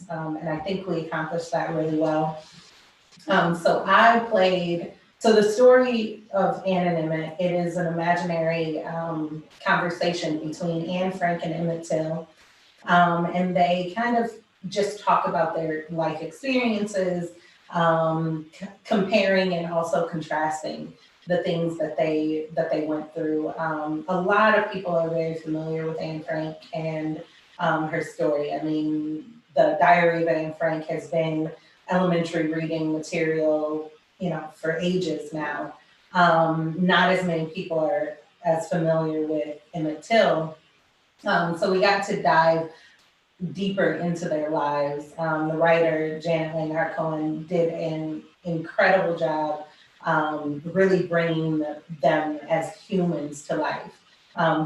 And I think we accomplished that really well. So the story of Anne and Emmett, it is an imaginary conversation between Anne Frank and Emmett Till. And they kind of just talk about their life experiences, comparing and also contrasting the things that they went through. A lot of people are very familiar with Anne Frank and her story. I mean, the Diary of Anne Frank has been elementary reading material, for ages now. Not as many people are as familiar with Emmett Till. So we got to dive deeper into their lives. The writer, Janet Langhart Cohen, did an incredible job really bringing them as humans to life.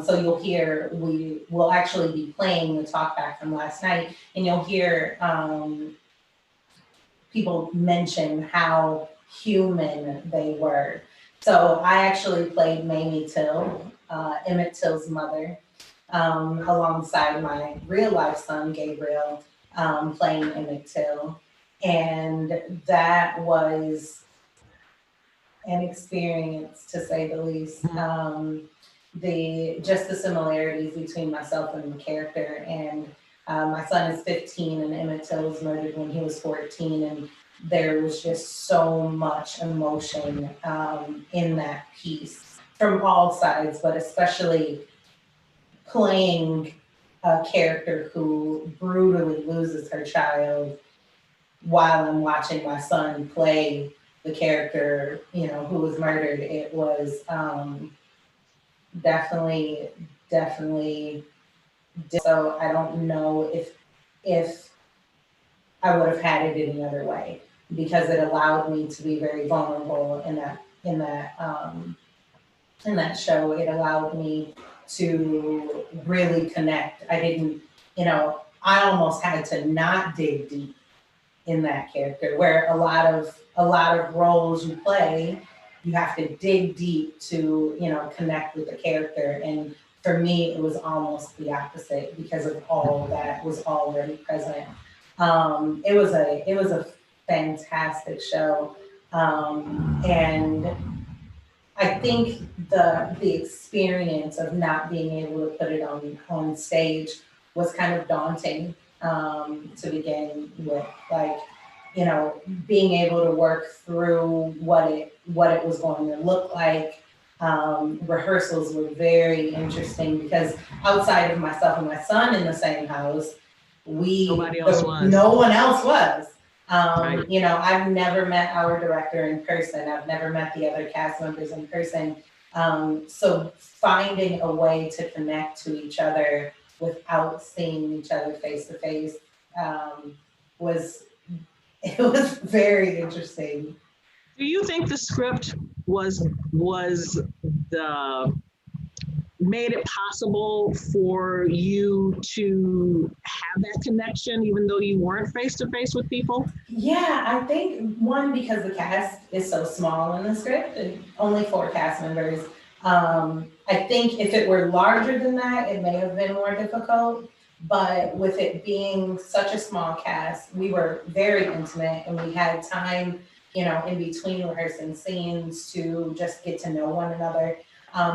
So you'll hear, we will actually be playing the talk back from last night, and you'll hear people mention how human they were. So I actually played Mamie Till, Emmett Till's mother, alongside my real life son, Gabriel, playing Emmett Till. And that was an experience, to say the least. The similarities between myself and the character. And my son is 15, and Emmett Till was murdered when he was 14. And there was just so much emotion in that piece from all sides, but especially playing a character who brutally loses her child while I'm watching my son play the character, who was murdered. It was definitely. So I don't know if I would have had it any other way, because it allowed me to be very vulnerable in that show. It allowed me to really connect. I didn't, I almost had to not dig deep in that character, where a lot of roles you play, you have to dig deep to, connect with the character. And for me, it was almost the opposite, because of all that was already present. It was a fantastic show. And I think the experience of not being able to put it on stage was kind of daunting to begin with. Like, being able to work through what it was going to look like. Rehearsals were very interesting, because outside of myself and my son in the same house, no one else was. Right. I've never met our director in person. I've never met the other cast members in person. So finding a way to connect to each other without seeing each other face to face was very interesting. Do you think the script was made it possible for you to have that connection, even though you weren't face to face with people? Yeah, I think one, because the cast is so small in the script, only 4 cast members. I think if it were larger than that, it may have been more difficult. But with it being such a small cast, we were very intimate, and we had time, in between rehearsing scenes to just get to know one another.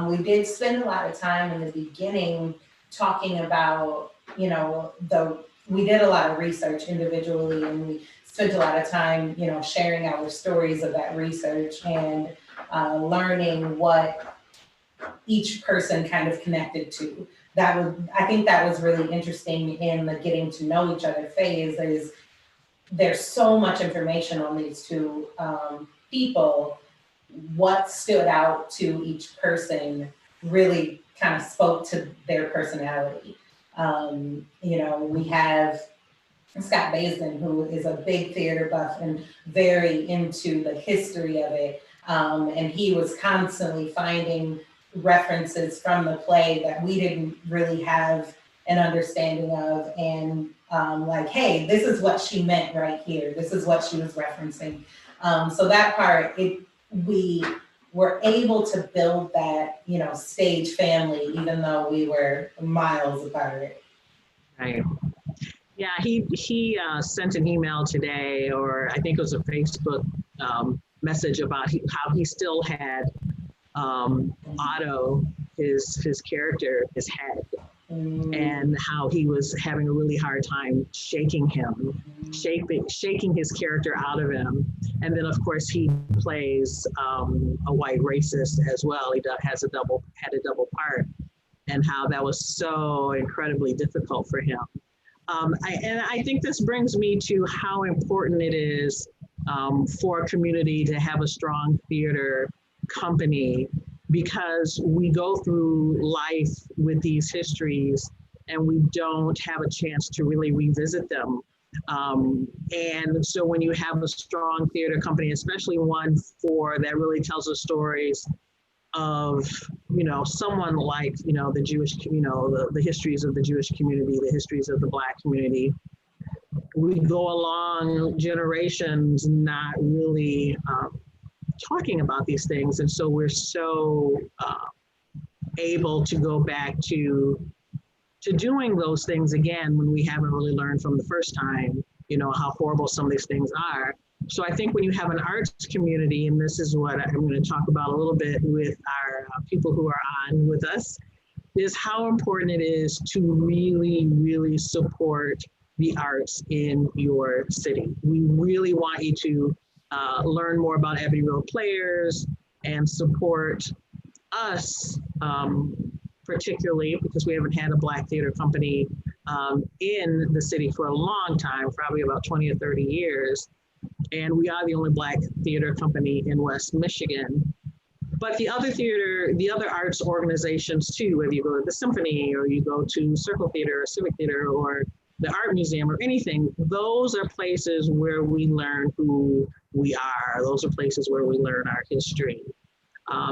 We did spend a lot of time in the beginning talking about, we did a lot of research individually, and we spent a lot of time, sharing our stories of that research and learning what each person kind of connected to. I think that was really interesting in the getting to know each other phase. There's so much information on these two people. What stood out to each person really kind of spoke to their personality. We have Scott Baisden, who is a big theater buff and very into the history of it. And he was constantly finding references from the play that we didn't really have an understanding of, and like, hey, this is what she meant right here. This is what she was referencing. So that part, we were able to build that, stage family, even though we were miles apart. Right. Yeah, he sent an email today, or I think it was a Facebook message about how he still had Otto, his character, his head, and how he was having a really hard time shaking his character out of him. And then, of course, he plays a white racist as well. He had a double part, and how that was so incredibly difficult for him. And I think this brings me to how important it is for a community to have a strong theater company, because we go through life with these histories and we don't have a chance to really revisit them. And so when you have a strong theater company, especially one that really tells the stories of, someone like, the Jewish, the histories of the Jewish community, the histories of the Black community, we go along generations not really talking about these things. And so we're so able to go back to doing those things again when we haven't really learned from the first time, how horrible some of these things are. So I think when you have an arts community, and this is what I'm going to talk about a little bit with our people who are on with us, is how important it is to really, really support the arts in your city. We really want you to learn more about Ebony Road Players and support us, particularly because we haven't had a Black theater company in the city for a long time, probably about 20 or 30 years. And we are the only Black theater company in West Michigan. But the other arts organizations too, whether you go to the symphony or you go to Circle Theater or Civic Theater or the Art Museum or anything, those are places where we learn who we are. Those are places where we learn our history.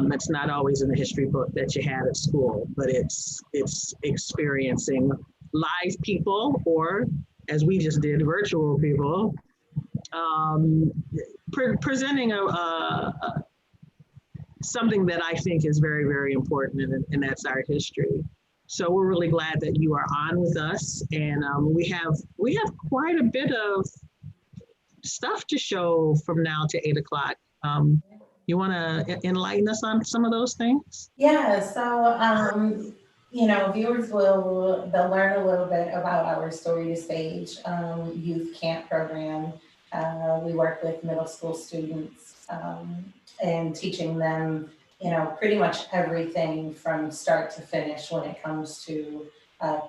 That's not always in the history book that you had at school, but it's experiencing live people, or as we just did, virtual people, presenting something that I think is very, very important, and that's our history. So we're really glad that you are on with us, and we have quite a bit of stuff to show from now to 8 o'clock. You want to enlighten us on some of those things? Yeah, so viewers they'll learn a little bit about our Story to Stage youth camp program. We work with middle school students and teaching them, pretty much everything from start to finish when it comes to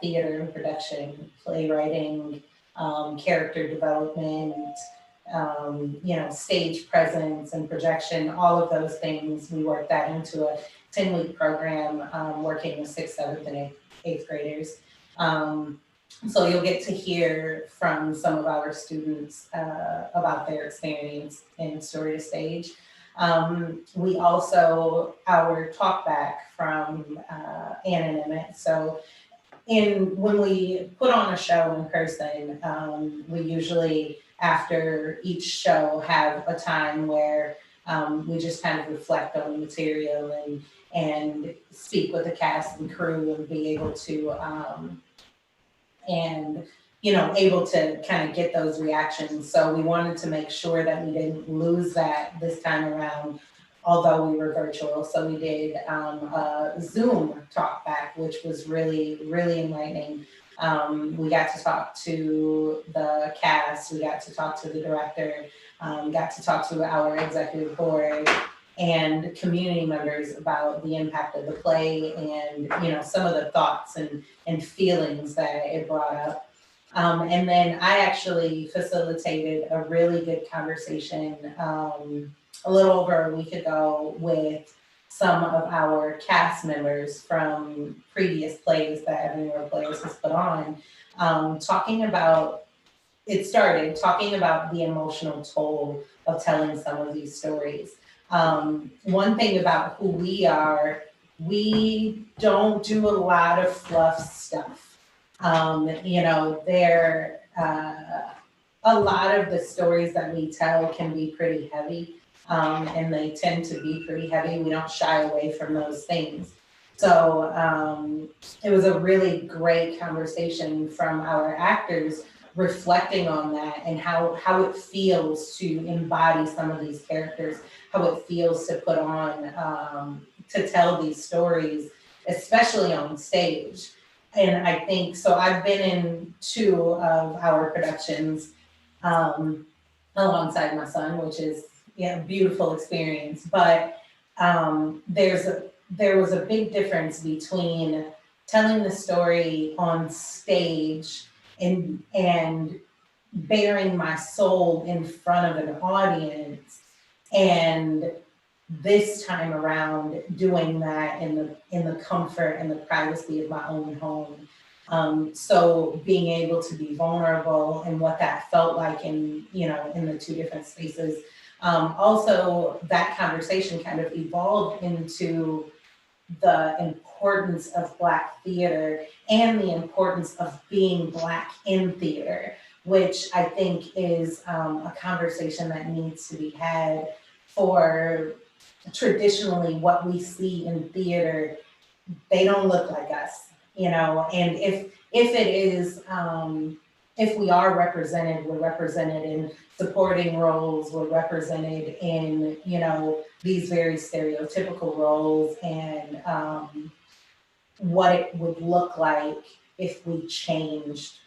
theater and production, playwriting, character development, stage presence and projection, all of those things. We work that into a 10-week program, working with 6th, 7th, and 8th graders. So you'll get to hear from some of our students about their experience in Story to Stage. We also, our talk back from Ann and Emmett. So when we put on a show in person, we usually, after each show, have a time where we just kind of reflect on the material and speak with the cast and crew and be able to able to kind of get those reactions. So we wanted to make sure that we didn't lose that this time around, although we were virtual. So we did a Zoom talk back, which was really, really enlightening. We got to talk to the cast, we got to talk to the director, got to talk to our executive board and community members about the impact of the play and, some of the thoughts and feelings that it brought up. And then I actually facilitated a really good conversation a little over a week ago with some of our cast members from previous plays that Ebony Road Players has put on, talking about the emotional toll of telling some of these stories. One thing about who we are, we don't do a lot of fluff stuff. A lot of the stories that we tell can be pretty heavy, and they tend to be pretty heavy. We don't shy away from those things. So it was a really great conversation from our actors reflecting on that and how it feels to embody some of these characters, how it feels to put on, to tell these stories, especially on stage. And I think, so I've been in 2 of our productions alongside my son, which is a beautiful experience. But there was a big difference between telling the story on stage and bearing my soul in front of an audience, and this time around doing that in the comfort and the privacy of my own home. So being able to be vulnerable and what that felt like in the 2 different spaces. Also, that conversation kind of evolved into the importance of Black theater and the importance of being Black in theater, which I think is a conversation that needs to be had. For traditionally what we see in theater, they don't look like us, and if it is, if we are represented, we're represented in supporting roles, we're represented in, these very stereotypical roles, and what it would look like if we changed,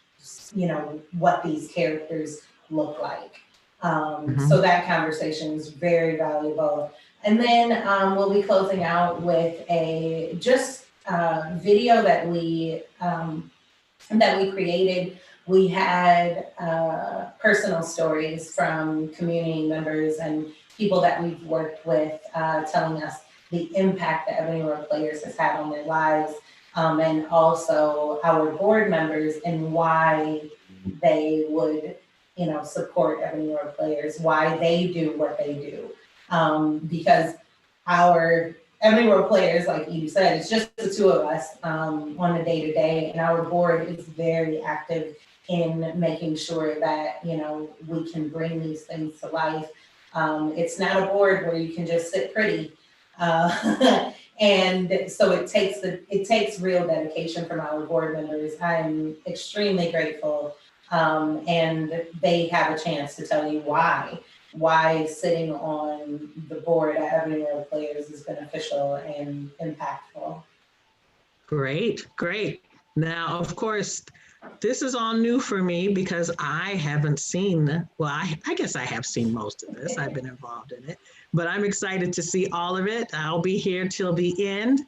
what these characters look like. So that conversation is very valuable. And then we'll be closing out with a video that we created. We had personal stories from community members and people that we've worked with, telling us the impact that Ebony Road Players has had on their lives, and also our board members and why they would, support Ebony Road Players, why they do what they do. Because our Ebony Road Players, like you said, it's just the 2 of us on the day-to-day, and our board is very active in making sure that, we can bring these things to life. It's not a board where you can just sit pretty. And so it takes real dedication from our board members. I'm extremely grateful. And they have a chance to tell you why sitting on the board at Ebony Road Players is beneficial and impactful. Great. Now, of course, this is all new for me because I haven't seen, well, I guess I have seen most of this. I've been involved in it, but I'm excited to see all of it. I'll be here till the end.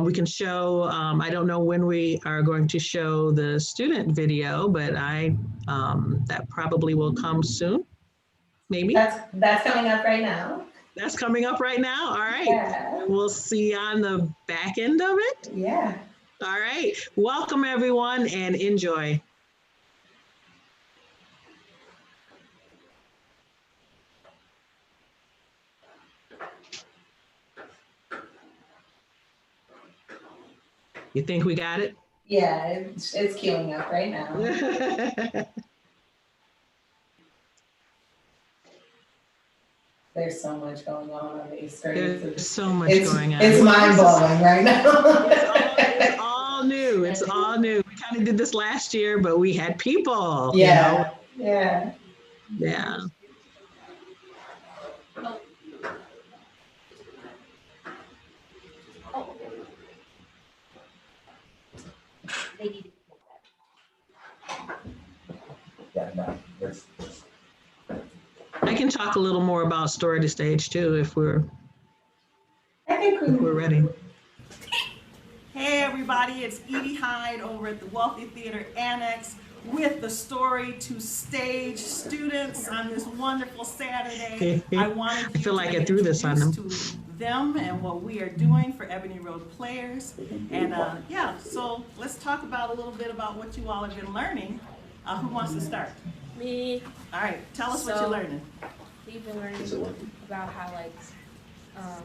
We can show, I don't know when we are going to show the student video, but that probably will come soon, maybe. That's coming up right now. That's coming up right now, all right. Yeah. We'll see on the back end of it. Yeah. All right, welcome everyone and enjoy. You think we got it? Yeah, it's queuing up right now. There's so much going on these screens. There's so much going on. It's mind-blowing right now. It's all new. It's all new. We kind of did this last year, but we had people. Yeah. Yeah. I can talk a little more about Story to Stage too, if we're ready. Hey everybody, it's Edie Hyde over at the Wealthy Theater Annex with the Story to Stage students on this wonderful Saturday. I feel like I threw this on them. To them and what we are doing for Ebony Road Players. And so let's talk about a little bit about what you all have been learning. Who wants to start? Me. All right, tell us what you're learning. We've been learning about how,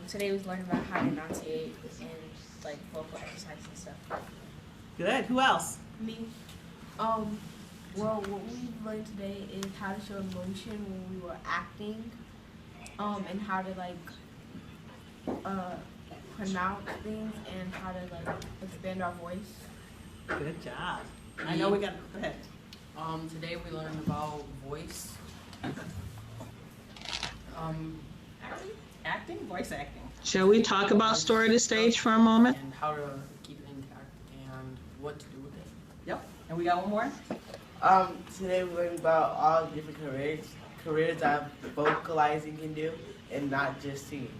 today we learned about how to enunciate and, vocal exercise and stuff. Good, who else? Me. Well, what we learned today is how to show emotion when we were acting, and how to, pronounce things and how to, expand our voice. Good job. I know we got, go ahead. Today we learned about voice. Acting, voice acting. Shall we talk about story to stage for a moment? And how to keep it intact and what to do with it. Yep. And we got one more. Today we learned about all different careers that vocalizing can do, and not just singing.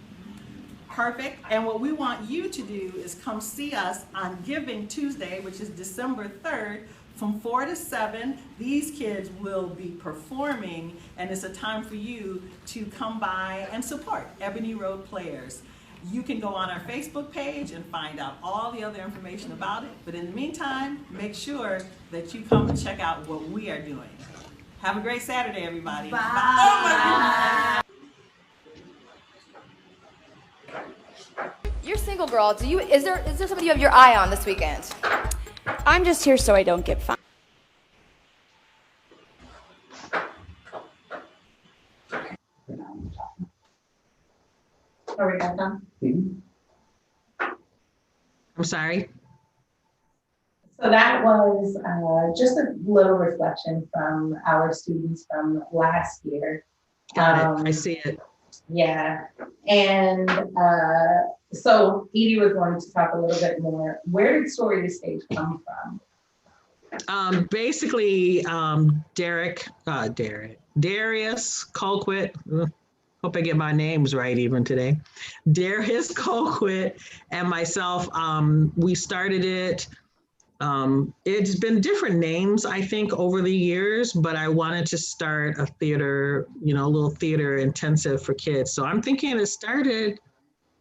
Perfect. And what we want you to do is come see us on Giving Tuesday, which is December 3rd, from 4 to 7. These kids will be performing, and it's a time for you to come by and support Ebony Road Players. You can go on our Facebook page and find out all the other information about it. But in the meantime, make sure that you come and check out what we are doing. Have a great Saturday, everybody. Bye. You're a single girl. Is there somebody you have your eye on this weekend? I'm just here so I don't get fined. Are we done? I'm sorry. So that was just a little reflection from our students from last year. Got it. I see it. Yeah, and so Edie was going to talk a little bit more. Where did Story to Stage come from? Basically, Darius Colquitt. Hope I get my names right even today. Darius Colquitt and myself, we started it. It's been different names, I think, over the years, but I wanted to start a theater, a little theater intensive for kids. So I'm thinking it started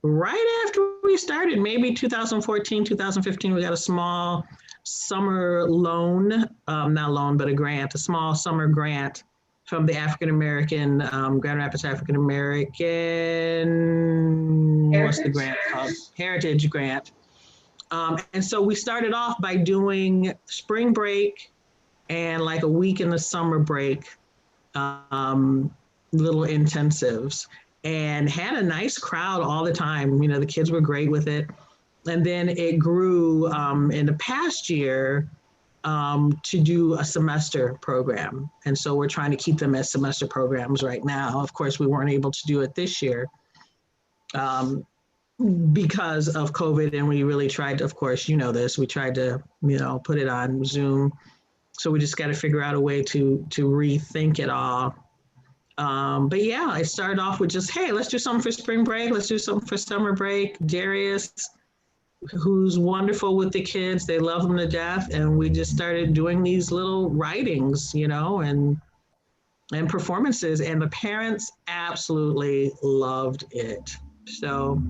right after we started, maybe 2014, 2015. We got a small summer loan, not loan, but a small summer grant from the African-American, Grand Rapids African-American, what's the grant called? Heritage Grant. And so we started off by doing spring break and like a week in the summer break, little intensives, and had a nice crowd all the time. The kids were great with it. And then it grew in the past year to do a semester program. And so we're trying to keep them as semester programs right now. Of course, we weren't able to do it this year. Because of COVID, and we really tried to, of course, we tried to, put it on Zoom. So we just got to figure out a way to rethink it all. But yeah, I started off with just, hey, let's do something for spring break. Let's do something for summer break. Darius, who's wonderful with the kids, they love them to death. And we just started doing these little writings, and performances, and the parents absolutely loved it. So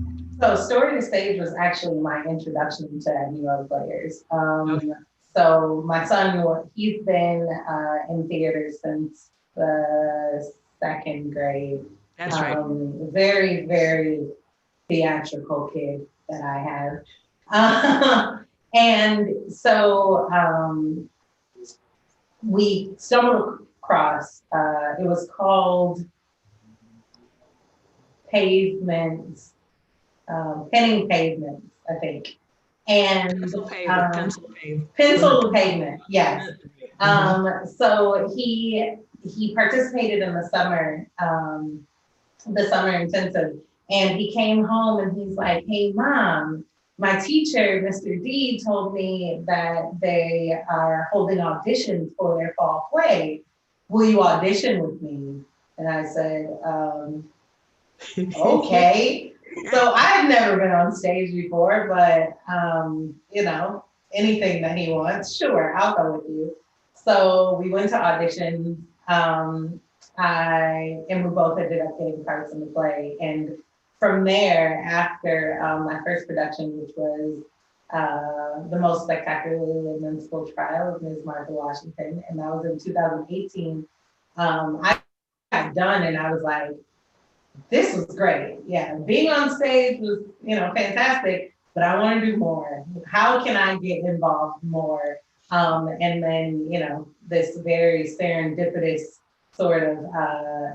Story to Stage was actually my introduction to Ebony Road Players. Okay. So my son, he's been in theater since the second grade. that's right. Very, very theatrical kid that I have. And so we stumbled across, it was called Pavements, Penning Pavements, I think. And Pencil to Pavement, yes. So he participated in the summer intensive, and he came home and he's like, hey mom, my teacher, Mr. D, told me that they are holding auditions for their fall play. Will you audition with me? And I said, okay. So I've never been on stage before, but anything that he wants, sure, I'll go with you. So we went to audition. And we both ended up getting parts in the play. And from there, after my first production, which was The Most Spectacularly Invincible Trial of Ms. Martha Washington, and that was in 2018, I got done and I was like, this was great. Yeah, being on stage was, fantastic, but I want to do more. How can I get involved more? And then, this very serendipitous sort of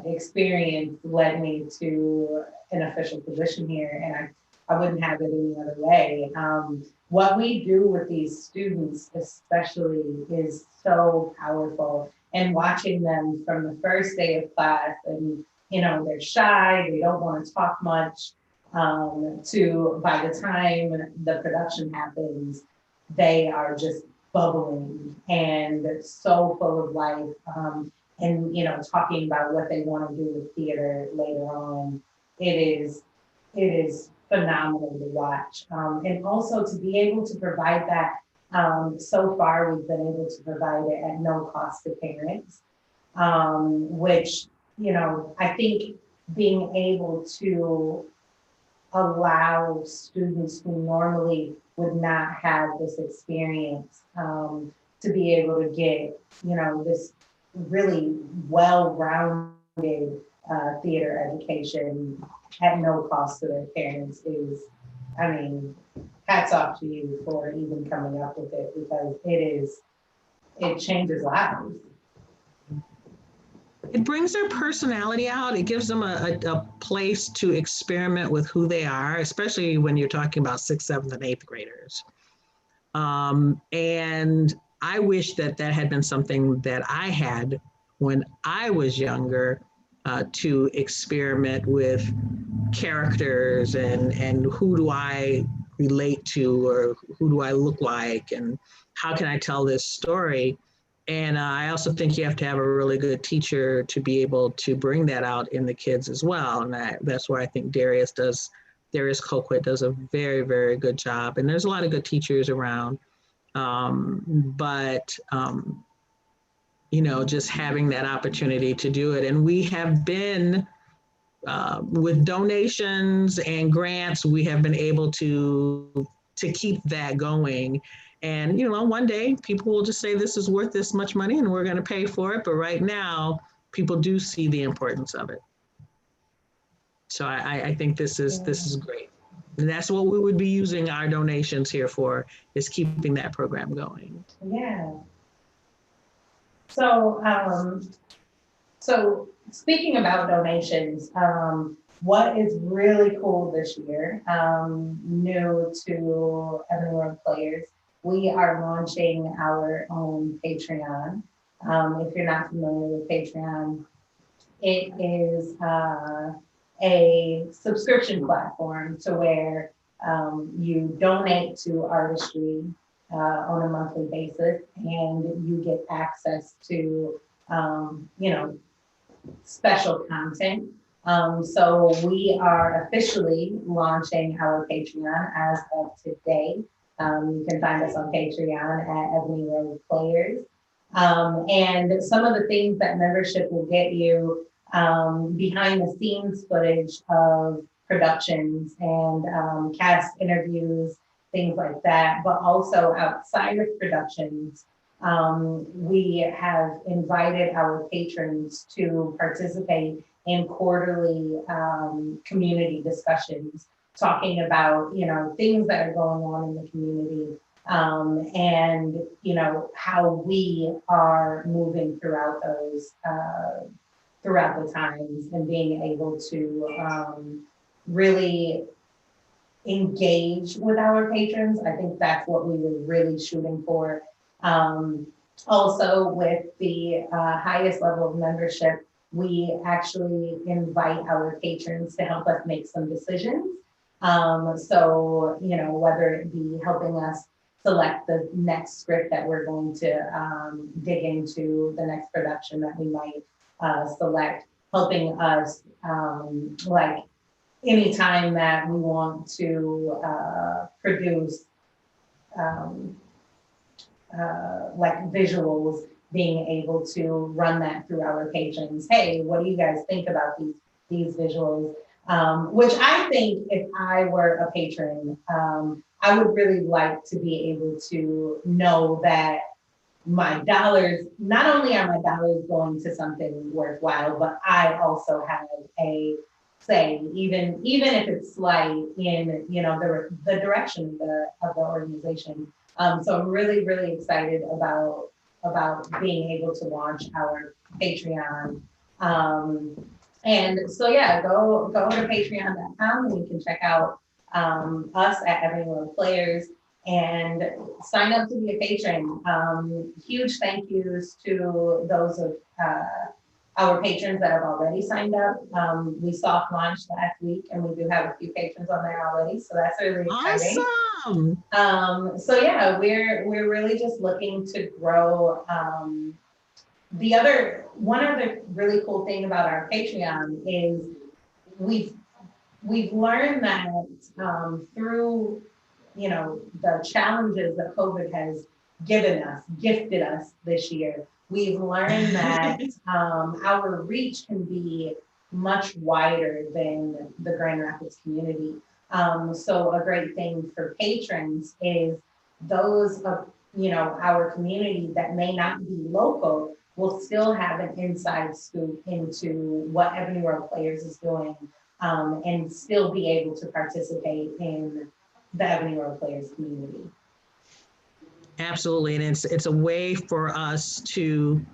experience led me to an official position here. And I I wouldn't have it any other way. What we do with these students especially is so powerful, and watching them from the first day of class, and they're shy, they don't want to talk much, to by the time the production happens, they are just bubbling and so full of life, and talking about what they want to do with theater later on. It is phenomenal to watch, and also to be able to provide that. So far, we've been able to provide it at no cost to parents, which I think being able to allow students who normally would not have this experience, to be able to get this really well-rounded theater education at no cost to their parents is, I mean, hats off to you for even coming up with it, because it changes lives. It brings their personality out. It gives them a place to experiment with who they are, especially when you're talking about 6th, 7th, and 8th graders. And I wish that had been something that I had when I was younger, to experiment with characters and who do I relate to, or who do I look like, and how can I tell this story? And I also think you have to have a really good teacher to be able to bring that out in the kids as well. And that's where I think Darius Colquitt does a very, very good job. And there's a lot of good teachers around. Just having that opportunity to do it. And we have been, with donations and grants, we have been able to keep that going. And, one day people will just say, this is worth this much money and we're going to pay for it. But right now, people do see the importance of it. So I think this is great. And that's what we would be using our donations here for, is keeping that program going. Yeah. So speaking about donations, what is really cool this year, new to Ebony Road Players, we are launching our own Patreon. If you're not familiar with Patreon, it is a subscription platform to where you donate to artistry on a monthly basis, and you get access to special content. So we are officially launching our Patreon as of today. You can find us on Patreon at Ebony Road Players. And some of the things that membership will get you, behind the scenes footage of productions and cast interviews, things like that, but also outside of productions. We have invited our patrons to participate in quarterly community discussions, talking about things that are going on in the community, and how we are moving throughout those throughout the times, and being able to really engage with our patrons. I think that's what we were really shooting for. Also, with the highest level of membership, we actually invite our patrons to help us make some decisions. So, whether it be helping us select the next script that we're going to dig into, the next production that we might select, helping us, like anytime that we want to produce like visuals, being able to run that through our patrons. Hey, what do you guys think about these visuals? Which I think, if I were a patron, I would really like to be able to know that my dollars, not only are my dollars going to something worthwhile, but I also have a say, even if it's slight, in the direction of the organization. So I'm really, really excited about being able to launch our Patreon. And so yeah, go to patreon.com and you can check out us at Ebony Road Players and sign up to be a patron. Huge thank yous to those of our patrons that have already signed up. We soft launched last week and we do have a few patrons on there already, so that's really exciting. Awesome. So yeah, we're really just looking to grow. One other really cool thing about our Patreon is we've learned that through the challenges that COVID has gifted us this year, we've learned that our reach can be much wider than the Grand Rapids community. So a great thing for patrons is those of our community that may not be local will still have an inside scoop into what Ebony Road Players is doing, and still be able to participate in the Ebony Road Players community. Absolutely, and it's a way for us to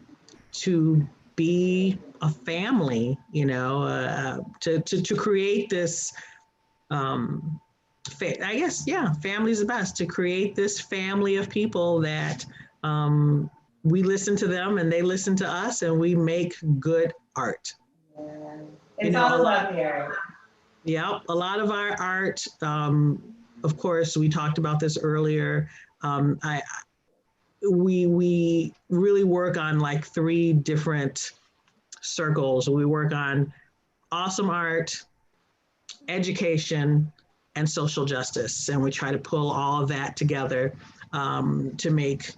be a family, to create this. I guess, yeah, family's the best, to create this family of people that we listen to them and they listen to us and we make good art. Yeah. It's all about the art. Yeah, a lot of our art, of course, we talked about this earlier. We really work on like 3 different circles. We work on awesome art, education, and social justice. And we try to pull all of that together to make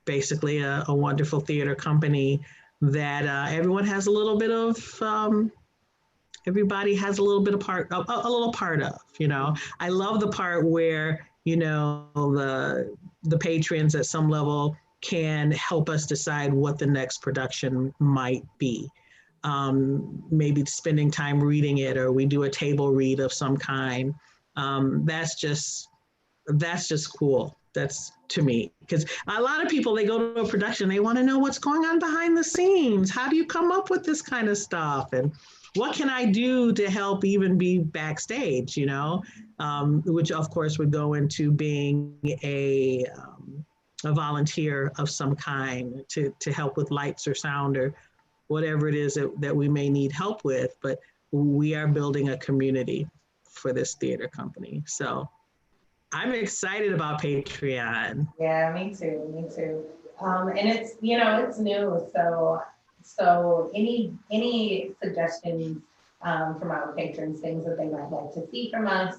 basically a wonderful theater company that everyone has a little bit of, everybody has a little bit of part of, a little part of, I love the part where, the patrons at some level can help us decide what the next production might be. Maybe spending time reading it, or we do a table read of some kind. That's just cool. That's, to me, because a lot of people, they go to a production, they want to know what's going on behind the scenes. How do you come up with this kind of stuff? And what can I do to help even be backstage, which of course would go into being a volunteer of some kind to help with lights or sound or whatever it is that we may need help with. But we are building a community for this theater company. So I'm excited about Patreon. Yeah, me too. And it's, it's new. So any suggestions from our patrons, things that they might like to see from us,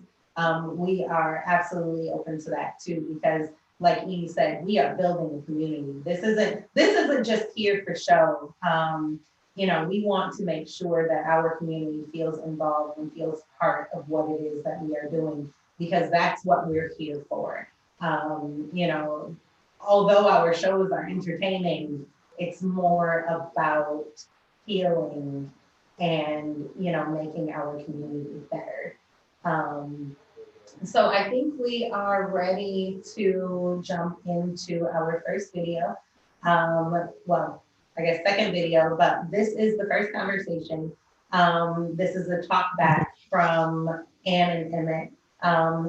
we are absolutely open to that too, because like Edie said, we are building a community. This isn't just here for show. We want to make sure that our community feels involved and feels part of what it is that we are doing, because that's what we're here for. Although our shows are entertaining, it's more about healing and, making our community better. So I think we are ready to jump into our first video. Well, I guess second video, but this is the first conversation. This is a talk back from Ann and Emmett.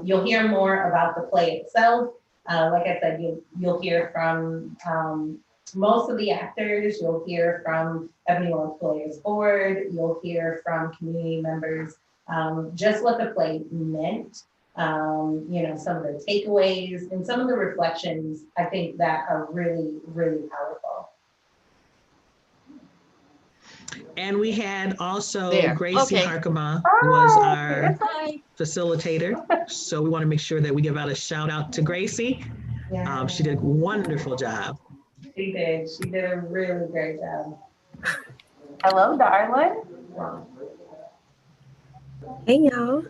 You'll hear more about the play itself. Like I said, you'll hear from most of the actors. You'll hear from Ebony Road Players board. You'll hear from community members, just what the play meant. Some of the takeaways and some of the reflections, I think, that are really, really powerful. And we had also There. Gracie Okay. Harkema was our facilitator. So we want to make sure that we give out a shout out to Gracie. Yeah. She did a wonderful job. She did. She did a really great job. Hello, darling. Hey y'all.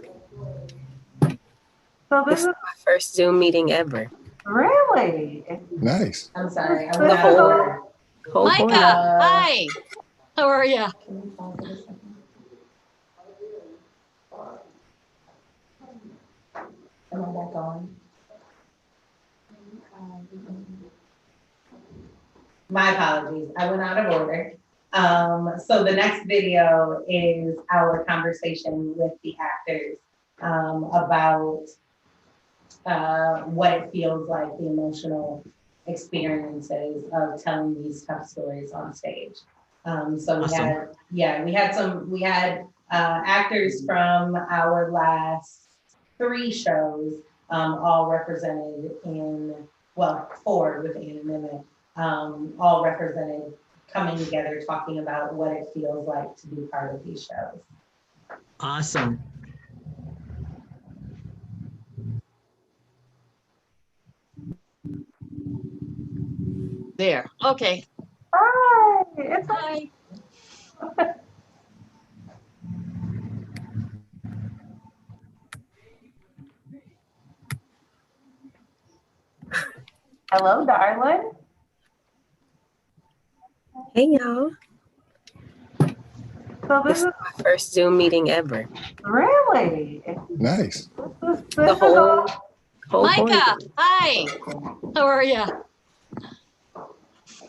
So This is my first Zoom meeting ever. really? Nice. I'm sorry. The whole Micah, board. hi. How are you? Am I back on? My apologies. I went out of order. So the next video is our conversation with the actors. about what it feels like, the emotional experiences of telling these tough stories on stage. So Awesome. we had actors from our last 3 shows, all represented in, well, 4 with Anna Mimic, all represented, coming together, talking about what it feels like to be part of these shows. Awesome. There. Okay. Hi, it's Hi. hello, darling. Hey y'all. So This this is is my first Zoom meeting ever. really Nice. this The is all. whole Micah. quarantine. Hi. How are you?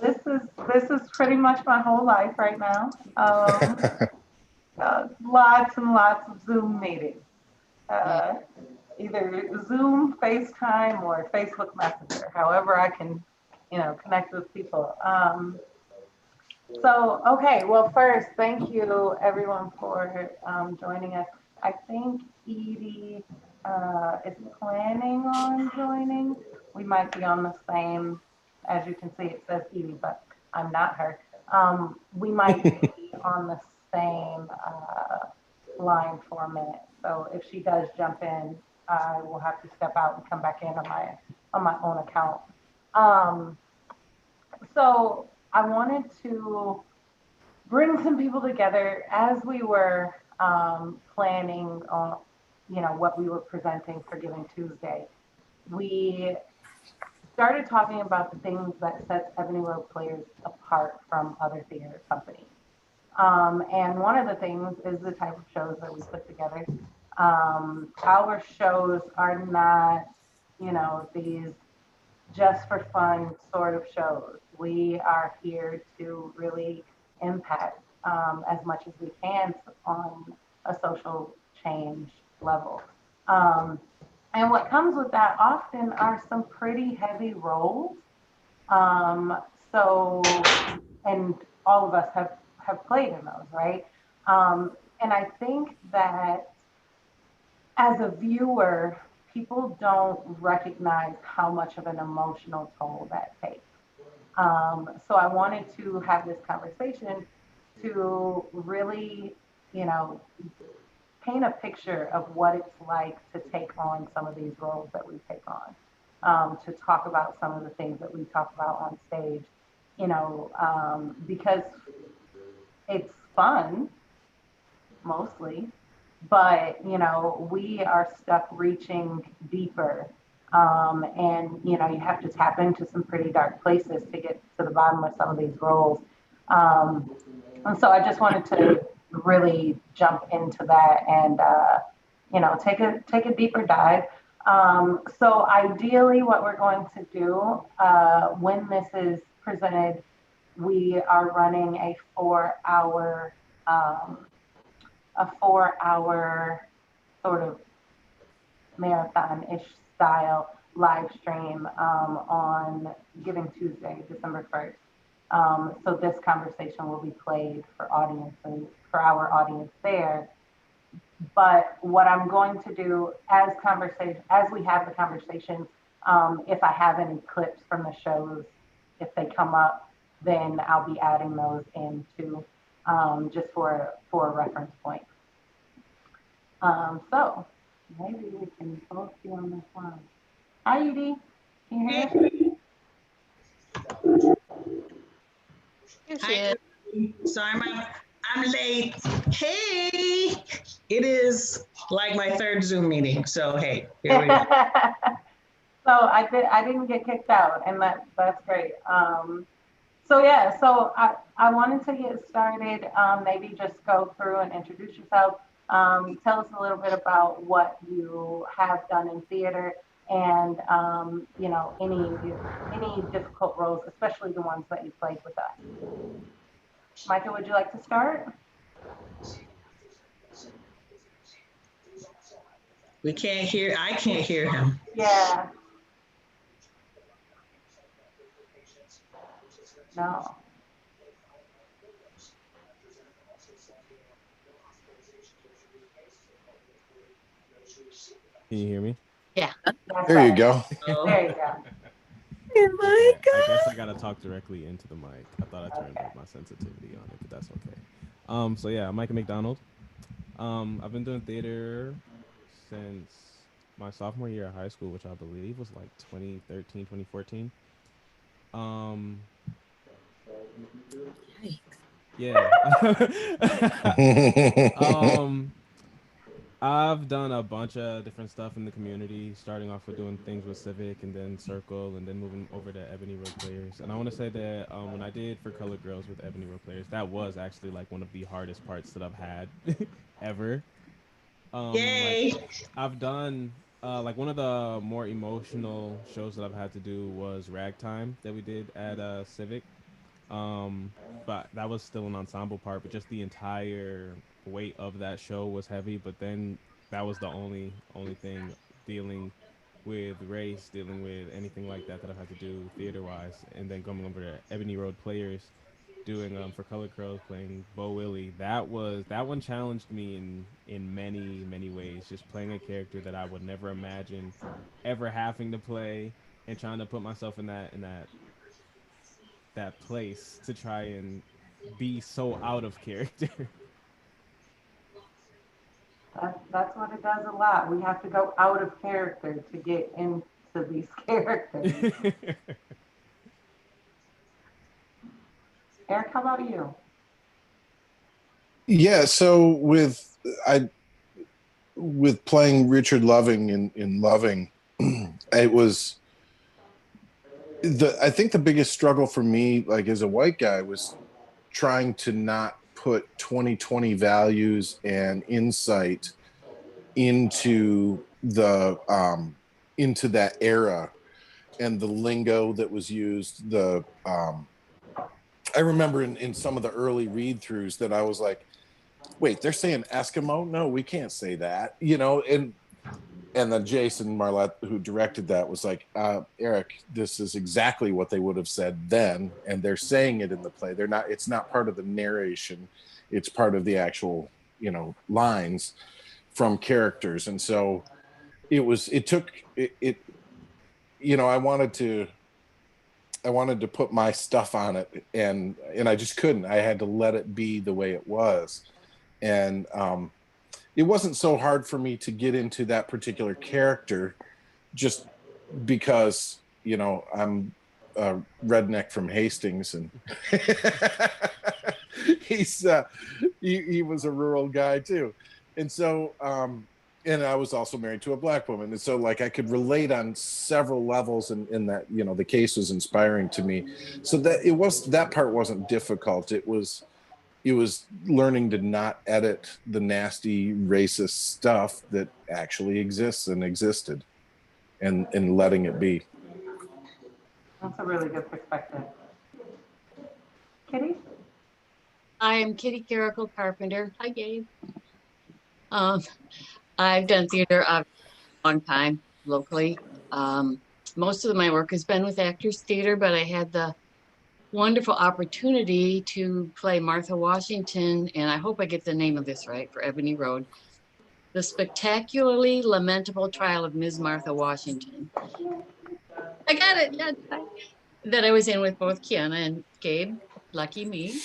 This is pretty much my whole life right now. Lots and lots of Zoom meetings. Either Zoom, FaceTime, or Facebook Messenger, however I can, connect with people. So, okay, well, first, thank you everyone for joining us. I think Edie is planning on joining. We might be on the same, as you can see, it says Edie, but I'm not her. We might be on the same line for a minute. So if she does jump in, I will have to step out and come back in on my own account. So I wanted to bring some people together as we were planning on, what we were presenting for Giving Tuesday. We started talking about the things that sets Ebony Road Players apart from other theater companies. And one of the things is the type of shows that we put together. Our shows are not, these just for fun sort of shows. We are here to really impact as much as we can on a social change level. And what comes with that often are some pretty heavy roles. So, and all of us have played in those, right? And I think that as a viewer, people don't recognize how much of an emotional toll that takes. So I wanted to have this conversation to really, paint a picture of what it's like to take on some of these roles that we take on, to talk about some of the things that we talk about on stage, because it's fun mostly, but we are stuck reaching deeper, and you have to tap into some pretty dark places to get to the bottom of some of these roles, and so I just wanted to really jump into that and take a deeper dive. So ideally what we're going to do when this is presented, we are running a 4-hour sort of marathon-ish style live stream on Giving Tuesday, December 1st. So this conversation will be played for our audience there. But what I'm going to do as we have the conversation, if I have any clips from the shows, if they come up, then I'll be adding those into just for a reference point. So maybe we can both be on this line. Hi, Edie. Can you hear us? Here she Hi. is. Sorry, I'm late. Hey, it is like my 3rd Zoom meeting. So hey, here we go. So I didn't get kicked out, and that's great. So yeah, so I wanted to get started. Maybe just go through and introduce yourself. Tell us a little bit about what you have done in theater, and any difficult roles, especially the ones that you played with us. Micah, would you like to start? We can't hear, I can't hear him. Yeah. No. Can you hear me? Yeah. There you go. There you go. Oh my I God. guess I gotta talk directly into the mic. I thought I turned up my sensitivity on it, but that's okay. So yeah, I'm Micah McDonald. I've been doing theater since my sophomore year of high school, which I believe was like 2013, 2014. Um, Yikes. yeah. I've done a bunch of different stuff in the community, starting off with doing things with Civic and then Circle and then moving over to Ebony Road Players. And I want to say that when I did For Colored Girls with Ebony Road Players, that was actually like one of the hardest parts that I've had ever. Yay! Like I've done like one of the more emotional shows that I've had to do was Ragtime that we did at Civic. Um, but that was still an ensemble part, but just the entire weight of that show was heavy. But then that was the only thing dealing with race, dealing with anything like that that I've had to do theater wise, and then coming over to Ebony Road Players, doing For Color Girls, playing Bo Willie. That one challenged me in many ways. Just playing a character that I would never imagine ever having to play, and trying to put myself in that place to try and be so out of character. That's what it does a lot. We have to go out of character to get into these characters. Eric, how about you? Yeah, so with playing Richard Loving in Loving, it was I think the biggest struggle for me, like as a white guy, was trying to not put 2020 values and insight into into that era and the lingo that was used. I remember in some of the early read throughs that I was like, wait, they're saying Eskimo? No, we can't say that, and then Jason Marlette, who directed that, was like, Eric, this is exactly what they would have said then, and they're saying it in the play. It's not part of the narration, it's part of the actual, lines from characters. And so I wanted to put my stuff on it, and I just couldn't. I had to let it be the way it was. And it wasn't so hard for me to get into that particular character just because, I'm a redneck from Hastings, and he was a rural guy too. And so, and I was also married to a black woman. And so like I could relate on several levels, in that, the case was inspiring to me. So that part wasn't difficult. It was learning to not edit the nasty racist stuff that actually exists and existed, and letting it be. That's a really good perspective. Kitty? I am Kitty Carricle Carpenter. Hi, Gabe. I've done theater a long time locally. Most of my work has been with Actors Theater, but I had the wonderful opportunity to play Martha Washington, and I hope I get the name of this right, for Ebony Road, The Spectacularly Lamentable Trial of Ms. Martha Washington. I got it, yeah. That I was in with both Kiana and Gabe, lucky me.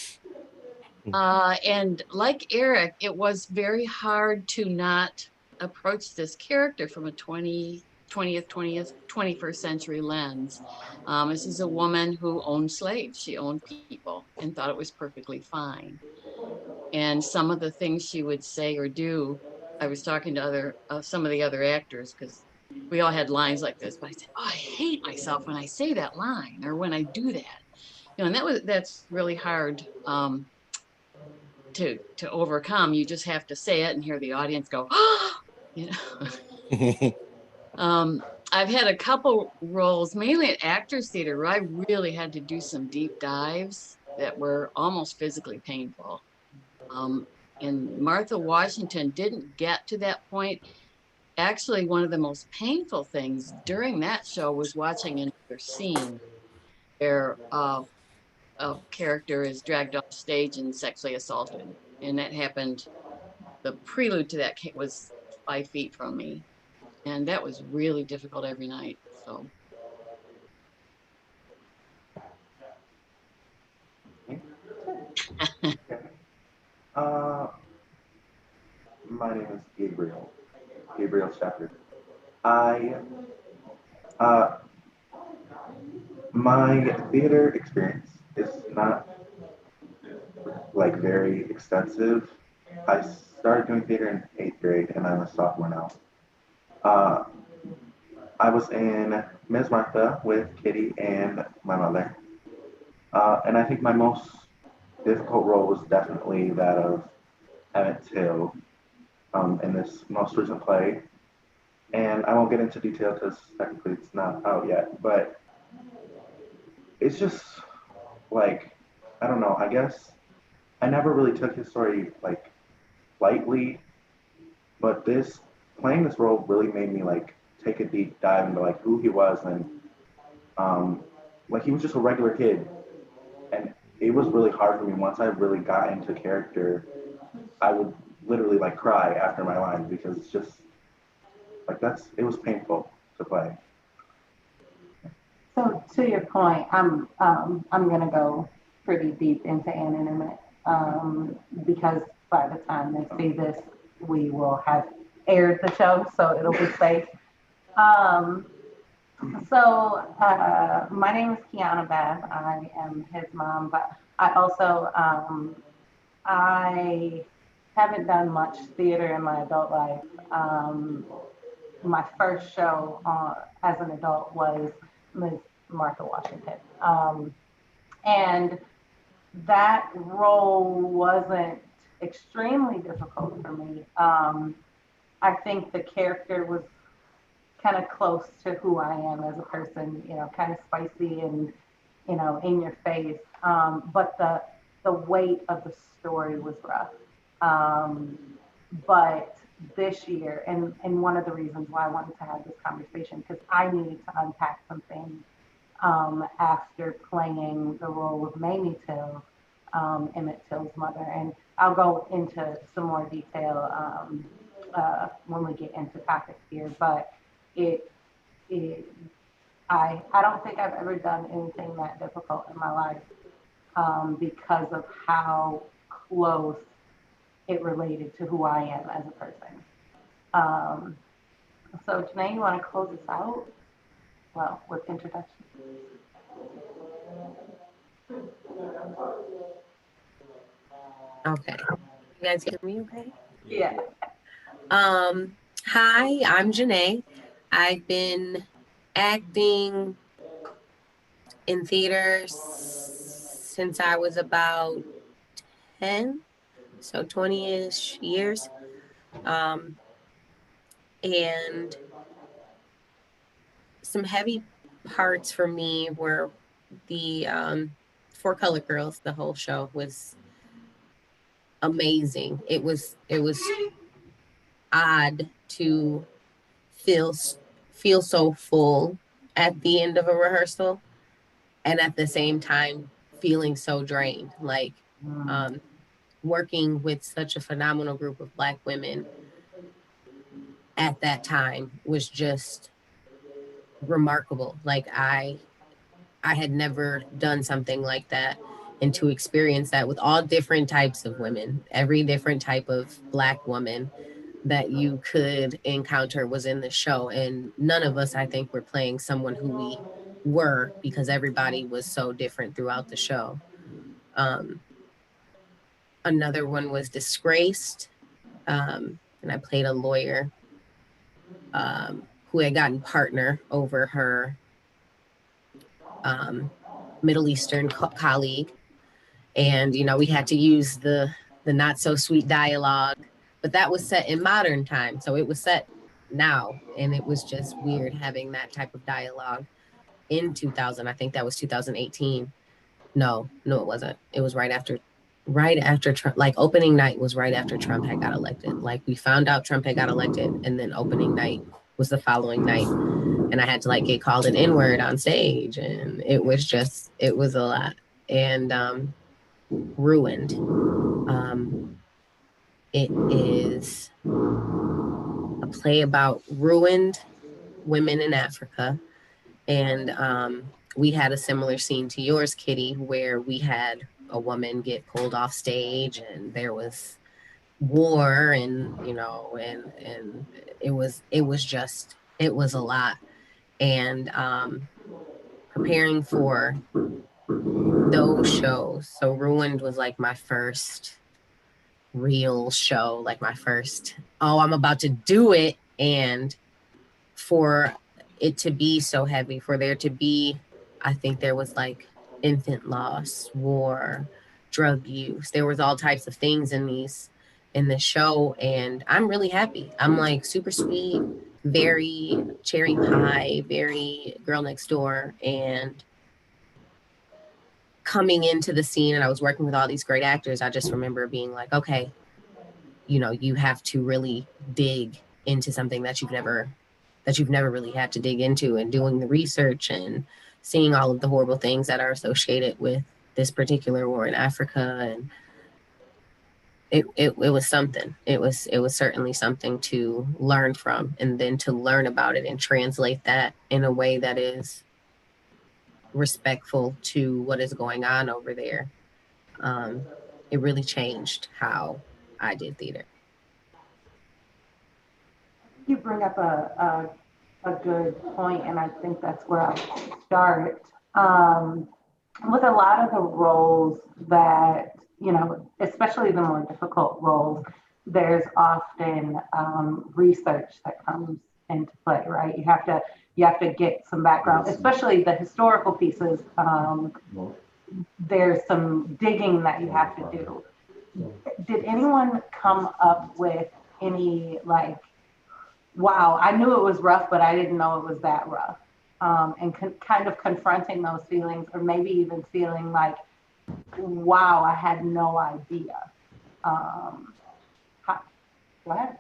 And like Eric, it was very hard to not approach this character from a 20th, 21st century lens. This is a woman who owned slaves. She owned people and thought it was perfectly fine. And some of the things she would say or do, I was talking to some of the other actors, because we all had lines like this, but I said, oh, I hate myself when I say that line or when I do that. And that's really hard to overcome. You just have to say it and hear the audience go, oh, I've had a couple roles, mainly at Actors Theater, where I really had to do some deep dives that were almost physically painful. And Martha Washington didn't get to that point. actually one of the most painful things during that show was watching another scene where a character is dragged off stage and sexually assaulted. And that happened, the prelude to that was 5 feet from me. And that was really difficult every night. So Uh, my name is Gabriel Shepherd. I, uh, my theater experience is not like very extensive. I started doing theater in 8th grade and I'm a sophomore now. Uh, I was in Ms. Martha with Kitty and my mother. And I think my most difficult role was definitely that of Emmett Till in this most recent play. And I won't get into detail because technically it's not out yet, but it's just like, I don't know, I guess I never really took his story like lightly, but this playing this role really made me like take a deep dive into like who he was and like he was just a regular kid and it was really hard for me once I really got into character. I would literally like cry after my lines because it's just like it was painful to play. So to your point, I'm gonna go pretty deep into Ann and Emmett because by the time they see this, we will have aired the show, so it'll be safe. Um, my name is Kiana Babb. I am his mom, but I also I haven't done much theater in my adult life. My first show as an adult was Ms. Martha Washington. And that role wasn't extremely difficult for me. I think the character was kind of close to who I am as a person, kind of spicy and, in your face. But the weight of the story was rough. But this year, and one of the reasons why I wanted to have this conversation, because I needed to unpack some things after playing the role of Mamie Till, Emmett Till's mother. And I'll go into some more detail when we get into topics here, but I don't think I've ever done anything that difficult in my life because of how close it related to who I am as a person. So Janae, you want to close us out? Well, with introduction. Okay. You guys hear me okay? Yeah. Hi, I'm Janae. I've been acting in theater since I was about 10, so 20-ish years. And some heavy parts for me were the Four Color Girls. The whole show was amazing. It was odd to feel so full at the end of a rehearsal and at the same time feeling so drained. Like working with such a phenomenal group of Black women at that time was just remarkable. Like I had never done something like that, and to experience that with all different types of women, every different type of Black woman that you could encounter was in the show. And none of us, I think, were playing someone who we were, because everybody was so different throughout the show. Another one was Disgraced. And I played a lawyer who had gotten partner over her Middle Eastern colleague. And, we had to use the not so sweet dialogue, but that was set in modern time. So it was set now. And it was just weird having that type of dialogue in 2000. I think that was 2018. No, it wasn't. It was right after right after Trump, like opening night was right after Trump had got elected. Like we found out Trump had got elected, and then opening night was the following night. And I had to like get called an N-word on stage, and it was a lot. And Ruined. It is a play about ruined women in Africa. And we had a similar scene to yours, Kitty, where we had a woman get pulled off stage and there was war and, you know, and it was a lot. And preparing for those shows. So Ruined was like my first real show, like my first, oh, I'm about to do it. And for it to be so heavy, for there to be, I think there was like infant loss, war, drug use. There was all types of things in this show. And I'm really happy. I'm like super sweet, very cherry pie, very girl next door. And coming into the scene, and I was working with all these great actors, I just remember being like, okay, you know, you have to really dig into something that you've never really had to dig into, and doing the research and seeing all of the horrible things that are associated with this particular war in Africa. And it was something. It was certainly something to learn from, and then to learn about it and translate that in a way that is respectful to what is going on over there. It really changed how I did theater. You bring up a good point, and I think that's where I'll start. With a lot of the roles that, you know, especially the more difficult roles, there's often research that comes into play, right? You have to get some background, especially the historical pieces. There's some digging that you have to do. Did anyone come up with any like, wow, I knew it was rough, but I didn't know it was that rough? And kind of confronting those feelings, or maybe even feeling like, wow, I had no idea. Go ahead.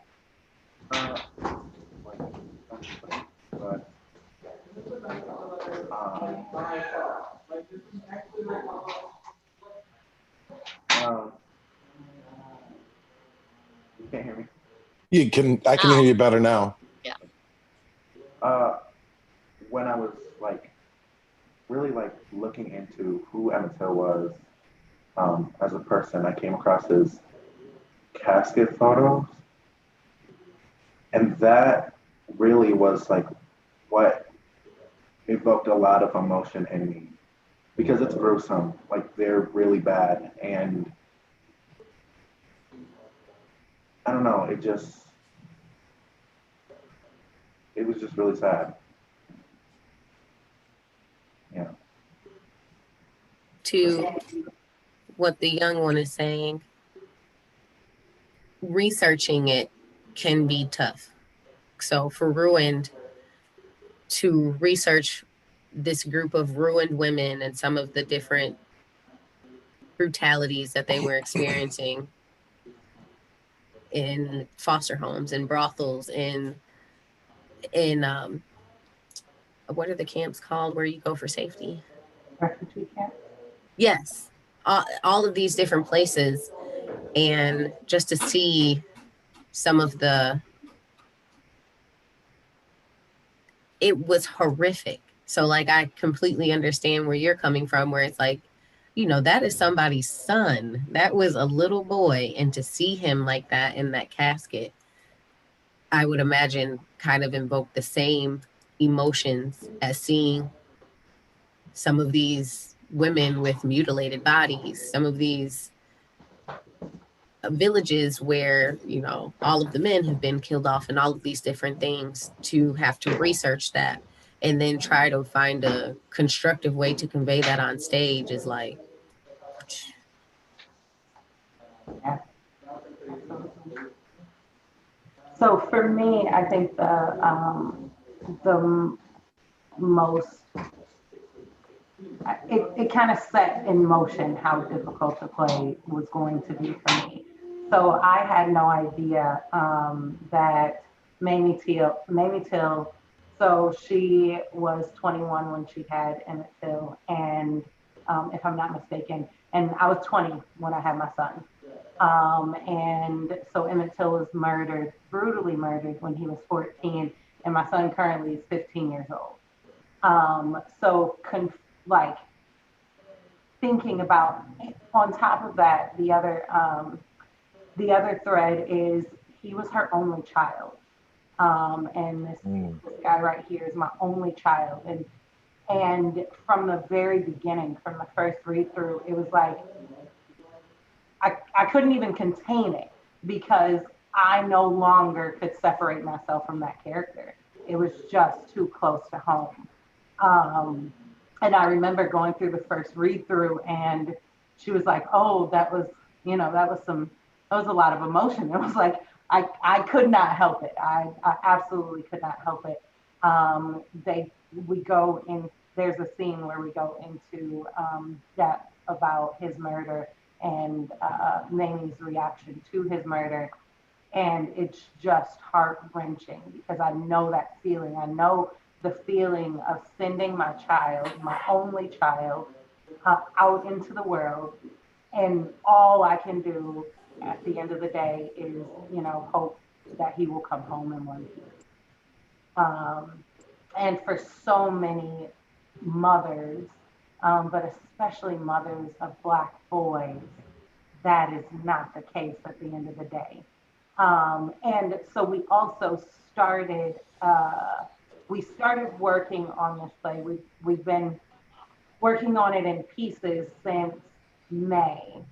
You can't hear me? I can hear you better now. Yeah. When I was like really like looking into who Emmett Till was as a person, I came across his casket photos, and that really was like what evoked a lot of emotion in me, because it's gruesome. Like they're really bad, and I don't know, it was just really sad. Yeah. To what the young one is saying, researching it can be tough. So for Ruined, to research this group of ruined women and some of the different brutalities that they were experiencing in foster homes and brothels, in what are the camps called where you go for safety? Refugee camp. Yes, all of these different places, and just to see some of it was horrific. So like I completely understand where you're coming from, where it's like, you know, that is somebody's son. That was a little boy, and to see him like that in that casket, I would imagine kind of invoke the same emotions as seeing some of these women with mutilated bodies, some of these villages where, you know, all of the men have been killed off, and all of these different things. To have to research that and then try to find a constructive way to convey that on stage is like, Yeah. So for me, I think the most it kind of set in motion how difficult the play was going to be for me. So I had no idea that Mamie Till, so she was 21 when she had Emmett Till, and if I'm not mistaken, and I was 20 when I had my son. And so Emmett Till was murdered, brutally murdered when he was 14, and my son currently is 15 years old. Like thinking about, on top of that, the other thread is he was her only child. And this guy right here is my only child. And from the very beginning, from the first read through, it was like, I couldn't even contain it because I no longer could separate myself from that character. It was just too close to home. And I remember going through the first read through and she was like, oh, that was a lot of emotion. It was like, I could not help it. I absolutely could not help it. There's a scene where we go into depth about his murder and Mamie's reaction to his murder. And it's just heart-wrenching because I know that feeling. I know the feeling of sending my child, my only child, out into the world. And all I can do at the end of the day is, hope that he will come home in one piece. And for so many mothers, but especially mothers of Black boys, that is not the case at the end of the day. And so we also started working on this play. We've been working on it in pieces since May.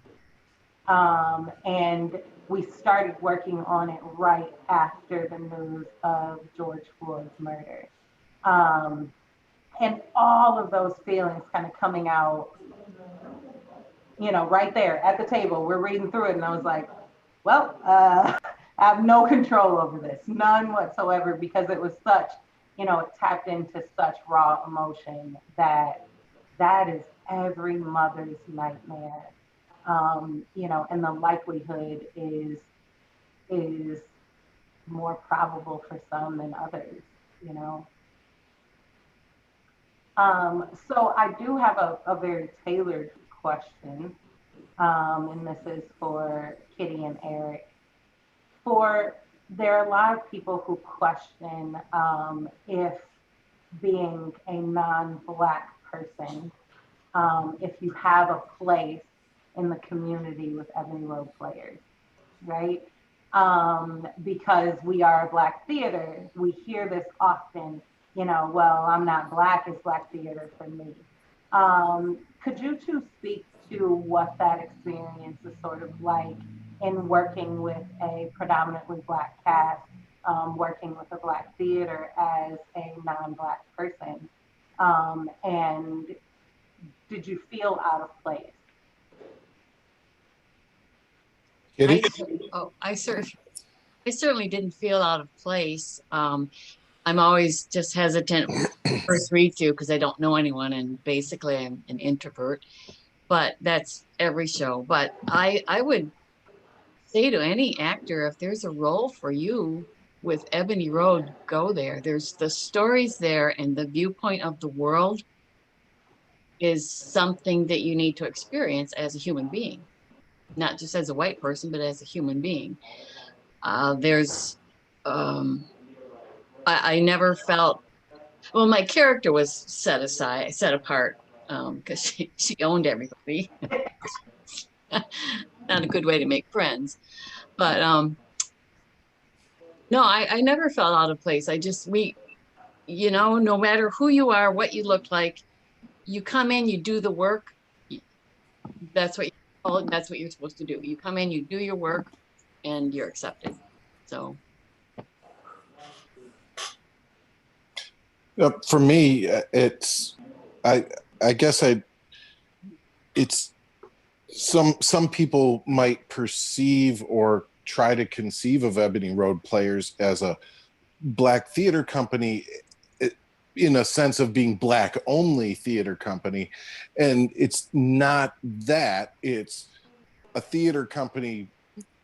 And we started working on it right after the news of George Floyd's murder. And all of those feelings kind of coming out, right there at the table. We're reading through it and I was like, well, I have no control over this, none whatsoever, because it was such, it tapped into such raw emotion that is every mother's nightmare. And the likelihood is more probable for some than others, So I do have a very tailored question, and this is for Kitty and Eric. There are a lot of people who question if being a non-Black person, if you have a place in the community with Ebony Road Players, right? Because we are a Black theater, we hear this often, well, I'm not Black, it's Black theater for me. Could you two speak to what that experience is sort of like in working with a predominantly Black cast, working with a Black theater as a non-Black person? And did you feel out of place? I certainly didn't feel out of place. I'm always just hesitant first read through because I don't know anyone and basically I'm an introvert, but that's every show. But I would say to any actor, if there's a role for you with Ebony Road, go there. There's the stories there and the viewpoint of the world is something that you need to experience as a human being, not just as a white person, but as a human being. I never felt, well, my character was set apart because she owned everybody. Not a good way to make friends, but no, I never felt out of place. No matter who you are, what you look like, you come in, you do the work. That's what that's what you're supposed to do. You come in, you do your work, and you're accepted. So. For me, it's some people might perceive or try to conceive of Ebony Road Players as a Black theater company. in a sense of being Black only theater company. And it's not that, it's a theater company,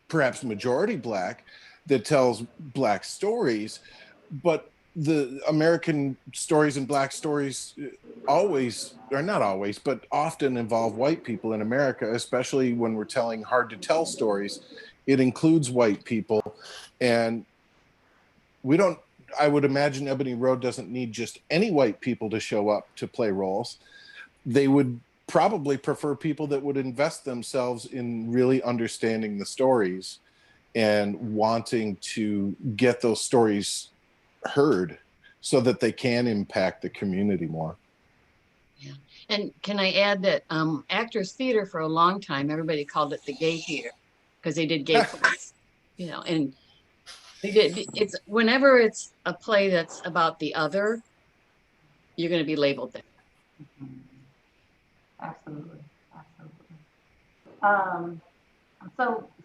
perhaps majority Black, that tells Black stories, but the American stories and Black stories always, or not always, but often involve white people in America, especially when we're telling hard to tell stories. It includes white people. And we don't, I would imagine Ebony Road doesn't need just any white people to show up to play roles. They would probably prefer people that would invest themselves in really understanding the stories and wanting to get those stories heard so that they can impact the community more. Yeah. And can I add that Actors Theater for a long time, everybody called it the gay theater because they did gay plays, and they did, it's whenever it's a play that's about the other, you're going to be labeled that. Absolutely.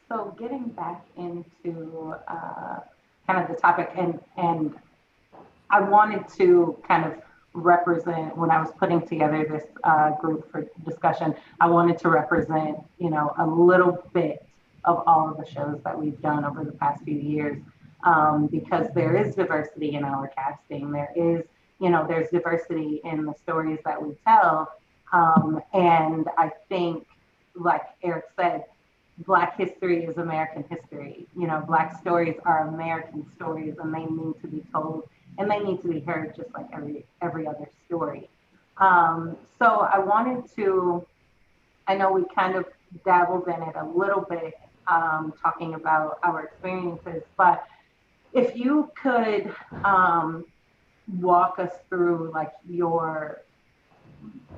So getting back into kind of the topic, and I wanted to kind of represent, when I was putting together this group for discussion, I wanted to represent, a little bit of all of the shows that we've done over the past few years, because there is diversity in our casting. There is, there's diversity in the stories that we tell. And I think, like Eric said, Black history is American history. Black stories are American stories, and they need to be told and they need to be heard just like every other story. So I wanted to, I know we kind of dabbled in it a little bit, talking about our experiences, but if you could walk us through like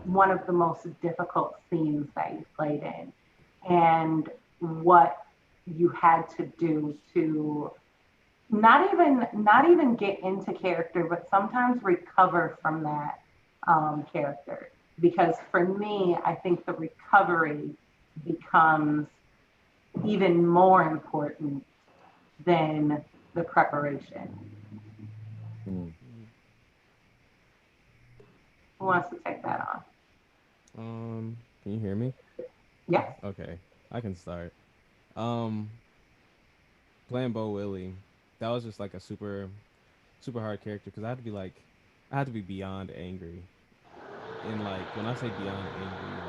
one of the most difficult scenes that you played in, and what you had to do to not even get into character, but sometimes recover from that character. Because for me, I think the recovery becomes even more important than the preparation. Mm. Who wants to take that on? Can you hear me? Yeah. Okay, I can start. Um, Playing Bo Willie, that was just like a super hard character because I had to be beyond angry. And like when I say beyond angry,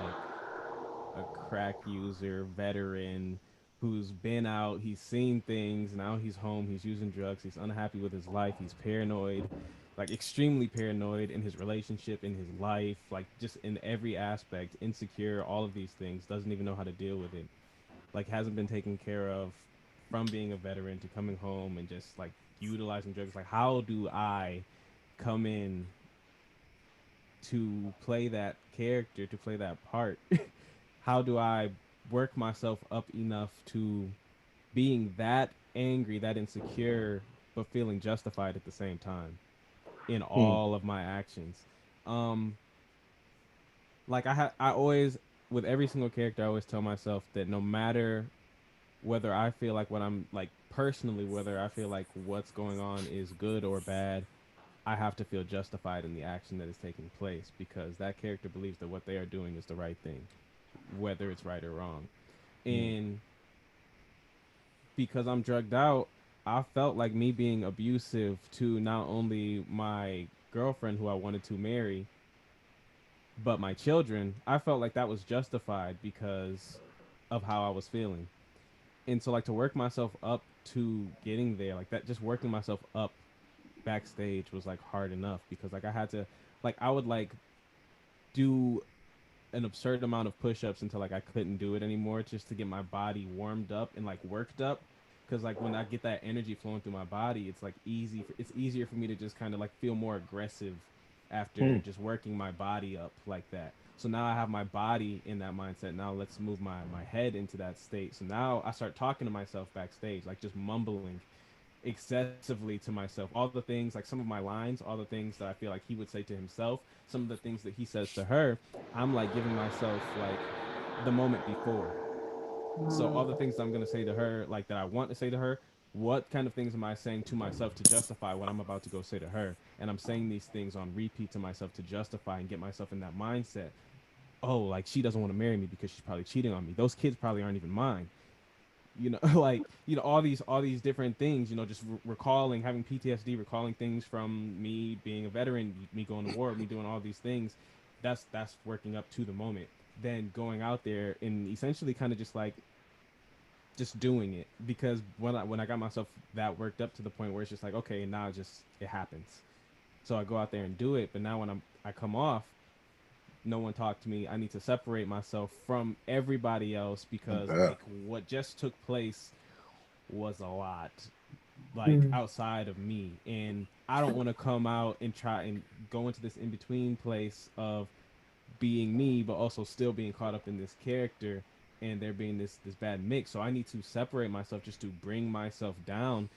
like a crack user, veteran who's been out, he's seen things, now he's home, he's using drugs, he's unhappy with his life, he's paranoid, like extremely paranoid in his relationship, in his life, like just in every aspect, insecure, all of these things, doesn't even know how to deal with it. Like hasn't been taken care of from being a veteran to coming home and just like utilizing drugs. Like how do I come in to play that character, to play that part? How do I work myself up enough to being that angry, that insecure, but feeling justified at the same time in all of my actions? Like I always, with every single character, I always tell myself that no matter whether I feel like what I'm like personally, whether I feel like what's going on is good or bad, I have to feel justified in the action that is taking place because that character believes that what they are doing is the right thing, whether it's right or wrong. And because I'm drugged out, I felt like me being abusive to not only my girlfriend who I wanted to marry, but my children. I felt like that was justified because of how I was feeling. And so like to work myself up to getting there, like that, just working myself up backstage was like hard enough because like I had to, like I would like do an absurd amount of push-ups until like I couldn't do it anymore just to get my body warmed up and like worked up, because like when I get that energy flowing through my body, it's like it's easier for me to just kind of like feel more aggressive after just working my body up like that. So now I have my body in that mindset. Now let's move my head into that state. So now I start talking to myself backstage, like just mumbling excessively to myself. All the things, like some of my lines, all the things that I feel like he would say to himself, some of the things that he says to her, I'm like giving myself like the moment before. So all the things I'm going to say to her, like that I want to say to her, what kind of things am I saying to myself to justify what I'm about to go say to her? And I'm saying these things on repeat to myself to justify and get myself in that mindset. Oh, like she doesn't want to marry me because she's probably cheating on me. Those kids probably aren't even mine. Like, all these different things, just recalling, having PTSD, recalling things from me being a veteran, me going to war, me doing all these things. That's working up to the moment. Then going out there and essentially kind of just doing it, because when I got myself that worked up to the point where it's just like, okay, now it happens. So I go out there and do it, but now when I come off, no one talked to me. I need to separate myself from everybody else because like what just took place was a lot, like outside of me, and I don't want to come out and try and go into this in between place of being me but also still being caught up in this character, and there being this bad mix. So I need to separate myself just to bring myself down,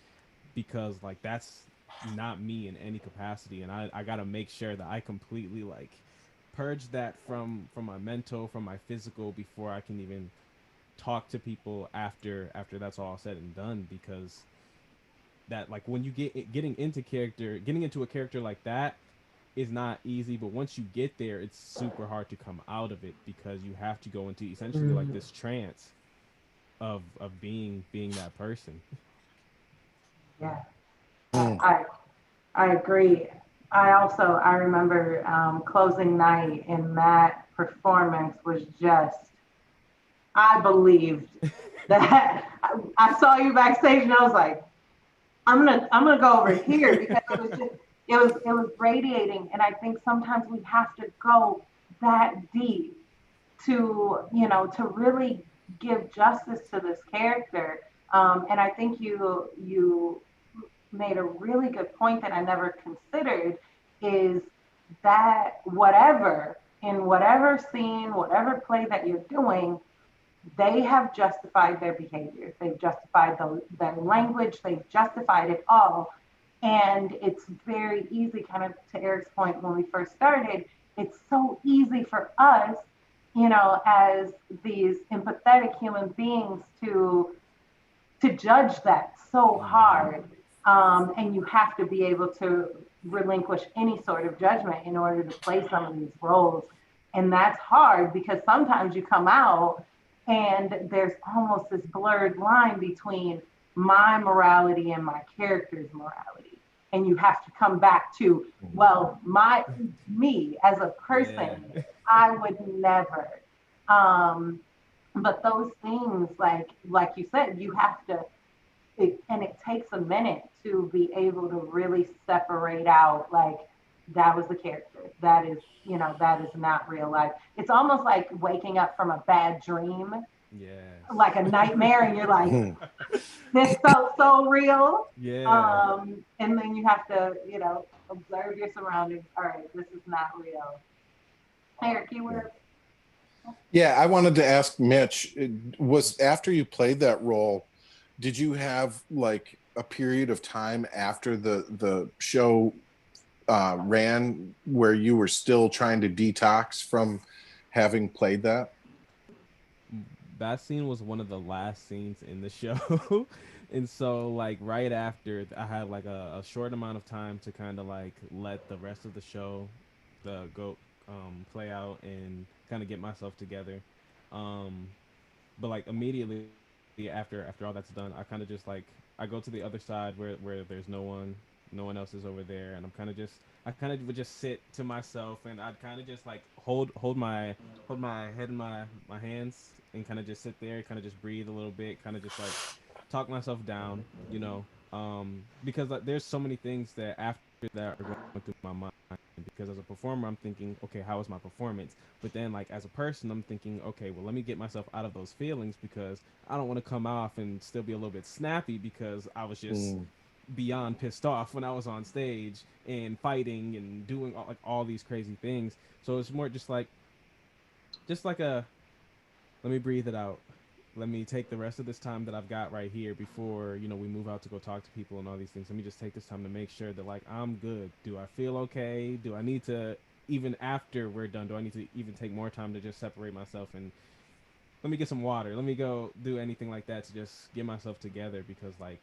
because like that's not me in any capacity, and I got to make sure that I completely like purge that from my mental, from my physical, before I can even talk to people after that's all said and done. Because that, like, when you getting into a character like that is not easy, but once you get there, it's super hard to come out of it, because you have to go into essentially like this trance of being that person. Yeah, I agree. I remember closing night, and that performance was just, I believed that I saw you backstage, and I was like, I'm gonna go over here, because it was radiating. And I think sometimes we have to go that deep to really give justice to this character. And I think you made a really good point that I never considered, is that in whatever scene, whatever play that you're doing, they have justified their behavior. They've justified their language. They've justified it all. And it's very easy, kind of to Eric's point when we first started, it's so easy for us, as these empathetic human beings to judge that so hard. And you have to be able to relinquish any sort of judgment in order to play some of these roles. And that's hard, because sometimes you come out and there's almost this blurred line between my morality and my character's morality. And you have to come back to, well, me as a person, yeah. I would never. But those things, like you said, you have to, and it takes a minute to be able to really separate out, like, that was the character. That is not real life. It's almost like waking up from a bad dream. Yeah. Like a nightmare, and you're like, this felt so real. Yeah. And then you have to, observe your surroundings. All right, this is not real. Eric, you were. Yeah, I wanted to ask Mitch, was after you played that role, did you have like a period of time after the show ran where you were still trying to detox from having played that? That scene was one of the last scenes in the show. And so like right after, I had like a short amount of time to kind of like let the rest of the show go play out and kind of get myself together. But like immediately after all that's done, I kind of just like, I go to the other side where there's no one else is over there, and I kind of would just sit to myself, and I'd kind of just like hold my head in my hands, and kind of just sit there, kind of just breathe a little bit, kind of just like talk myself down, because like, there's so many things that after that are going through my mind. Because as a performer, I'm thinking, okay, how was my performance? But then like as a person, I'm thinking, okay, well, let me get myself out of those feelings, because I don't want to come off and still be a little bit snappy, because I was just beyond pissed off when I was on stage and fighting and doing all these crazy things. So it's more just like a, let me breathe it out. Let me take the rest of this time that I've got right here before, we move out to go talk to people and all these things. Let me just take this time to make sure that like I'm good. Do I feel okay? Do I need to, even after we're done, do I need to even take more time to just separate myself and let me get some water? Let me go do anything like that to just get myself together, because like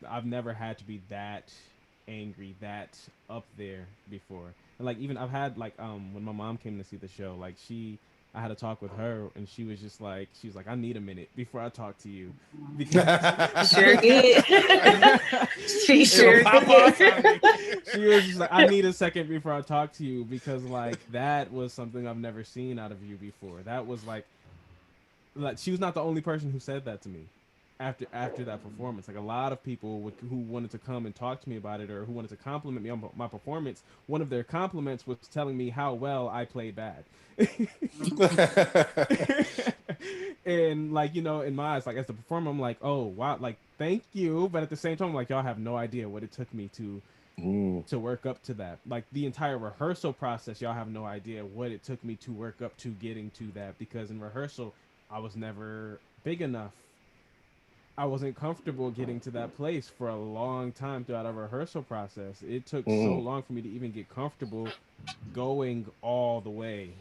I've never had to be that angry, that up there before. And like even I've had like when my mom came to see the show, like I had a talk with her and she was like, I need a minute before I talk to you. Because Sure did. She sure did. she was just like, I need a second before I talk to you, because like that was something I've never seen out of you before. That was like she was not the only person who said that to me after that performance. Like a lot of people who wanted to come and talk to me about it, or who wanted to compliment me on my performance, one of their compliments was telling me how well I played bad. And like, you know, in my eyes, like as the performer, I'm like, oh wow, like thank you, but at the same time, I'm like, y'all have no idea what it took me to work up to that. Like the entire rehearsal process, y'all have no idea what it took me to work up to getting to that, because in rehearsal I was never big enough. I wasn't comfortable getting to that place for a long time throughout our rehearsal process. It took so long for me to even get comfortable going all the way.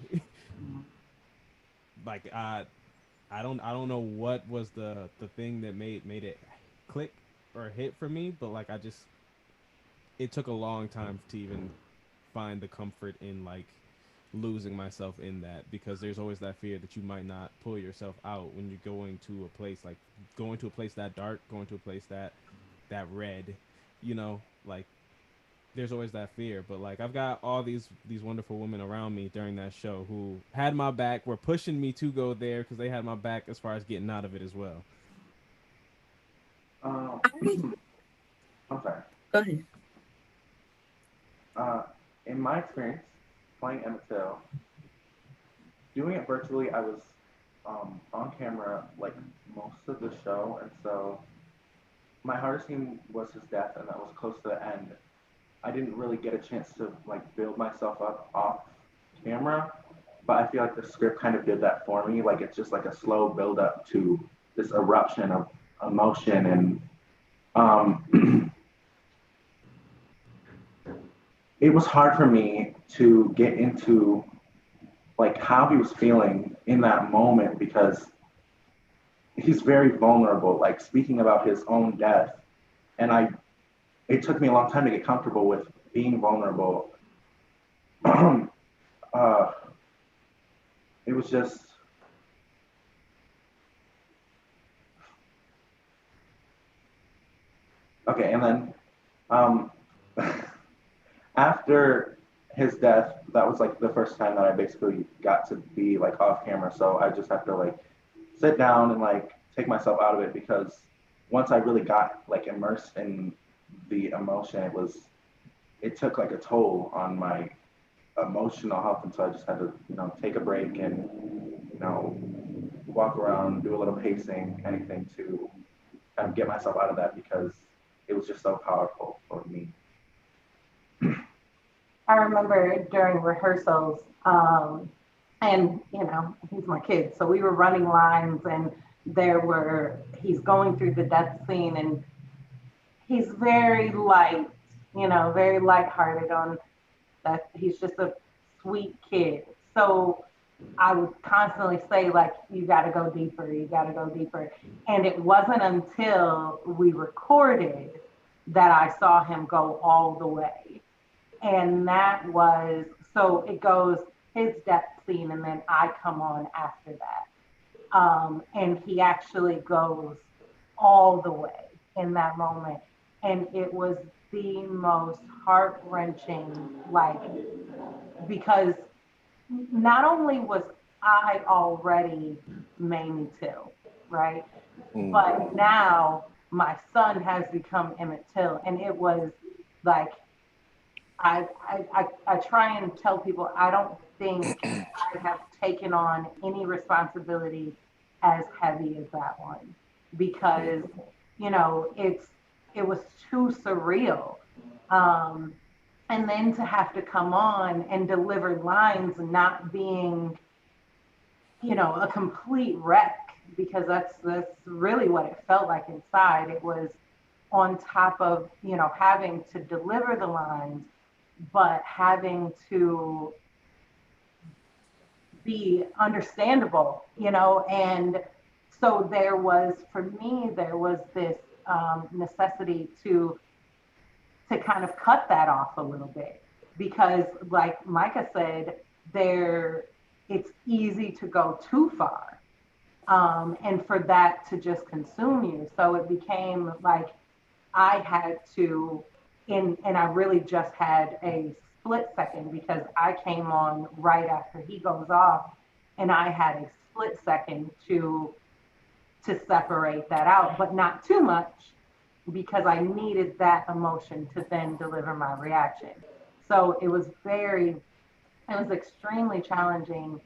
Like I don't know what was the thing that made it click or hit for me, but like it took a long time to even find the comfort in like losing myself in that, because there's always that fear that you might not pull yourself out when you're going to a place, like going to a place that dark, going to a place that red, you know, like there's always that fear. But like I've got all these wonderful women around me during that show who had my back, were pushing me to go there because they had my back as far as getting out of it as well. I'm sorry. Go ahead. In my experience playing Emmett Till, doing it virtually, I was on camera like most of the show, and so my hardest scene was his death, and that was close to the end. I didn't really get a chance to like build myself up off camera, but I feel like the script kind of did that for me. Like it's just like a slow build up to this eruption of emotion, and it was hard for me to get into like how he was feeling in that moment, because he's very vulnerable, like speaking about his own death. And it took me a long time to get comfortable with being vulnerable. It was just, okay. And then after his death, that was like the first time that I basically got to be like off camera. So I just have to like sit down and like take myself out of it, because once I really got like immersed in the emotion, it took like a toll on my emotional health. And so I just had to, you know, take a break and, you know, walk around, do a little pacing, anything to kind of get myself out of that, because it was just so powerful for me. I remember during rehearsals, and you know, he's my kid, so we were running lines, and he's going through the death scene, and he's very light, you know, very lighthearted on that. He's just a sweet kid. So I would constantly say, like, you got to go deeper, you got to go deeper. And it wasn't until we recorded that I saw him go all the way. And that was, so it goes his death scene, and then I come on after that. And he actually goes all the way in that moment. And it was the most heart-wrenching, like, because not only was I already Mamie Till, right? But now my son has become Emmett Till, and it was like, I try and tell people I don't think I have taken on any responsibility as heavy as that one, because you know it was too surreal, and then to have to come on and deliver lines not being, you know, a complete wreck, because that's really what it felt like inside. It was on top of, you know, having to deliver the lines, but having to be understandable, you know. And so for me, there was this necessity to kind of cut that off a little bit, because like Micah said, it's easy to go too far, and for that to just consume you. So it became like I had to, and I really just had a split second, because I came on right after he goes off, and I had a split second to separate that out, but not too much, because I needed that emotion to then deliver my reaction. So it was extremely challenging,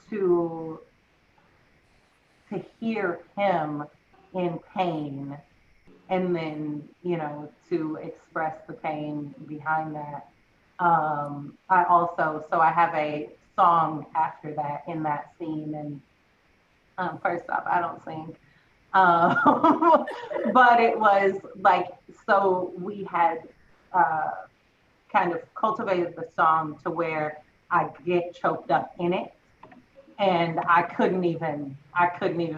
to hear him in pain, and then, to express the pain behind that. I have a song after that in that scene, and first off, I don't sing. But it was like, so we had kind of cultivated the song to where I get choked up in it, and I couldn't even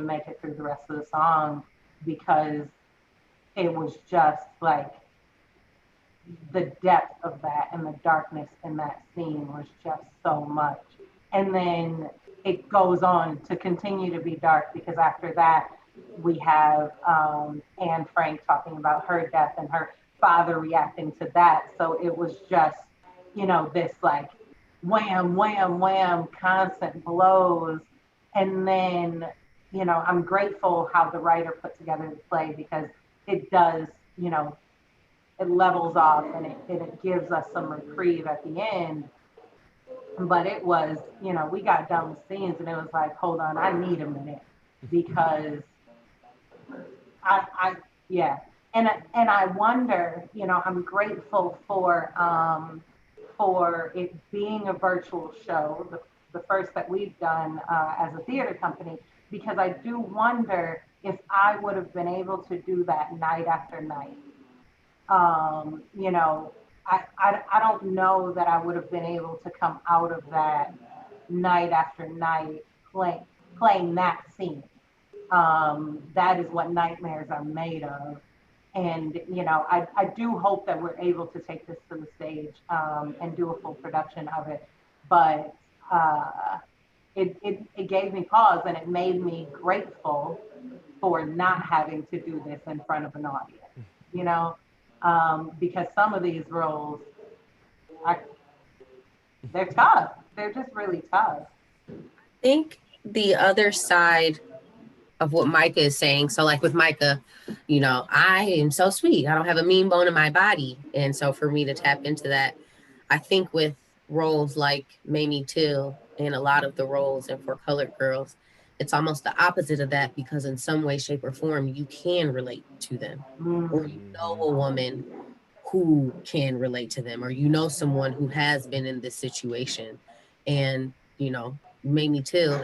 make it through the rest of the song, because it was just like the depth of that and the darkness in that scene was just so much. And then it goes on to continue to be dark, because after that, we have Anne Frank talking about her death and her father reacting to that. So it was just, this like wham, wham, wham, constant blows. And then, I'm grateful how the writer put together the play, because it does, it levels off, and it gives us some reprieve at the end. But it was, we got done with scenes, and it was like, hold on, I need a minute, because yeah. And I wonder, I'm grateful for it being a virtual show, the first that we've done as a theater company, because I do wonder if I would have been able to do that night after night. I don't know that I would have been able to come out of that night after night playing that scene. That is what nightmares are made of. And, I do hope that we're able to take this to the stage and do a full production of it. But it gave me pause, and it made me grateful for not having to do this in front of an audience, because some of these roles, they're tough. They're just really tough. I think the other side of what Micah is saying. So like with Micah, I am so sweet. I don't have a mean bone in my body. And so for me to tap into that, I think with roles like Mamie Till and a lot of the roles and for Colored Girls, it's almost the opposite of that, because in some way, shape, or form, you can relate to them, or a woman who can relate to them, or someone who has been in this situation. And, Mamie Till,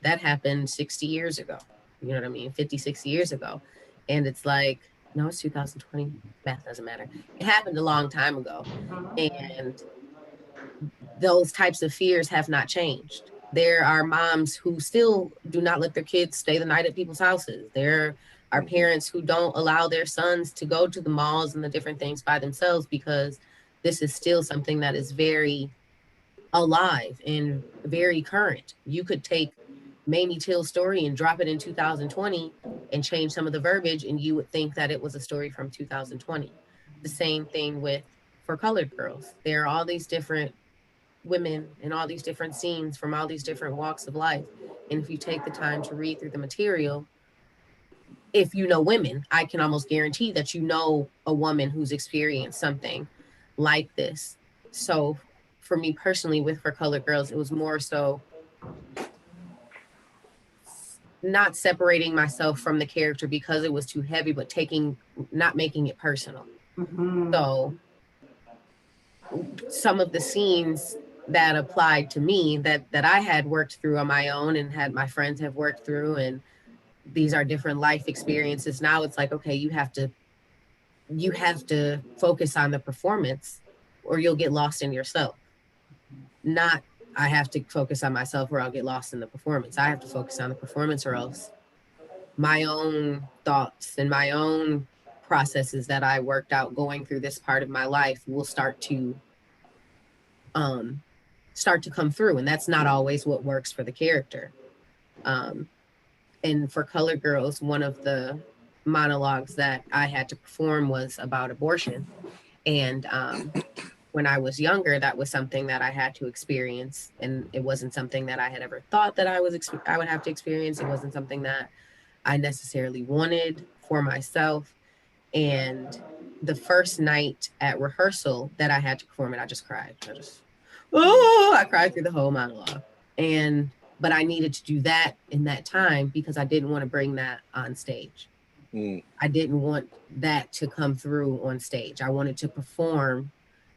that happened 60 years ago. You know what I mean? 50, 60 years ago. And it's like, no, it's 2020. Math doesn't matter. It happened a long time ago. And those types of fears have not changed. There are moms who still do not let their kids stay the night at people's houses. There are parents who don't allow their sons to go to the malls and the different things by themselves, because this is still something that is very alive and very current. You could take Mamie Till's story and drop it in 2020 and change some of the verbiage, and you would think that it was a story from 2020. The same thing for Colored Girls. There are all these different women in all these different scenes from all these different walks of life. And if you take the time to read through the material, if you know women, I can almost guarantee that you know a woman who's experienced something like this. So for me personally, for Colored Girls, it was more so not separating myself from the character because it was too heavy, but not making it personal. So some of the scenes that applied to me that I had worked through on my own and had my friends have worked through, and these are different life experiences. Now it's like, okay, you have to focus on the performance or you'll get lost in yourself. Not, I have to focus on myself or I'll get lost in the performance. I have to focus on the performance or else my own thoughts and my own processes that I worked out going through this part of my life will start to come through, and that's not always what works for the character. And for Color Girls, one of the monologues that I had to perform was about abortion. And when I was younger, that was something that I had to experience, and it wasn't something that I had ever thought that I would have to experience. It wasn't something that I necessarily wanted for myself. And the first night at rehearsal that I had to perform it, I just cried. I cried through the whole monologue. But I needed to do that in that time because I didn't want to bring that on stage. I didn't want that to come through on stage. I wanted to perform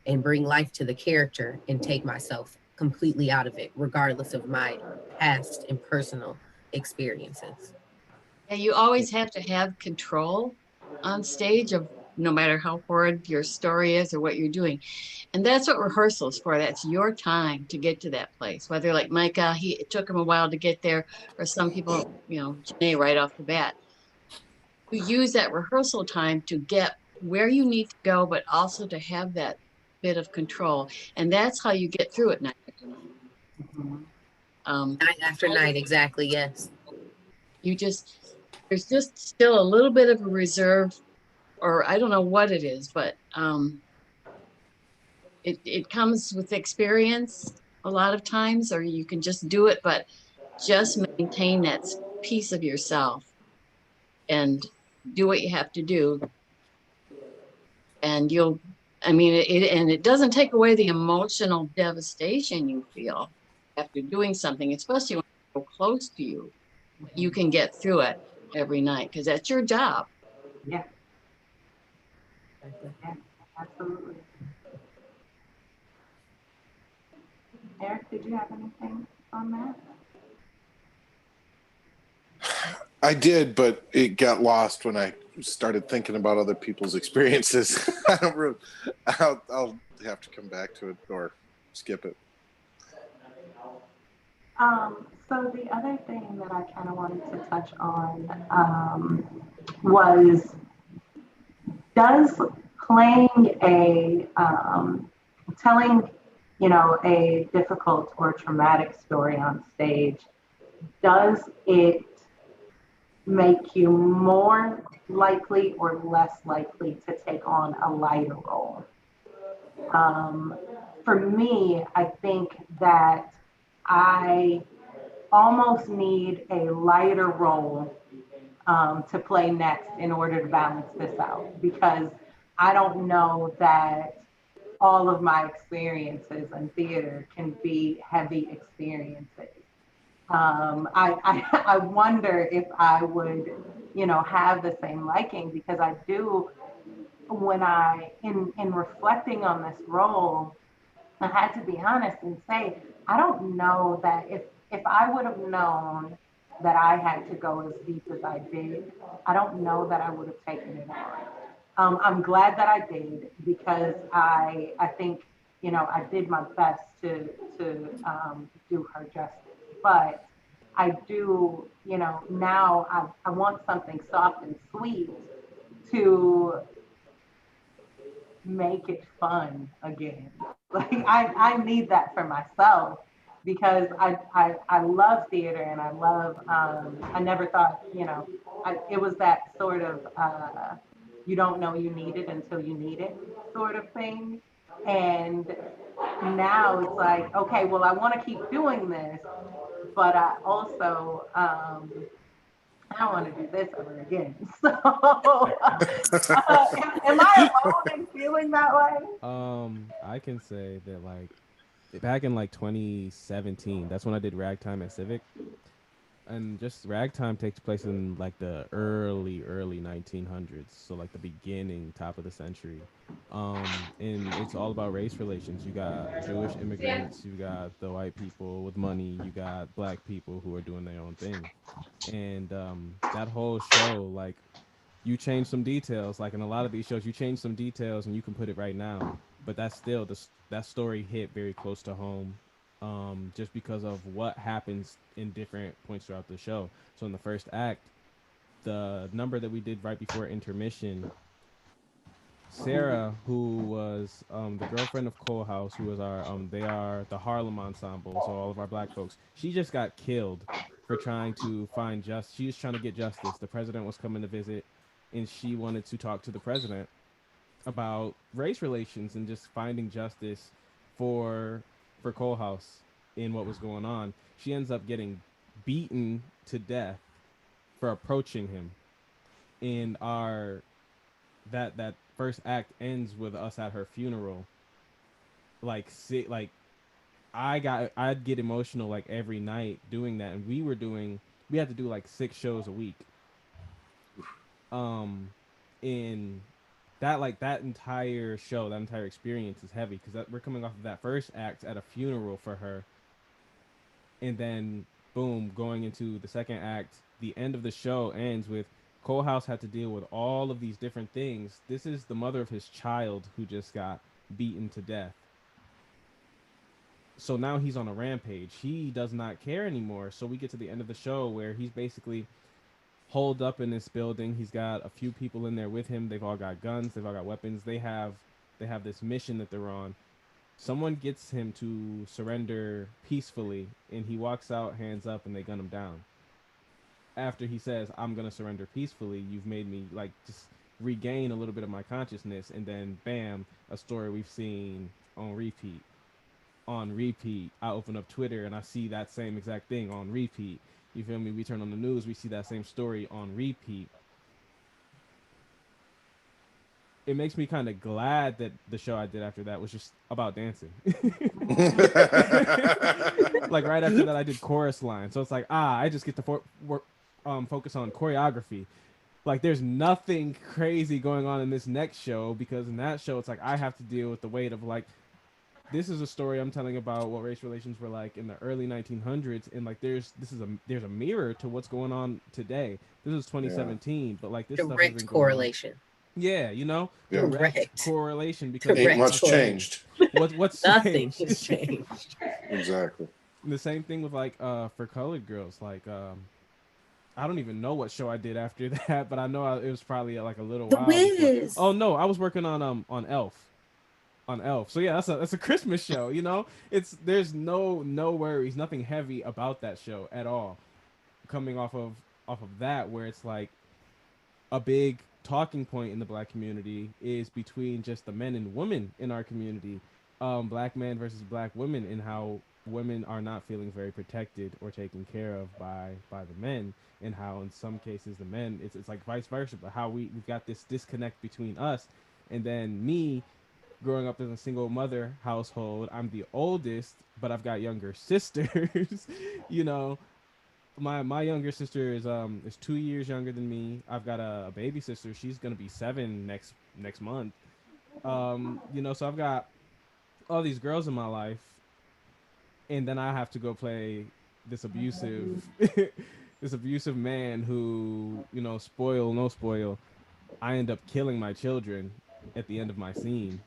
and bring life to the character and take myself completely out of it, regardless of my past and personal experiences. Yeah, you always have to have control on stage of no matter how horrid your story is or what you're doing. And that's what rehearsal is for. That's your time to get to that place. Whether like Micah, it took him a while to get there, or some people, Janae right off the bat. You use that rehearsal time to get where you need to go, but also to have that bit of control. And that's how you get through it night after night. Night after night, exactly, yes. There's just still a little bit of a reserve, or I don't know what it is, but it comes with experience a lot of times, or you can just do it, but just maintain that piece of yourself and do what you have to do. And it doesn't take away the emotional devastation you feel after doing something, especially when it's so close to you. You can get through it every night because that's your job. Yeah. Yeah, absolutely. Eric, did you have anything on that? I did, but it got lost when I started thinking about other people's experiences. I'll have to come back to it or skip it. So the other thing that I kind of wanted to touch on was, does playing telling, a difficult or traumatic story on stage, does it make you more likely or less likely to take on a lighter role? For me, I think that I almost need a lighter role to play next in order to balance this out, because I don't know that all of my experiences in theater can be heavy experiences. I wonder if I would, have the same liking, because I do, when in reflecting on this role, I had to be honest and say, I don't know that if I would have known that I had to go as deep as I did, I don't know that I would have taken it on. I'm glad that I did, because I think, I did my best to do her justice. But I do, now I want something soft and sweet to make it fun again. Like I need that for myself, because I love theater, and I love, I never thought, it was that sort of, you don't know you need it until you need it sort of thing. And now it's like, okay, well, I want to keep doing this, but I also, I don't want to do this ever again. So, am I alone in feeling that way? I can say that back in 2017, that's when I did Ragtime at Civic. And just Ragtime takes place in the early 1900s, so the beginning, top of the century. And it's all about race relations. You got Jewish immigrants, you got the white people with money, you got black people who are doing their own thing. And that whole show, you change some details, in a lot of these shows, you change some details and you can put it right now, but that's still that story hit very close to home, just because of what happens in different points throughout the show. So in the first act, the number that we did right before intermission, Sarah, who was the girlfriend of Cole House, who was our they are the Harlem Ensemble, so all of our black folks. She just got killed for trying to find justice. She was trying to get justice. The president was coming to visit, and she wanted to talk to the president about race relations and just finding justice for Cole House in what was going on. She ends up getting beaten to death for approaching him. And our that first act ends with us at her funeral. Like I'd get emotional like every night doing that, and we had to do like 6 shows a week. In that entire show, that entire experience is heavy because we're coming off of that first act at a funeral for her, and then boom, going into the second act. The end of the show ends with Cole House had to deal with all of these different things. This is the mother of his child who just got beaten to death. So now he's on a rampage. He does not care anymore. So we get to the end of the show where he's basically holed up in this building. He's got a few people in there with him. They've all got guns. They've all got weapons. They have this mission that they're on. Someone gets him to surrender peacefully, and he walks out, hands up, and they gun him down. After he says, "I'm gonna surrender peacefully. You've made me like just regain a little bit of my consciousness," and then bam, a story we've seen on repeat. On repeat. I open up Twitter and I see that same exact thing on repeat. You feel me? We turn on the news, we see that same story on repeat. It makes me kind of glad that the show I did after that was just about dancing. Like right after that, I did chorus line. So it's like, I just get to focus on choreography. Like there's nothing crazy going on in this next show, because in that show, it's like I have to deal with the weight of like, this is a story I'm telling about what race relations were like in the early 1900s, and like there's a mirror to what's going on today. This is 2017, but like this stuff has been correlation. Yeah, you know, direct correlation, because ain't much changed. What's nothing changed? has changed. Exactly. And the same thing with like for colored girls, like I don't even know what show I did after that, but I know it was probably like a little while. Wiz. Oh no, I was working on Elf. On Elf. So yeah, that's a Christmas show, you know? There's no worries, nothing heavy about that show at all. Coming off of that, where it's like a big talking point in the black community is between just the men and women in our community. Black men versus black women, and how women are not feeling very protected or taken care of by the men, and how in some cases the men, it's like vice versa, but how we've got this disconnect between us. And then me, growing up in a single mother household, I'm the oldest, but I've got younger sisters. You know, my younger sister is 2 years younger than me. I've got a baby sister. She's gonna be 7 next month. You know, so I've got all these girls in my life, and then I have to go play this abusive this abusive man who, you know, spoil no spoil, I end up killing my children at the end of my scene.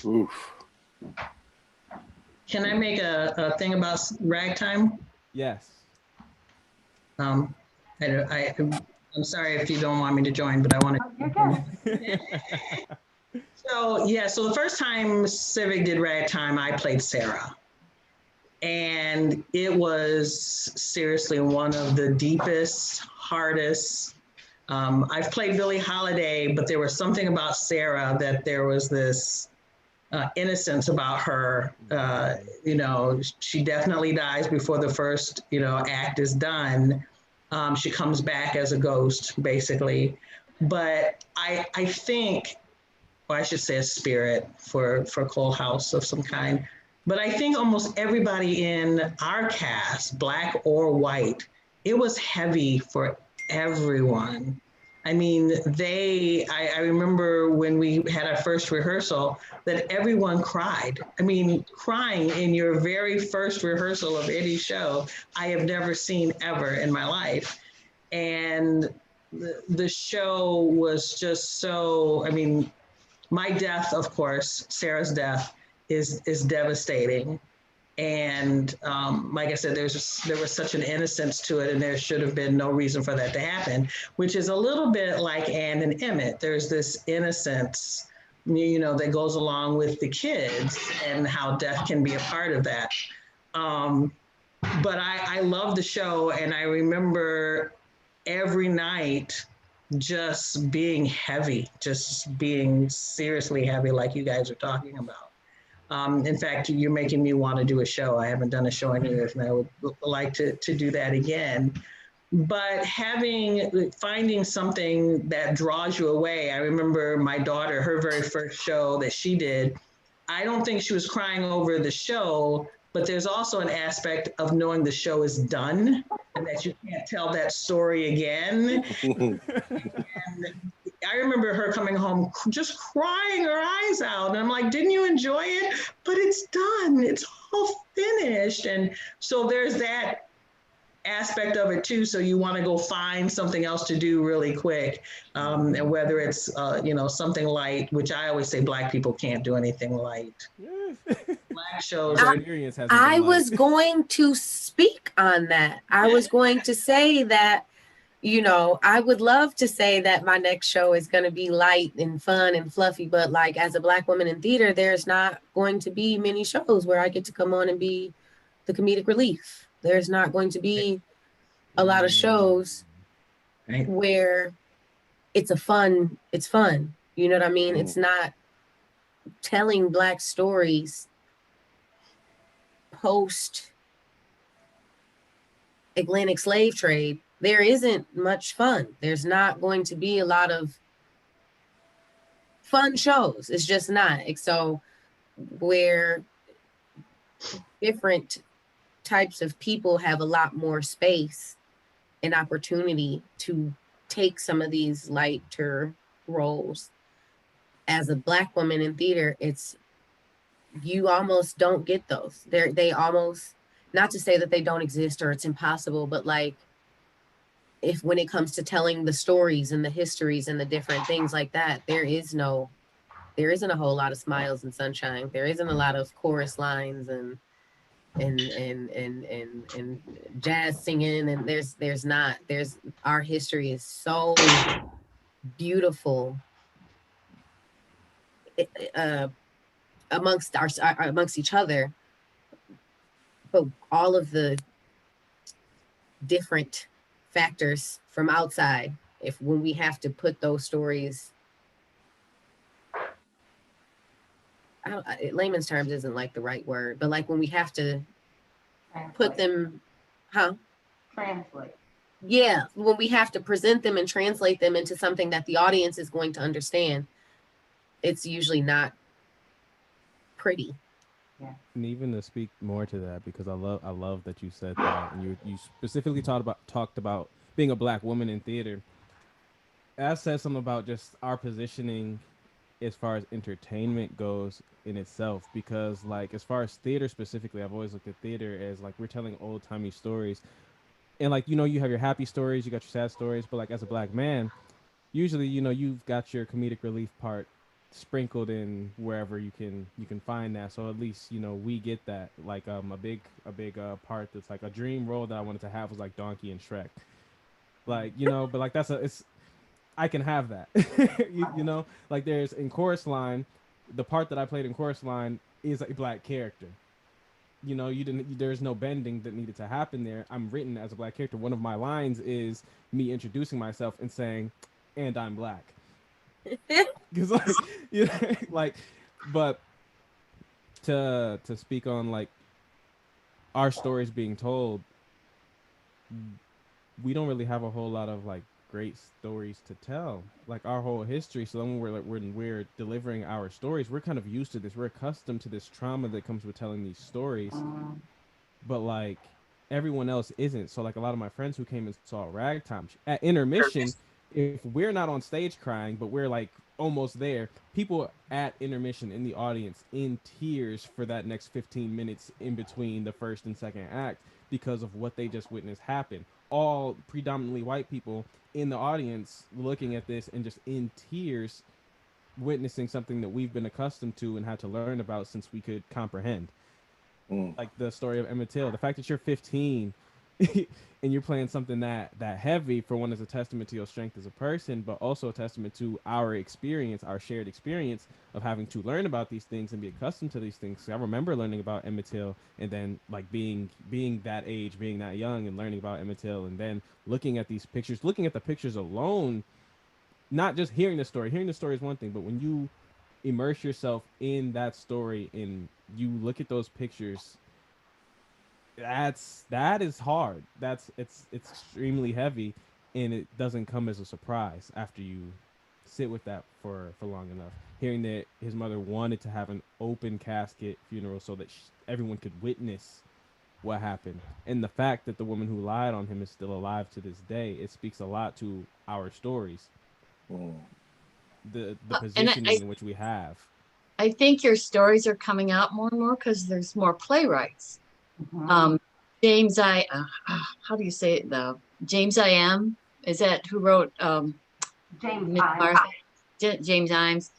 Oof. Can I make a thing about ragtime? Yes. I'm sorry if you don't want me to join, but I want to. So the first time Civic did ragtime, I played Sarah. And it was seriously one of the deepest, hardest. I've played Billie Holiday, but there was something about Sarah that there was this innocence about her. You know, she definitely dies before the first, you know, act is done. She comes back as a ghost, basically. But I think, or I should say a spirit for Cole House of some kind. But I think almost everybody in our cast, black or white, it was heavy for everyone. I mean, I remember when we had our first rehearsal that everyone cried. I mean, crying in your very first rehearsal of any show, I have never seen ever in my life. And the show was just so, I mean, my death, of course, Sarah's death is devastating. And like I said, there was such an innocence to it, and there should have been no reason for that to happen, which is a little bit like Ann and Emmett. There's this innocence, that goes along with the kids and how death can be a part of that. But I love the show, and I remember every night just being heavy, just being seriously heavy, like you guys are talking about. In fact, you're making me want to do a show. I haven't done a show in years, and I would like to do that again. But finding something that draws you away. I remember my daughter, her very first show that she did, I don't think she was crying over the show, but there's also an aspect of knowing the show is done and that you can't tell that story again. And I remember her coming home just crying her eyes out. And I'm like, didn't you enjoy it? But it's done. It's all finished. And so there's that aspect of it too. So you want to go find something else to do really quick. And whether it's, something light, which I always say Black people can't do anything light. Black shows. I was going to speak on that. I was going to say that, I would love to say that my next show is going to be light and fun and fluffy, but like as a Black woman in theater, there's not going to be many shows where I get to come on and be the comedic relief. There's not going to be a lot of shows where it's fun. You know what I mean? It's not telling Black stories post Atlantic slave trade. There isn't much fun. There's not going to be a lot of fun shows. It's just not. So where different types of people have a lot more space and opportunity to take some of these lighter roles. As a Black woman in theater, you almost don't get those. They almost, not to say that they don't exist or it's impossible, but like when it comes to telling the stories and the histories and the different things like that, there isn't a whole lot of smiles and sunshine. There isn't a lot of chorus lines and jazz singing, and there's our history is so beautiful amongst each other, but all of the different factors from outside, when we have to put those stories, layman's terms isn't like the right word, but like when we have to put them, translate. Yeah, when we have to present them and translate them into something that the audience is going to understand, it's usually not pretty. Yeah. And even to speak more to that, because I love that you said that, and you specifically talked about being a Black woman in theater. That says something about just our positioning as far as entertainment goes in itself, because like as far as theater specifically, I've always looked at theater as like we're telling old-timey stories, and like you have your happy stories, you got your sad stories, but like as a Black man, usually you've got your comedic relief part sprinkled in wherever you can find that. So at least we get that. Like a big part that's like a dream role that I wanted to have was like Donkey and Shrek, like but like I can have that. Like there's in Chorus Line, the part that I played in Chorus Line is a Black character. There's no bending that needed to happen there. I'm written as a Black character. One of my lines is me introducing myself and saying, and I'm Black. Because but to speak on like our stories being told, we don't really have a whole lot of like great stories to tell, like our whole history. So then when we're delivering our stories, we're kind of used to this. We're accustomed to this trauma that comes with telling these stories, but like everyone else isn't. So like a lot of my friends who came and saw Ragtime at intermission, if we're not on stage crying, but we're like almost there, people at intermission in the audience in tears for that next 15 minutes in between the first and second act because of what they just witnessed happen. All predominantly white people in the audience looking at this and just in tears, witnessing something that we've been accustomed to and had to learn about since we could comprehend. like the story of Emmett Till. The fact that you're 15 and you're playing something that heavy, for one, is a testament to your strength as a person, but also a testament to our experience, our shared experience of having to learn about these things and be accustomed to these things. So I remember learning about Emmett Till, and then like being that age, being that young, and learning about Emmett Till, and then looking at these pictures, looking at the pictures alone, not just hearing the story. Hearing the story is one thing, but when you immerse yourself in that story and you look at those pictures, that is hard. It's extremely heavy, and it doesn't come as a surprise after you sit with that for long enough. Hearing that his mother wanted to have an open casket funeral so that everyone could witness what happened, and the fact that the woman who lied on him is still alive to this day, it speaks a lot to our stories. The positioning in which we have. I think your stories are coming out more and more because there's more playwrights. James how do you say it though? James I am, is that who wrote James James Imes,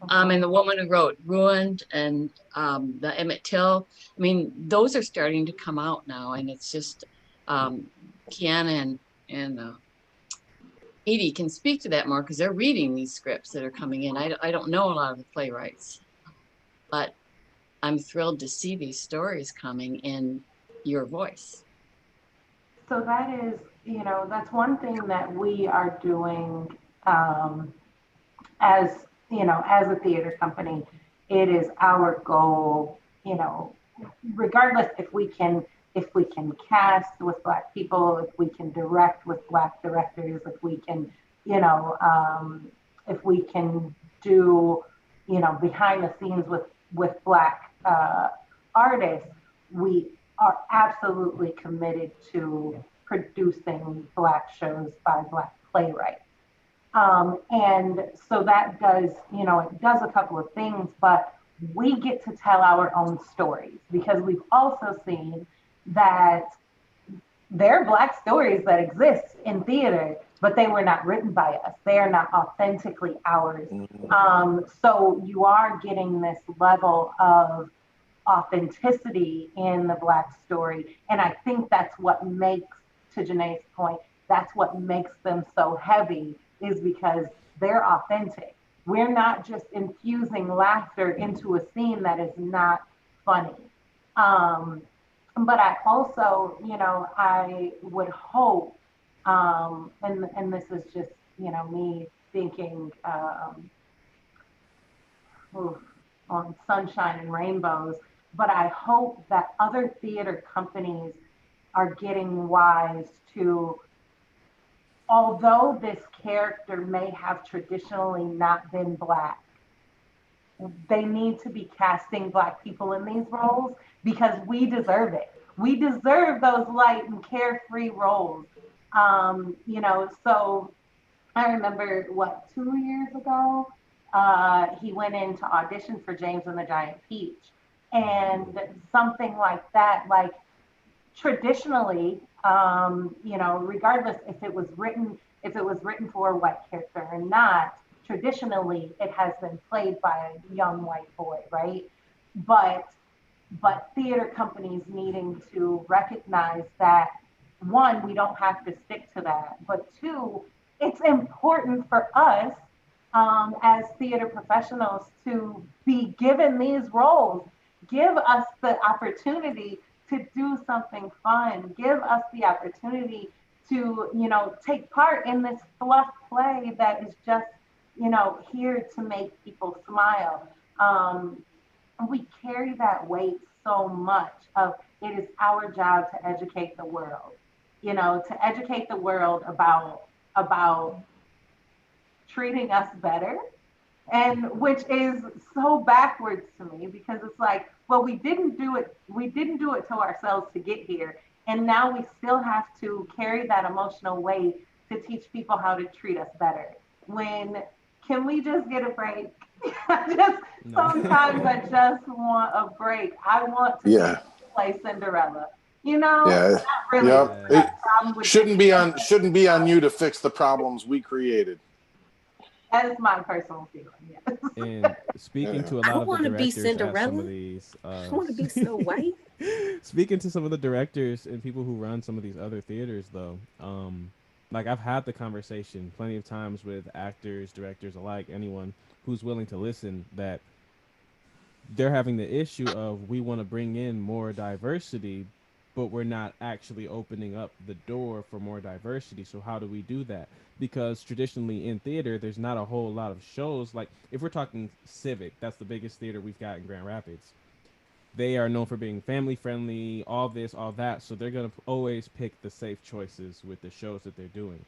and the woman who wrote Ruined and the Emmett Till. I mean, those are starting to come out now, and it's just Kiana and Edie can speak to that more because they're reading these scripts that are coming in. I don't know a lot of the playwrights, but I'm thrilled to see these stories coming in your voice. So that is, that's one thing that we are doing as a theater company. It is our goal, regardless if we can cast with Black people, if we can direct with Black directors, if we can, if we can do, behind the scenes with Black artists, we are absolutely committed to producing Black shows by Black playwrights. And so that does, it does a couple of things, but we get to tell our own stories because we've also seen that there are Black stories that exist in theater, but they were not written by us. They are not authentically ours. So you are getting this level of authenticity in the Black story. And I think that's what makes, to Janae's point, that's what makes them so heavy, is because they're authentic. We're not just infusing laughter into a scene that is not funny. But I also, I would hope, and this is just, me thinking on sunshine and rainbows, but I hope that other theater companies are getting wise to, although this character may have traditionally not been Black, they need to be casting Black people in these roles because we deserve it. We deserve those light and carefree roles. So I remember, 2 years ago, he went in to audition for James and the Giant Peach. And something like that, like traditionally, regardless if it was written for a white character or not, traditionally it has been played by a young white boy, right? But theater companies needing to recognize that, one, we don't have to stick to that, but two, it's important for us as theater professionals to be given these roles. Give us the opportunity to do something fun. Give us the opportunity to, take part in this fluff play that is just, here to make people smile. We carry that weight so much of, it is our job to educate the world, to educate the world about treating us better, and which is so backwards to me because it's like, well, we didn't do it to ourselves to get here, and now we still have to carry that emotional weight to teach people how to treat us better. Can we just get a break? Sometimes I just want a break. I want to play Cinderella. Yeah. Really, It shouldn't be on you to fix the problems we created. That is my personal feeling. Yes. And speaking to a lot of the directors at some of these, I want to be Snow White. Speaking to some of the directors and people who run some of these other theaters, though, like I've had the conversation plenty of times with actors, directors alike, anyone who's willing to listen, that they're having the issue of we want to bring in more diversity, but we're not actually opening up the door for more diversity. So how do we do that? Because traditionally in theater, there's not a whole lot of shows. Like if we're talking Civic, that's the biggest theater we've got in Grand Rapids. They are known for being family friendly, all this, all that. So they're going to always pick the safe choices with the shows that they're doing.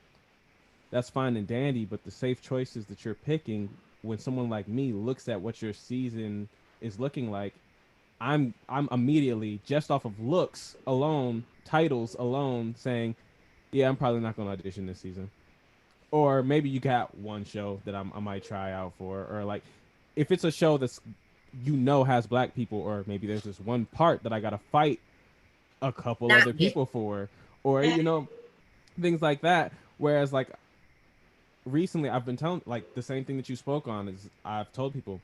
That's fine and dandy, but the safe choices that you're picking, when someone like me looks at what your season is looking like, I'm immediately, just off of looks alone, titles alone, saying, yeah, I'm probably not going to audition this season. Or maybe you got one show that I might try out for, or like if it's a show that's has black people, or maybe there's this one part that I gotta fight a couple other people for, or things like that. Whereas like recently I've been telling, like, the same thing that you spoke on is I've told people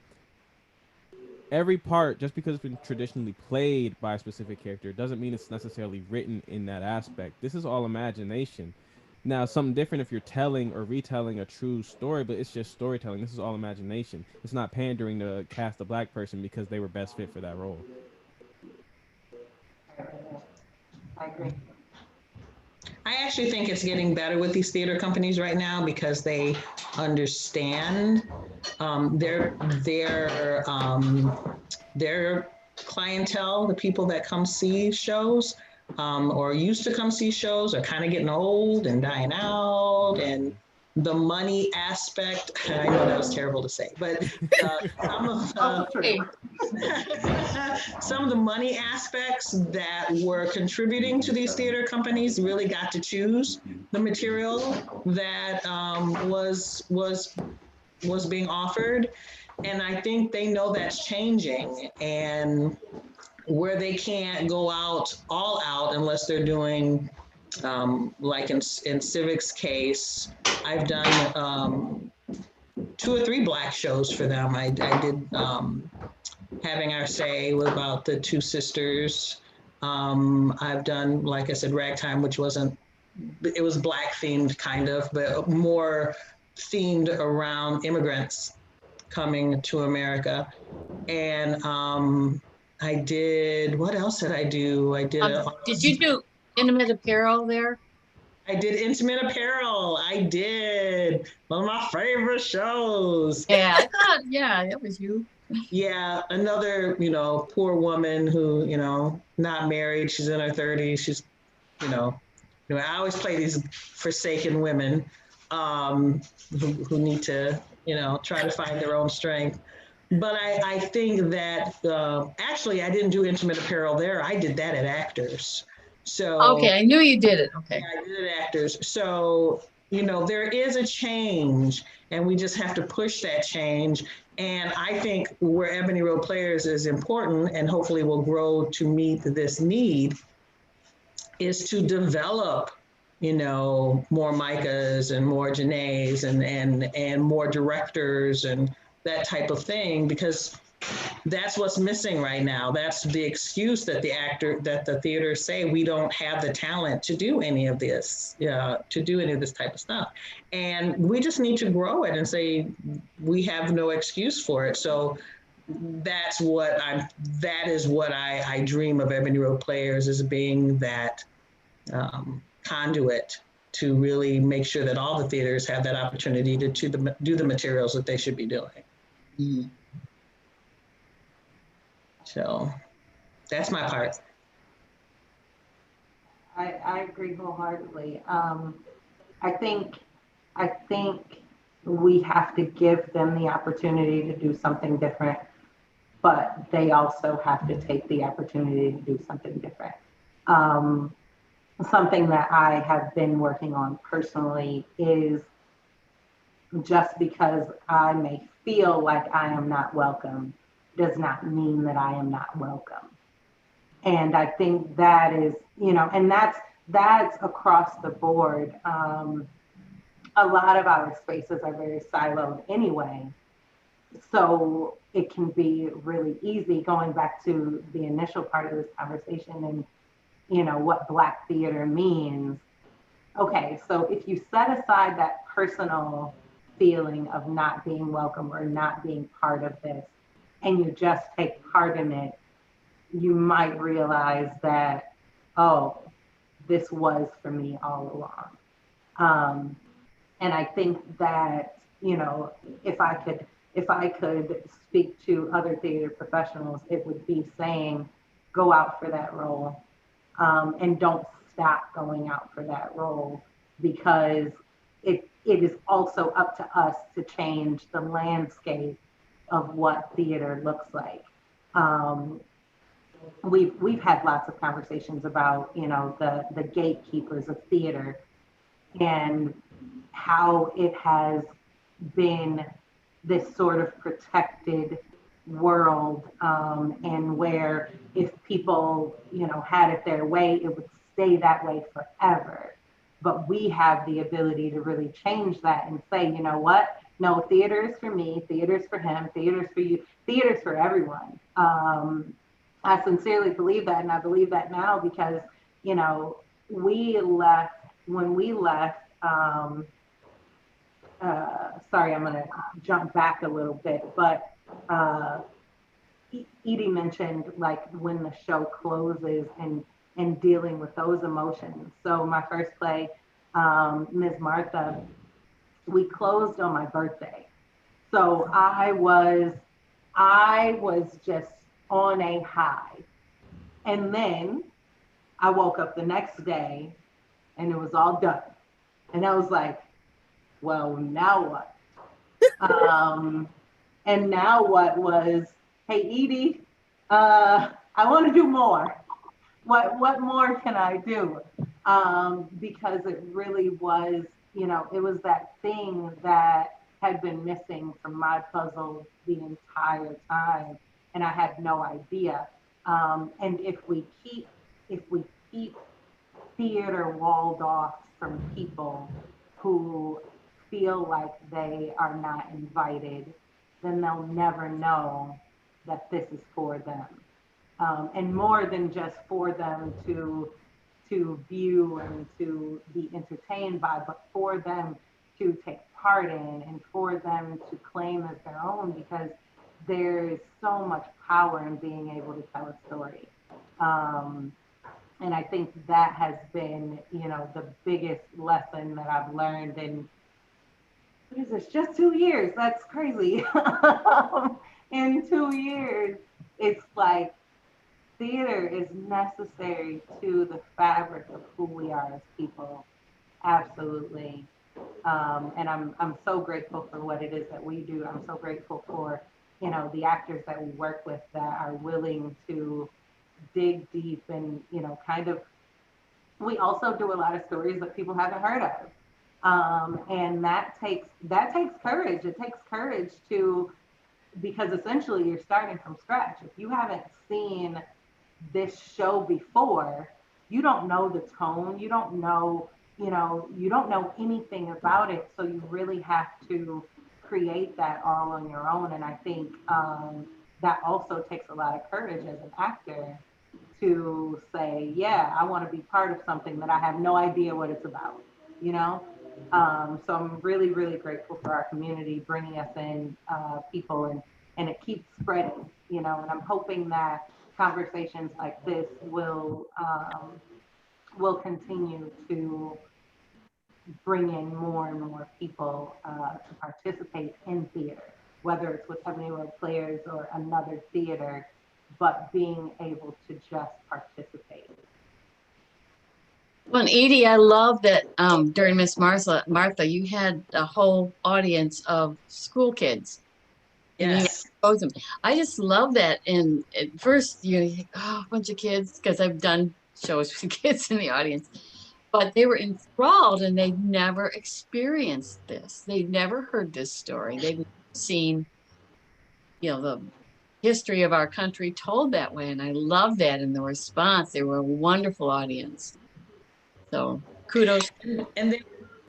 every part, just because it's been traditionally played by a specific character, doesn't mean it's necessarily written in that aspect. This is all imagination. Now, something different if you're telling or retelling a true story, but it's just storytelling. This is all imagination. It's not pandering to cast a black person because they were best fit for that role. I agree. I actually think it's getting better with these theater companies right now because they understand their clientele, the people that come see shows or used to come see shows, are kind of getting old and dying out, and the money aspect, I know that was terrible to say, but some of the money aspects that were contributing to these theater companies really got to choose the material that was being offered. And I think they know that's changing, and where they can't go all out unless they're doing, like in Civic's case, I've done 2 or 3 black shows for them. I did Having Our Say about the 2 sisters. I've done, like I said, Ragtime, which it was black themed kind of, but more themed around immigrants coming to America. And I did, what else did I do? Did you do intimate apparel there? I did Intimate Apparel. I did. One of my favorite shows. Yeah, I thought, yeah, that was you. Yeah, another, poor woman who, not married. She's in her 30s. She's, I always play these forsaken women who need to, try to find their own strength. But I think that actually I didn't do Intimate Apparel there. I did that at Actors. So okay, I knew you did it. Okay. Yeah, I did it at Actors. So, there is a change, and we just have to push that change. And I think where Ebony Road Players is important, and hopefully will grow to meet this need, is to develop, more Micahs and more Janaes and more directors and that type of thing, because that's what's missing right now. That's the excuse that the theaters say, we don't have the talent to do any of this, to do any of this type of stuff. And we just need to grow it and say, we have no excuse for it. So that is what I dream of Ebony Road Players, as being that conduit to really make sure that all the theaters have that opportunity to do the materials that they should be doing. Mm-hmm. So that's my part. I agree wholeheartedly. I think we have to give them the opportunity to do something different, but they also have to take the opportunity to do something different. Something that I have been working on personally is, just because I may feel like I am not welcome does not mean that I am not welcome. And I think that is, and that's across the board. A lot of our spaces are very siloed anyway. so it can be really easy, going back to the initial part of this conversation and, you know, what Black theater means. Okay, so if you set aside that personal feeling of not being welcome or not being part of this, and you just take part in it, you might realize that, oh, this was for me all along. And I think that, you know, if I could speak to other theater professionals, it would be saying, go out for that role, and don't stop going out for that role, because it is also up to us to change the landscape of what theater looks like. We've had lots of conversations about, you know, the gatekeepers of theater and how it has been this sort of protected world, and where if people, you know, had it their way, it would stay that way forever. But we have the ability to really change that and say, you know what? No, theater is for me, theater is for him, theater is for you, theater is for everyone. I sincerely believe that, and I believe that now because, you know, when we left, sorry, I'm gonna jump back a little bit, but Edie mentioned like when the show closes and dealing with those emotions. So my first play, Ms. Martha, we closed on my birthday. So I was just on a high. And then I woke up the next day and it was all done. And I was like, well, now what? And now what was, hey, Edie, I want to do more. What more can I do? Because it really was, you know, it was that thing that had been missing from my puzzle the entire time, and I had no idea. And if we keep theater walled off from people who feel like they are not invited, then they'll never know that this is for them. And more than just for them to view and to be entertained by, but for them to take part in and for them to claim as their own, because there is so much power in being able to tell a story. And I think that has been, you know, the biggest lesson that I've learned in, what is this, just 2 years? That's crazy. In 2 years, it's like theater is necessary to the fabric of who we are as people. Absolutely. And I'm so grateful for what it is that we do. I'm so grateful for, you know, the actors that we work with that are willing to dig deep and, you know, kind of, we also do a lot of stories that people haven't heard of. And that takes courage. It takes courage to, because essentially you're starting from scratch. If you haven't seen this show before, you don't know the tone, you don't know, you don't know anything about it. So you really have to create that all on your own. And I think that also takes a lot of courage as an actor to say, yeah, I want to be part of something that I have no idea what it's about, you know? So I'm really, really grateful for our community bringing us in people, and it keeps spreading, you know, and I'm hoping that conversations like this will continue to bring in more and more people to participate in theater, whether it's with Ebony Road Players or another theater, but being able to just participate. Well, and Edie, I love that during Miss Martha, you had a whole audience of school kids. Yes. And I just love that. And at first, you think, oh, a bunch of kids, because I've done shows with kids in the audience, but they were enthralled and they'd never experienced this. They'd never heard this story. They'd seen, you know, the history of our country told that way. And I love that. And the response, they were a wonderful audience. So kudos. And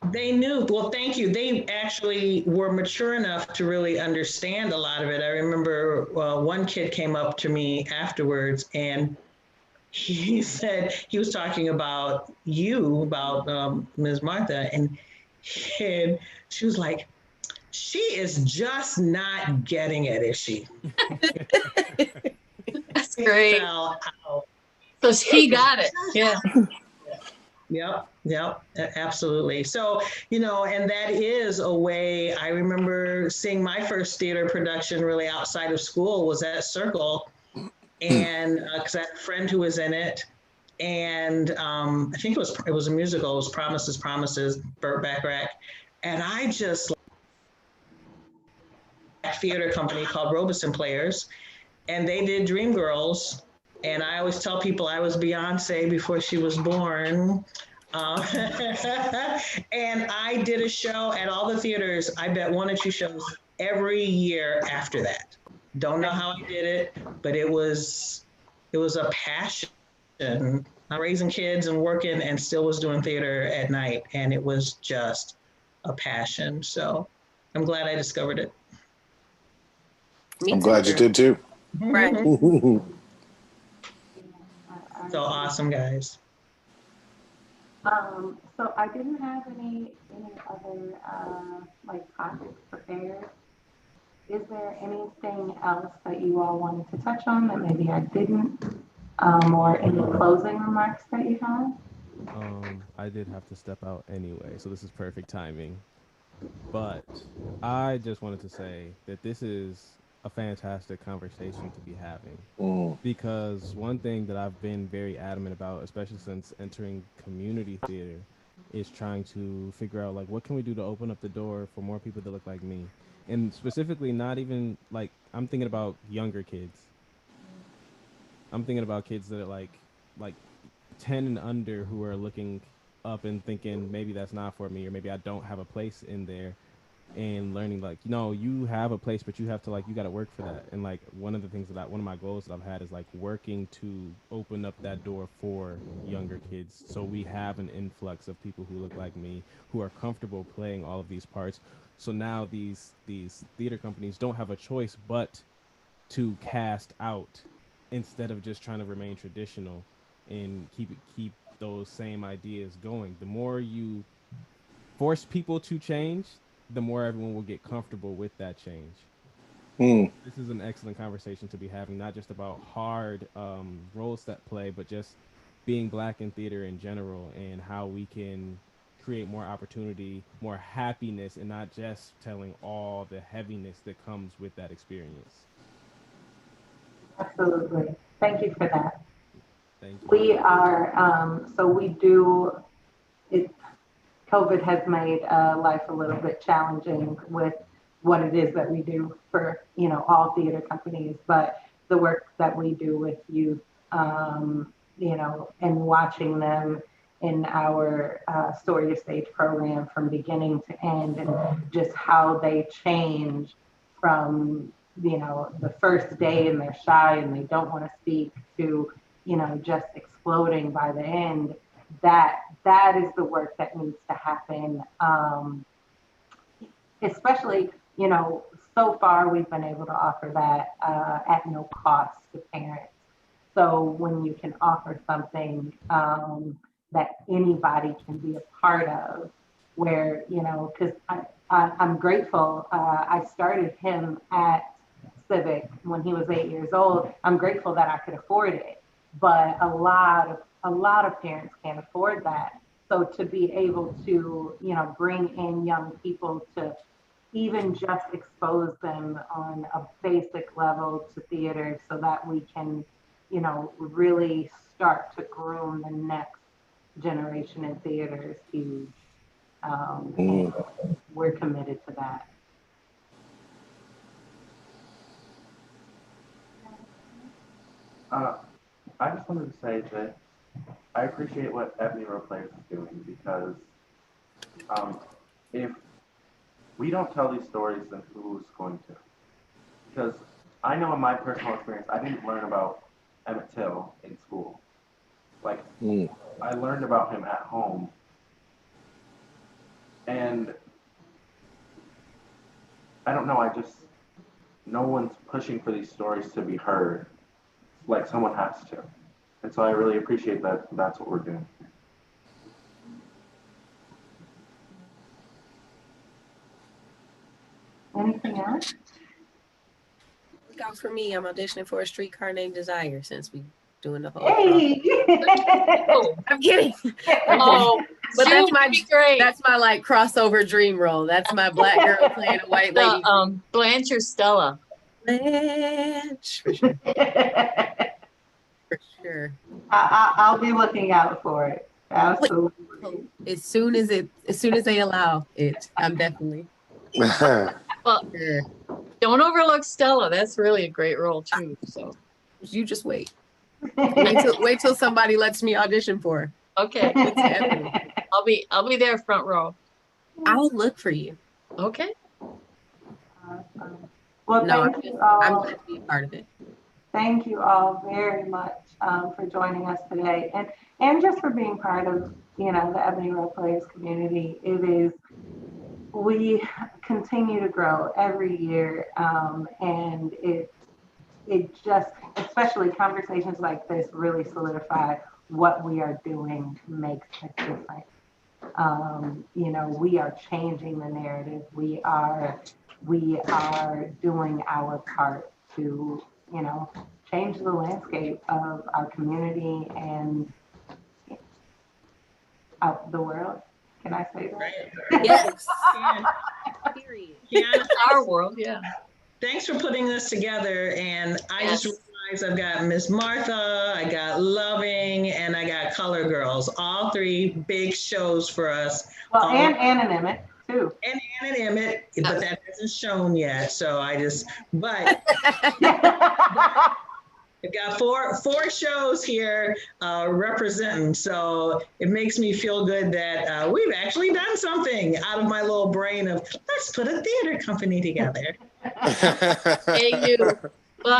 They knew. Well, thank you. They actually were mature enough to really understand a lot of it. I remember one kid came up to me afterwards and he said he was talking about you, about Ms. Martha, and she was like, she is just not getting it, is she? That's great. Fell out. So he got it. Yeah. Yep, absolutely. So, and that is a way. I remember seeing my first theater production really outside of school was at Circle, and because I had a friend who was in it, and I think it was a musical. It was Promises, Burt Bacharach, and I just a theater company called Robeson Players, and they did Dreamgirls. And I always tell people I was Beyonce before she was born. And I did a show at all the theaters. I bet 1 or 2 shows every year after that. Don't know how I did it, but it was a passion. I'm raising kids and working and still was doing theater at night. And it was just a passion. So I'm glad I discovered it. I'm glad you did too. Right. So awesome, guys. So I didn't have any other like topics prepared. Is there anything else that you all wanted to touch on that maybe I didn't, or any closing remarks that you have? I did have to step out anyway, so this is perfect timing. But I just wanted to say that this is a fantastic conversation to be having. Because one thing that I've been very adamant about, especially since entering community theater, is trying to figure out, like, what can we do to open up the door for more people that look like me? And specifically, not even, like, I'm thinking about younger kids. I'm thinking about kids that are, like 10 and under who are looking up and thinking, maybe that's not for me, or maybe I don't have a place in there. And learning, like, no, you have a place, but you have to, like, you got to work for that. And like one of my goals that I've had is like working to open up that door for younger kids, so we have an influx of people who look like me, who are comfortable playing all of these parts. So now these theater companies don't have a choice but to cast out, instead of just trying to remain traditional and keep those same ideas going. The more you force people to change, the more everyone will get comfortable with that change. This is an excellent conversation to be having, not just about hard roles that play, but just being Black in theater in general, and how we can create more opportunity, more happiness, and not just telling all the heaviness that comes with that experience. Absolutely. Thank you for that. Thank you. We are, COVID has made life a little bit challenging with what it is that we do for, all theater companies, but the work that we do with youth, and watching them in our Story to Stage program from beginning to end, and just how they change from, the first day and they're shy and they don't want to speak to, just exploding by the end. That is the work that needs to happen. Especially, so far we've been able to offer that at no cost to parents. So when you can offer something that anybody can be a part of, where, because I'm grateful. I started him at Civic when he was 8 years old. I'm grateful that I could afford it, but a lot of parents can't afford that. So to be able to, bring in young people to even just expose them on a basic level to theater, so that we can, really start to groom the next generation in theater is huge. And we're committed to that. I just wanted to say that I appreciate what Ebony Road Players is doing, because if we don't tell these stories, then who's going to? Because I know in my personal experience, I didn't learn about Emmett Till in school. Like, I learned about him at home And I don't know, no one's pushing for these stories to be heard like someone has to. And so I really appreciate that that's what we're doing. Anything else? Look out for me. I'm auditioning for A Streetcar Named Desire since we doing the whole. Hey! I'm kidding. Oh, but that's my great. That's my like crossover dream role. That's my black girl playing a white lady. Blanche or Stella? Blanche. For sure. For sure. I'll be looking out for it. Absolutely. As soon as they allow it, I'm definitely. Well, sure. Don't overlook Stella. That's really a great role too. So you just wait. Wait till somebody lets me audition for her. Okay. It's happening. I'll be there front row. I'll look for you. Okay. Well, No, thank you all. I'm glad to be a part of it. Thank you all very much for joining us today, and just for being part of the Ebony Road Players community. We continue to grow every year, and it just, especially conversations like this, really solidify what we are doing makes a difference. We are changing the narrative. We are doing our part to, change the landscape of our community and out the world. Can I say that? Yes. Period. Our world, yeah. Thanks for putting this together. And I just realized I've got Miss Martha, I got Loving, and I got Color Girls. All three big shows for us. Well, and Ann and Emmett too. And Ann and Emmett, but that hasn't shown yet. So but I've got four shows here representing, so it makes me feel good that we've actually done something out of my little brain of let's put a theater company together. Hey, you. Well,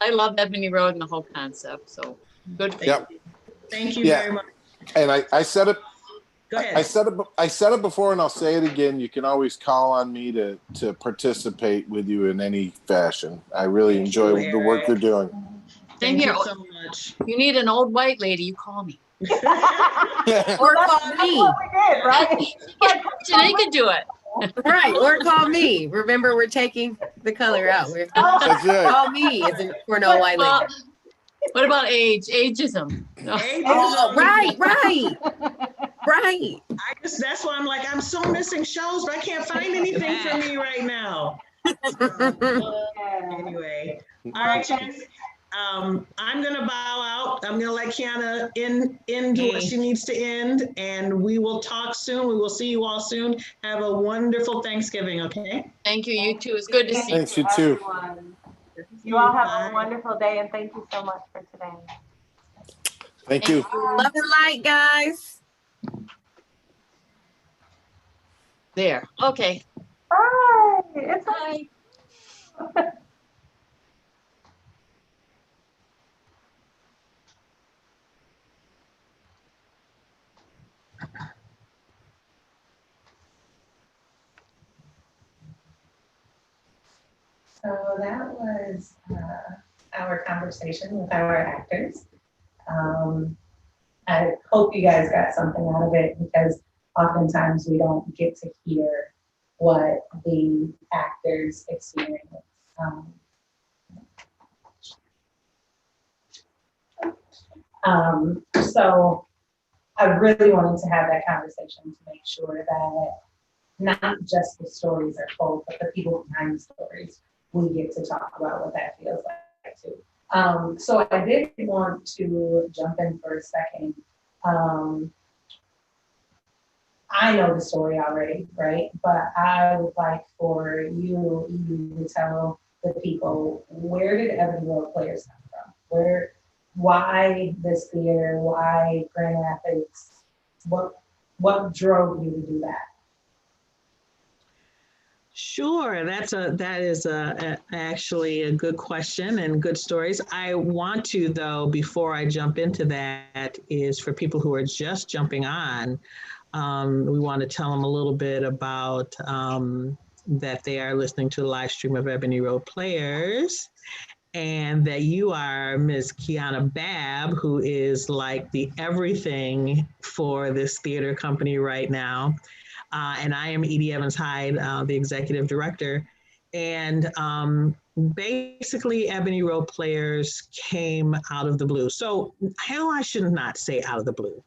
I love Ebony Road and the whole concept. So good. Thank you very much. And I said it. Go ahead. I said it before, and I'll say it again. You can always call on me to participate with you in any fashion. I really enjoy the work you're doing. Thank you so much. You need an old white lady, you call me. Or call me. What we did, right? Janae could do it. Right, or call me. Remember, we're taking the color out. That's right. Call me for no white lady. What about ageism? No. Oh, right. That's why I'm like, I'm so missing shows, but I can't find anything for me right now. Anyway, all right, guys. I'm gonna bow out. I'm gonna let Kiana end what she needs to end, and we will talk soon. We will see you all soon. Have a wonderful Thanksgiving, okay? Thank you. You too. It's good to see you. Thanks, you too. Everyone. You all have a wonderful day, and thank you so much for today. Thank you. Love and light, guys. There. Okay. Bye. It's Bye. So that was our conversation with our actors. I hope you guys got something out of it, because oftentimes we don't get to hear what the actors experience. So I really wanted to have that conversation to make sure that not just the stories are told, but the people behind the stories, we get to talk about what that feels like too. So I did want to jump in for a second. I know the story already, right? But I would like for you to tell the people, where did Ebony Road Players come from? Why this theater? Why Grand Rapids? What drove you to do that? Sure, that is actually a good question and good stories. I want to, though, before I jump into that, is for people who are just jumping on, We want to tell them a little bit about that they are listening to the live stream of Ebony Road Players, and that you are Ms. Kiana Babb, who is like the everything for this theater company right now. And I am Edie Evans Hyde, the executive director. And basically, Ebony Road Players came out of the blue. So, hell, I should not say out of the blue.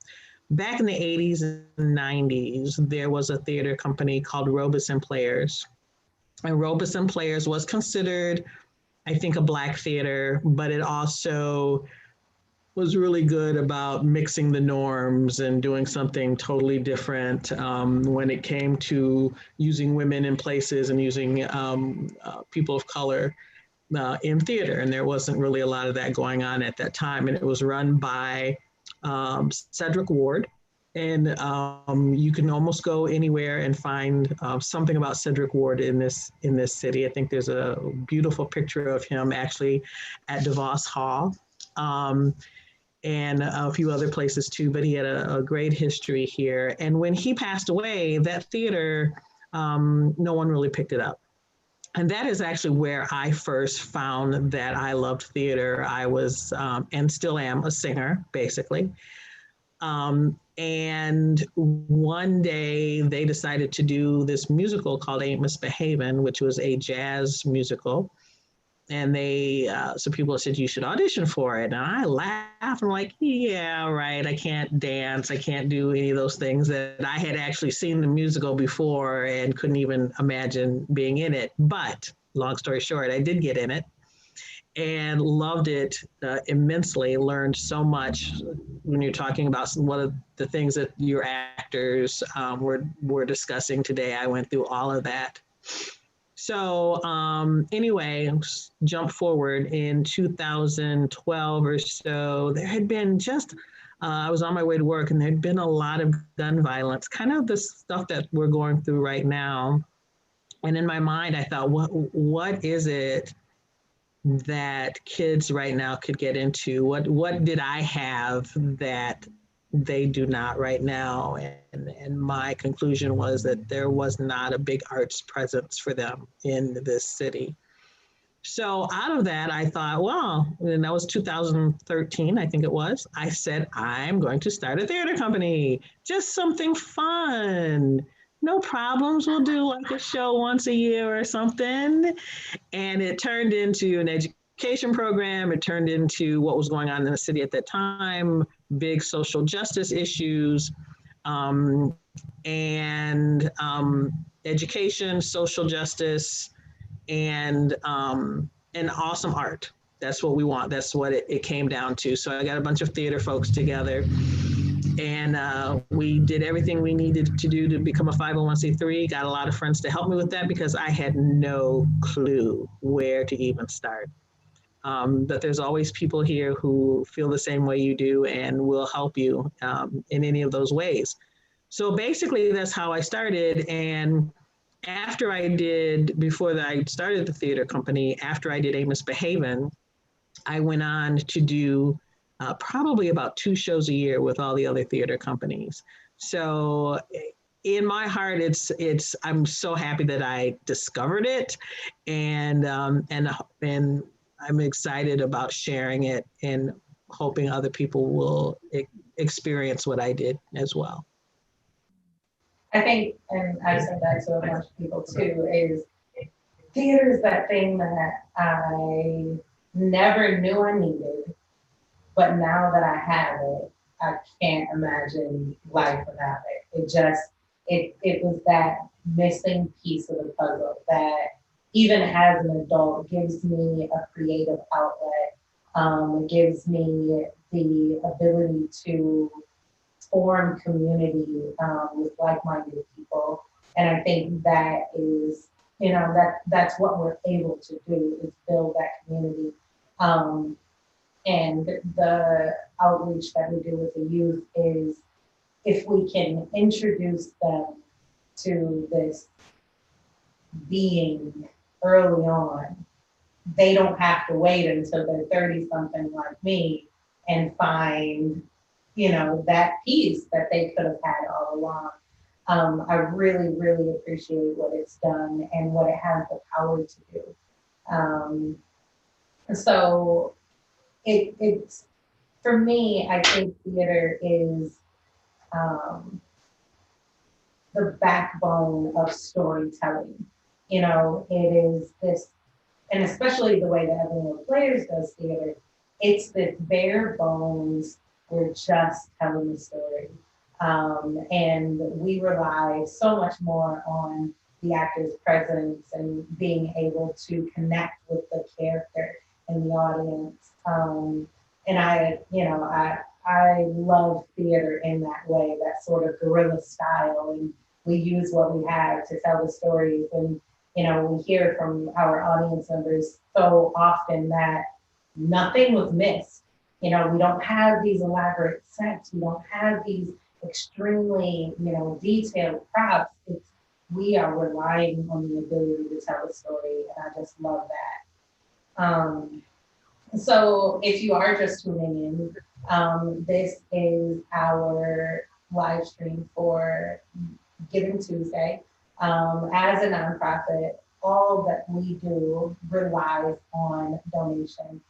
Back in the 80s and 90s, there was a theater company called Robeson Players. And Robeson Players was considered, I think, a Black theater, but it also was really good about mixing the norms and doing something totally different when it came to using women in places and using people of color in theater. And there wasn't really a lot of that going on at that time. And it was run by Cedric Ward. And you can almost go anywhere and find something about Cedric Ward in this city. I think there's a beautiful picture of him actually at DeVos Hall. And a few other places too, but he had a great history here. And when he passed away, that theater, no one really picked it up. And that is actually where I first found that I loved theater. I was, and still am, a singer, basically. And one day they decided to do this musical called Ain't Misbehavin', which was a jazz musical. And so people said, you should audition for it. And I laughed. I'm like, yeah, right. I can't dance. I can't do any of those things that I had actually seen the musical before and couldn't even imagine being in it. But long story short, I did get in it and loved it immensely, learned so much. When you're talking about one of the things that your actors were discussing today, I went through all of that. So anyway, jump forward in 2012 or so, there had been just, I was on my way to work and there'd been a lot of gun violence, kind of the stuff that we're going through right now. And in my mind, I thought, what is it that kids right now could get into? What did I have that they do not right now? And my conclusion was that there was not a big arts presence for them in this city. So out of that, I thought, well, and that was 2013, I think it was. I said, I'm going to start a theater company, just something fun. No problems. We'll do like a show once a year or something. And it turned into an education program. It turned into what was going on in the city at that time, big social justice issues, and education, social justice, and awesome art. That's what we want. That's what it came down to. So I got a bunch of theater folks together, and we did everything we needed to do to become a 501c3. Got a lot of friends to help me with that because I had no clue where to even start. But there's always people here who feel the same way you do and will help you in any of those ways. So basically, that's how I started. And after before I started the theater company, after I did Ain't Misbehavin', I went on to do probably about 2 shows a year with all the other theater companies. So in my heart, I'm so happy that I discovered it, and I'm excited about sharing it and hoping other people will experience what I did as well. I think, and I've said that to a bunch of people too, is theater is that thing that I never knew I needed, but now that I have it, I can't imagine life without it. It was that missing piece of the puzzle that even as an adult gives me a creative outlet, gives me the ability to form community with like-minded people. And I think that is, that's what we're able to do, is build that community. And the outreach that we do with the youth is, if we can introduce them to this being early on, they don't have to wait until they're 30-something like me and find that piece that they could have had all along. I really, really appreciate what it's done and what it has the power to do. So it's, for me, I think theater is the backbone of storytelling. It is this, and especially the way that Ebony Road Players does theater, it's this bare bones, we're just telling the story. And we rely so much more on the actor's presence and being able to connect with the character and the audience. And I love theater in that way, that sort of guerrilla style. And we use what we have to tell the stories. And, we hear from our audience members so often that nothing was missed. We don't have these elaborate sets. We don't have these extremely, detailed props. We are relying on the ability to tell a story. And I just love that. So if you are just tuning in, this is our live stream for Giving Tuesday. As a nonprofit, all that we do relies on donation.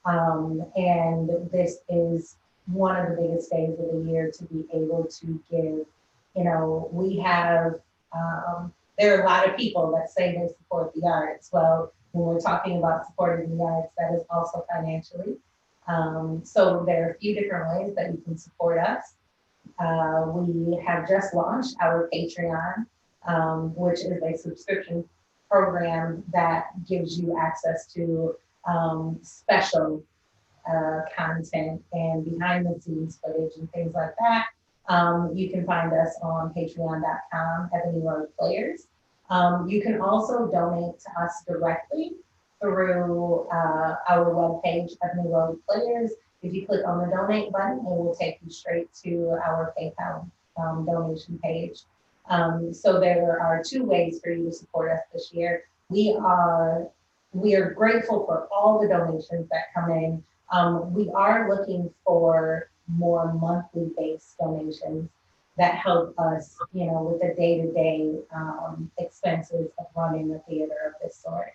And this is one of the biggest days of the year to be able to give. We have, there are a lot of people that say they support the arts. Well, when we're talking about supporting the arts, that is also financially. So there are a few different ways that you can support us. We have just launched our Patreon, which is a subscription program that gives you access to special content and behind the scenes footage and things like that. You can find us on patreon.com, Ebony Road Players. You can also donate to us directly through our webpage, Ebony Road Players. If you click on the donate button, it will take you straight to our PayPal donation page. So there are two ways for you to support us this year. We are grateful for all the donations that come in. We are looking for more monthly based donations that help us, with the day-to-day expenses of running a theater of this sort.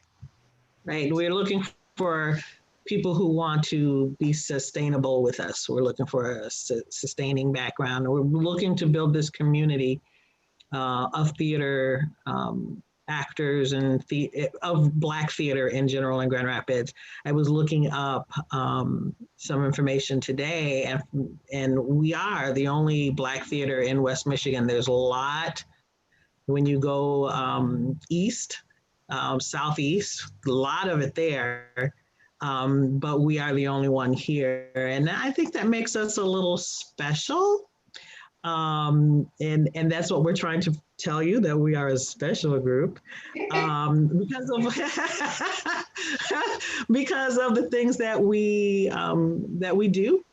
Right. We're looking for people who want to be sustainable with us. We're looking for a sustaining background. We're looking to build this community of theater actors and of Black theater in general in Grand Rapids. I was looking up some information today, and we are the only Black theater in West Michigan. There's a lot when you go east, southeast, a lot of it there. But we are the only one here. And I think that makes us a little special. And that's what we're trying to tell you, that we are a special group because of the things that we do,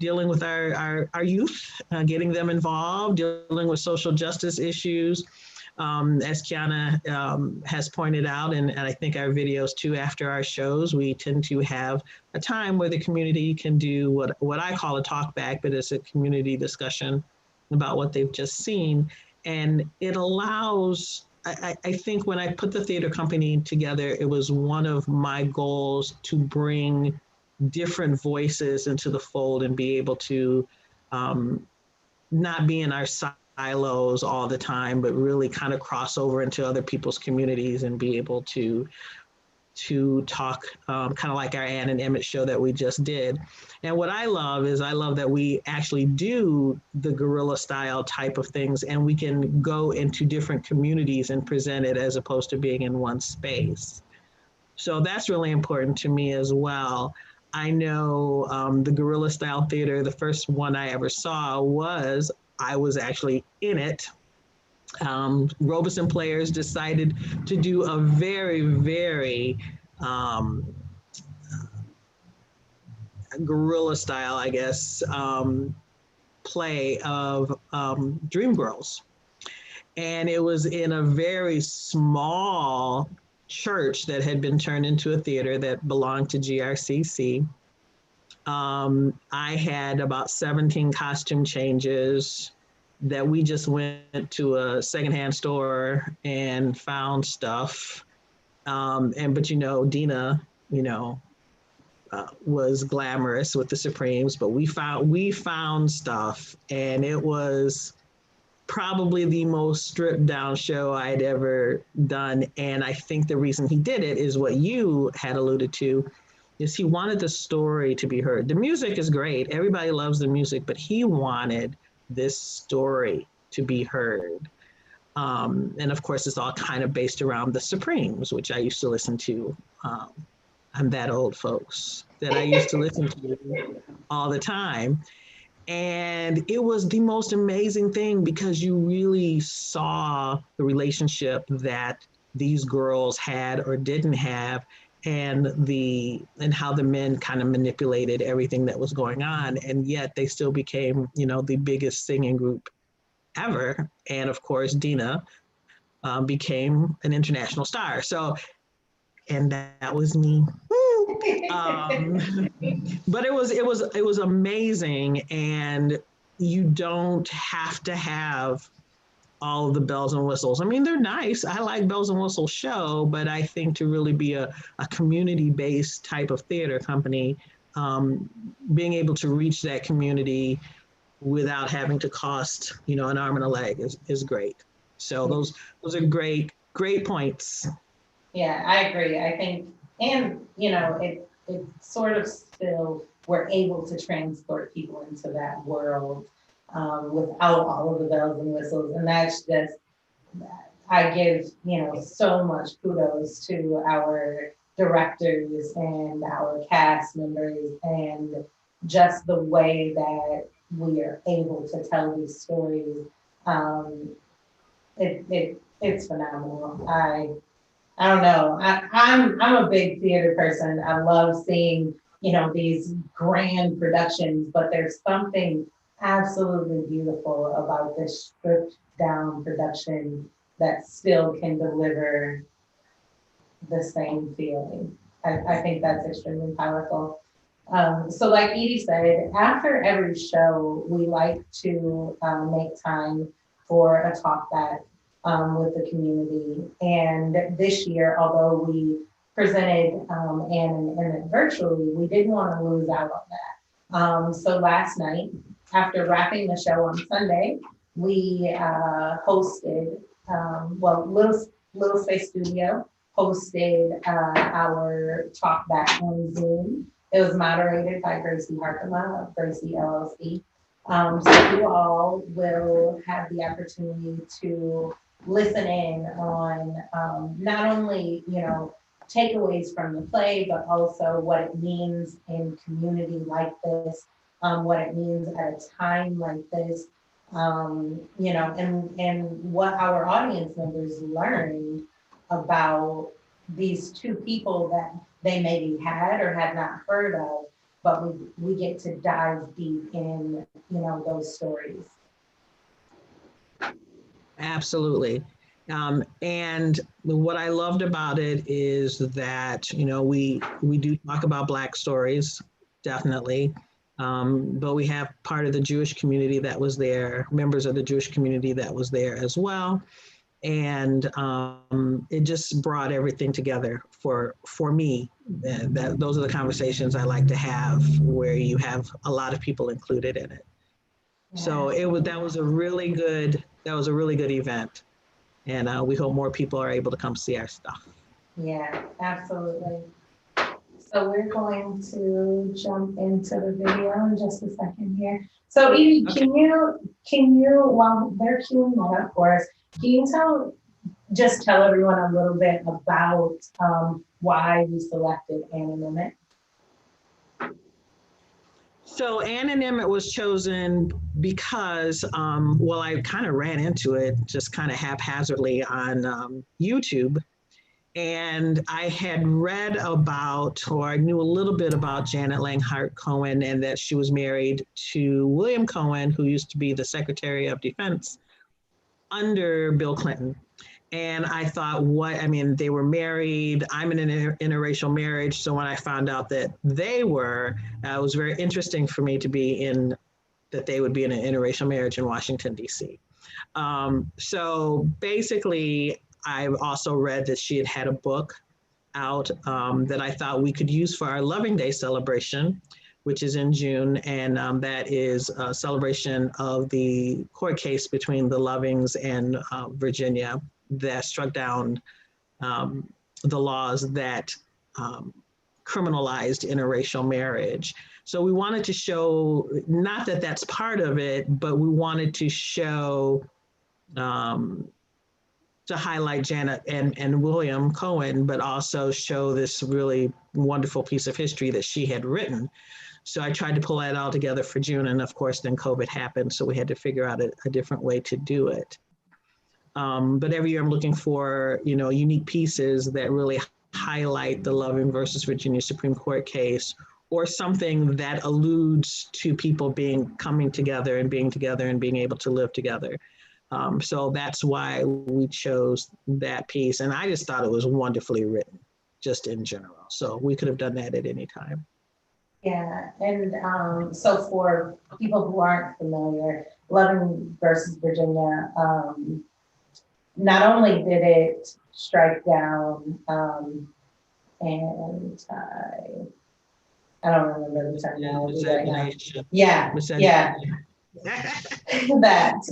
dealing with our youth, getting them involved, dealing with social justice issues. As Kiana has pointed out, and I think our videos too, after our shows, we tend to have a time where the community can do what I call a talk back, but it's a community discussion about what they've just seen. And it allows, I think when I put the theater company together, it was one of my goals to bring different voices into the fold and be able to not be in our silos all the time, but really kind of cross over into other people's communities and be able to talk kind of like our Ann and Emmett show that we just did. And what I love is that we actually do the guerrilla style type of things, and we can go into different communities and present it as opposed to being in one space. So that's really important to me as well. I know the guerrilla style theater, the first one I ever saw I was actually in it. Robeson Players decided to do a very, very guerrilla style, I guess, play of Dreamgirls. And it was in a very small church that had been turned into a theater that belonged to GRCC. I had about 17 costume changes that we just went to a secondhand store and found stuff. But Dina, was glamorous with the Supremes, but we found stuff, and it was probably the most stripped down show I'd ever done. And I think the reason he did it is what you had alluded to, is he wanted the story to be heard. The music is great. Everybody loves the music, but he wanted this story to be heard. And of course, it's all kind of based around the Supremes, which I used to listen to. I'm that old, folks, that I used to listen to all the time. And it was the most amazing thing because you really saw the relationship that these girls had or didn't have, and how the men kind of manipulated everything that was going on. And yet they still became, the biggest singing group ever. And of course, Dina became an international star. So, and that was me. But it was amazing, and you don't have to have all of the bells and whistles. I mean, they're nice. I like bells and whistles show, but I think to really be a community-based type of theater company, being able to reach that community without having to cost, an arm and a leg is great. So those are great points. Yeah, I agree. I think, and it sort of still, we're able to transport people into that world without all of the bells and whistles. And that's just, I give, so much kudos to our directors and our cast members, and just the way that we are able to tell these stories. It's phenomenal. I don't know. I'm a big theater person. I love seeing, these grand productions, but there's something absolutely beautiful about this stripped down production that still can deliver the same feeling. I think that's extremely powerful. So like Edie said, after every show, we like to make time for a talk back with the community. And this year, although we presented Ann and Emmett virtually, we didn't want to lose out on that. So last night, after wrapping the show on Sunday, we hosted, Little Space Studio hosted our talk back on Zoom. It was moderated by Gracie Harkema of Gracie LLC. So you all will have the opportunity to listen in on not only, takeaways from the play, but also what it means in community like this, what it means at a time like this, and what our audience members learned about these two people that they maybe had or had not heard of, but we get to dive deep in, those stories. Absolutely. And what I loved about it is that, we do talk about Black stories, definitely. But we have part of the Jewish community that was there, members of the Jewish community that was there as well. And it just brought everything together for me. Those are the conversations I like to have, where you have a lot of people included in it. Yeah. So that was a really good event. And we hope more people are able to come see our stuff. Yeah, absolutely. So we're going to jump into the video in just a second here. So Edie, okay. Can you, while they're queuing that up for us, can you just tell everyone a little bit about why you selected Ann and Emmett? So Ann and Emmett was chosen because, I kind of ran into it just kind of haphazardly on YouTube. And I had read about, or I knew a little bit about Janet Langhart Cohen, and that she was married to William Cohen, who used to be the Secretary of Defense under Bill Clinton. And I thought, they were married. I'm in an interracial marriage. So when I found out that they were, it was very interesting for me to that they would be in an interracial marriage in Washington, D.C. So basically, I've also read that she had a book out that I thought we could use for our Loving Day celebration, which is in June. And that is a celebration of the court case between the Lovings and Virginia that struck down the laws that criminalized interracial marriage. So we wanted to show, not that that's part of it, but we wanted to show, to highlight Janet and William Cohen, but also show this really wonderful piece of history that she had written. So I tried to pull that all together for June, and of course then COVID happened, so we had to figure out a different way to do it. But every year I'm looking for, unique pieces that really highlight the Loving versus Virginia Supreme Court case, or something that alludes to people coming together and being able to live together. So that's why we chose that piece. And I just thought it was wonderfully written, just in general. So we could have done that at any time. Yeah, and so for people who aren't familiar, Loving versus Virginia, not only did it strike down, and I don't remember the terminology right now. Yeah, yeah. That,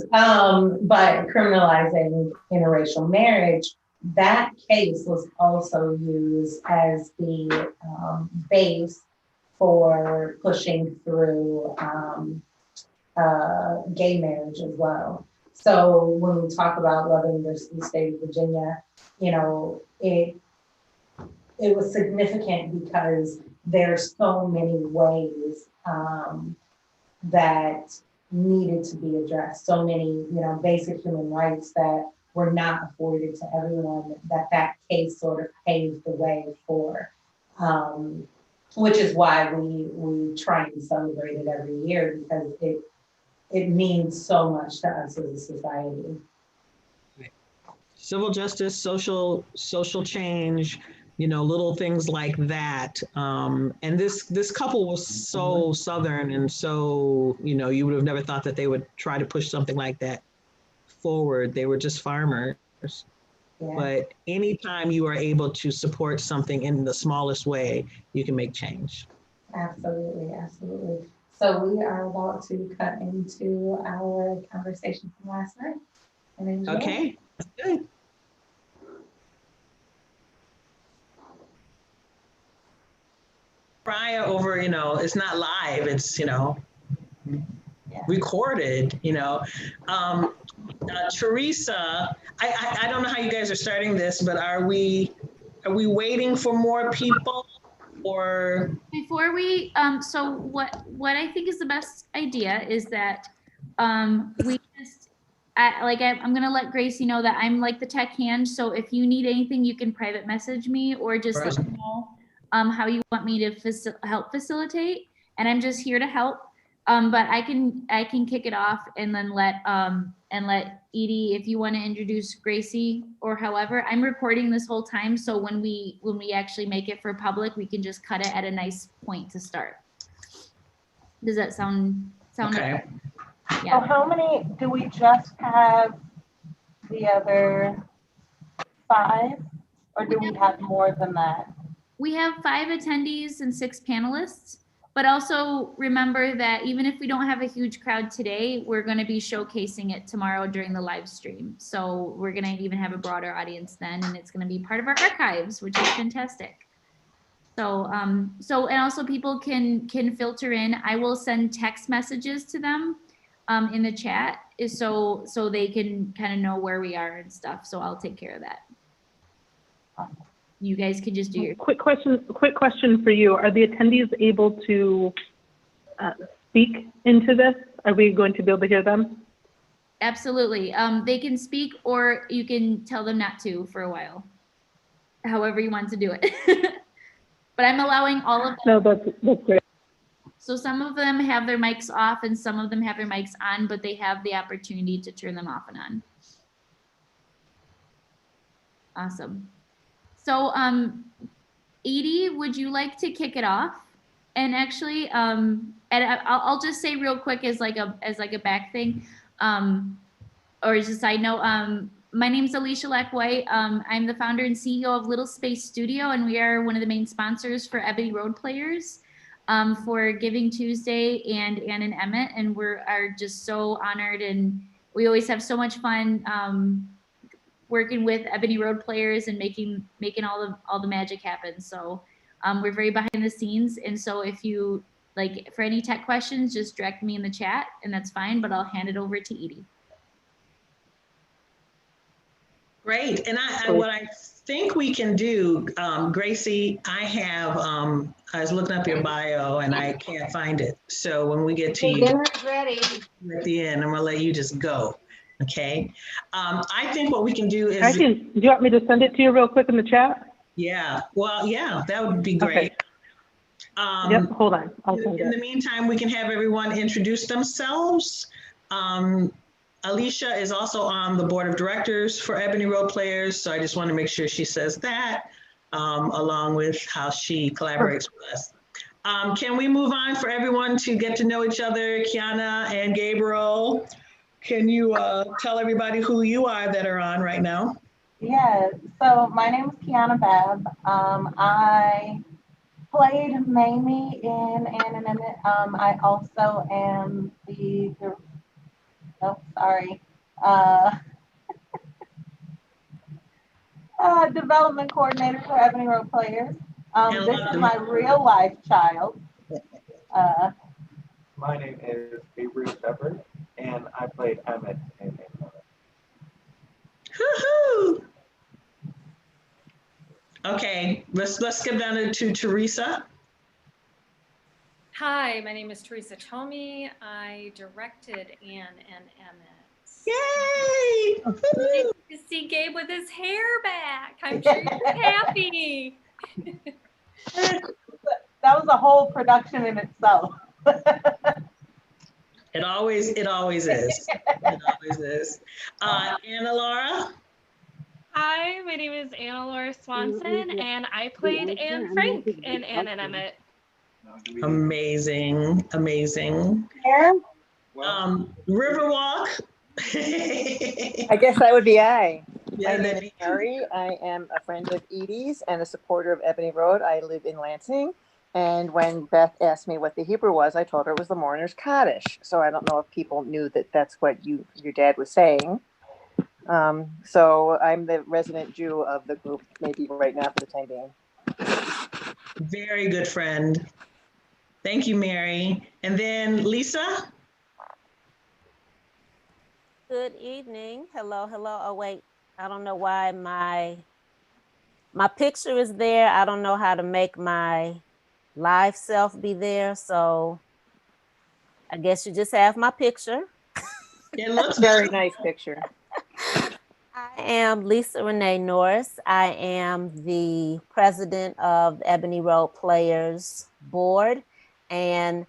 but criminalizing interracial marriage, that case was also used as the base for pushing through gay marriage as well. So when we talk about Loving versus the state of Virginia, it was significant because there's so many ways that needed to be addressed. So many, basic human rights that were not afforded to everyone, that case sort of paved the way for, which is why we try and celebrate it every year, because it means so much to us as a society. Civil justice, social change, little things like that. And this couple was so Southern, and so, you would have never thought that they would try to push something like that forward. They were just farmers. Yeah. But anytime you are able to support something in the smallest way, you can make change. Absolutely, absolutely. So we are about to cut into our conversation from last night. Okay, that's good. Prior over, it's not live, it's, recorded, Teresa, I don't know how you guys are starting this, but are we waiting for more people, or? Before we, so what I think is the best idea is that we just, I'm gonna let Gracie know that I'm like the tech hand, so if you need anything, you can private message me or just let me know how you want me to help facilitate, and I'm just here to help. But I can kick it off and then let Edie, if you want to introduce Gracie or however. I'm recording this whole time, so when we actually make it for public, we can just cut it at a nice point to start. Does that sound okay? Yeah. So how many do we just have? The other 5, or do we have more than that? We have 5 attendees and 6 panelists. But also remember that even if we don't have a huge crowd today, we're going to be showcasing it tomorrow during the live stream. So we're going to even have a broader audience then, and it's going to be part of our archives, which is fantastic. So, and also people can filter in. I will send text messages to them in the chat, so they can kind of know where we are and stuff. So I'll take care of that. You guys can just do your quick question for you. Are the attendees able to speak into this? Are we going to be able to hear them? Absolutely. They can speak, or you can tell them not to for a while. However you want to do it. But I'm allowing all of them. No, that's great. So some of them have their mics off and some of them have their mics on, but they have the opportunity to turn them off and on. Awesome. So, Edie, would you like to kick it off? And actually, I'll just say real quick as like a back thing, or as a side note, my name is Alicia Lack-White. I'm the founder and CEO of Little Space Studio, and we are one of the main sponsors for Ebony Road Players for Giving Tuesday and Ann and Emmett, and are just so honored, and we always have so much fun working with Ebony Road Players and making all the magic happen. So we're very behind the scenes, and so if you like for any tech questions, just direct me in the chat, and that's fine. But I'll hand it over to Edie. Great. And what I think we can do, Gracie, I was looking up your bio and I can't find it. So when we get to you Dinner's ready. at the end, I'm gonna let you just go. Okay. I think what we can do is. Do you want me to send it to you real quick in the chat? Yeah. Well, yeah, that would be great. Okay. Yep. Hold on. In the meantime, we can have everyone introduce themselves. Alicia is also on the board of directors for Ebony Road Players, so I just want to make sure she says that, along with how she collaborates with us. Can we move on for everyone to get to know each other? Kiana and Gabriel, can you tell everybody who you are that are on right now? Yeah, so my name is Kiana Babb. I played Mamie in Ann and Emmett. I also am the development coordinator for Ebony Road Players. This is my real life child. My name is Gabriel Shepard, and I played Emmett in Woohoo! Okay, let's skip down to Teresa. Hi, my name is Teresa Tomey. I directed Ann and Emmett. Yay! Nice to see Gabe with his hair back. I'm sure you're happy. That was a whole production in itself. It always is. It always is. Anna Laura. Hi, my name is Anna Laura Swanson, and I played Anne Frank in Ann and Emmett. Amazing. Riverwalk. I guess that would be I. Yeah, My name is Mary. I am a friend of Edie's and a supporter of Ebony Road. I live in Lansing. And when Beth asked me what the Hebrew was, I told her it was the mourner's Kaddish. So I don't know if people knew that that's what your dad was saying. So I'm the resident Jew of the group, maybe right now for the time being. Very good friend. Thank you, Mary. And then Lisa. Good evening. Hello. Oh, wait. I don't know why my picture is there. I don't know how to make my live self be there. So I guess you just have my picture. It looks very nice picture. I am Lisa Renee Norris. I am the president of Ebony Road Players board. And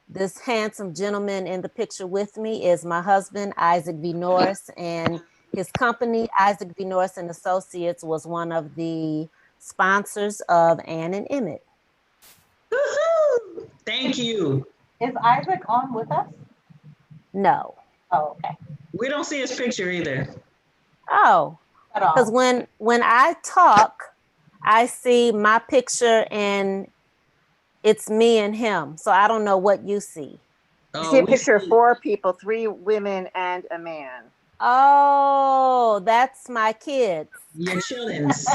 this handsome gentleman in the picture with me is my husband, Isaac V. Norris, and his company, Isaac V. Norris and Associates, was one of the sponsors of Ann and Emmett. Woohoo! Thank you. Is Isaac on with us? No. Oh, okay. We don't see his picture either. Oh, because when I talk, I see my picture and it's me and him. So I don't know what you see. You see a picture of 4 people, 3 women and a man. Oh, that's my kids. Your children's.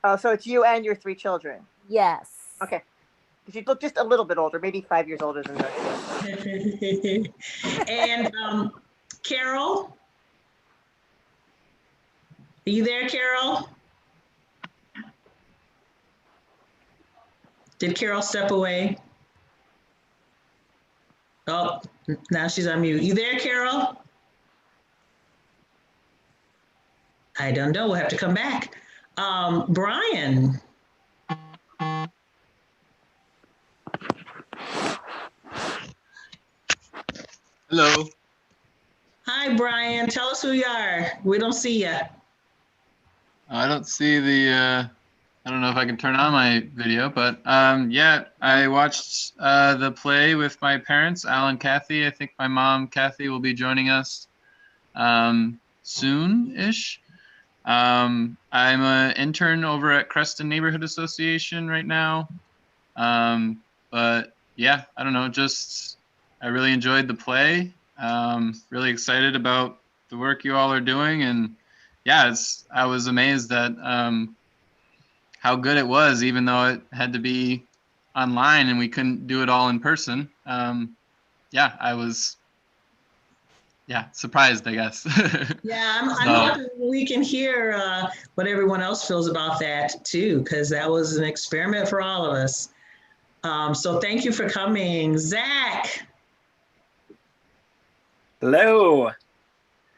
Oh, so it's you and your 3 children. Yes. Okay. Because you look just a little bit older, maybe 5 years older than her. And Carol. Are you there, Carol? Did Carol step away? Oh, now she's on mute. You there, Carol? I don't know. We'll have to come back. Brian. Hello. Hi, Brian. Tell us who you are. We don't see you. I don't see the, I don't know if I can turn on my video, but yeah, I watched the play with my parents, Al and Kathy. I think my mom, Kathy, will be joining us soon-ish. I'm an intern over at Creston Neighborhood Association right now. But yeah, I don't know, just I really enjoyed the play. Really excited about the work you all are doing, and yeah, I was amazed at how good it was, even though it had to be online and we couldn't do it all in person. Yeah, I was surprised, I guess. Yeah, I'm So- hoping we can hear what everyone else feels about that too, because that was an experiment for all of us. So thank you for coming. Zach, Hello.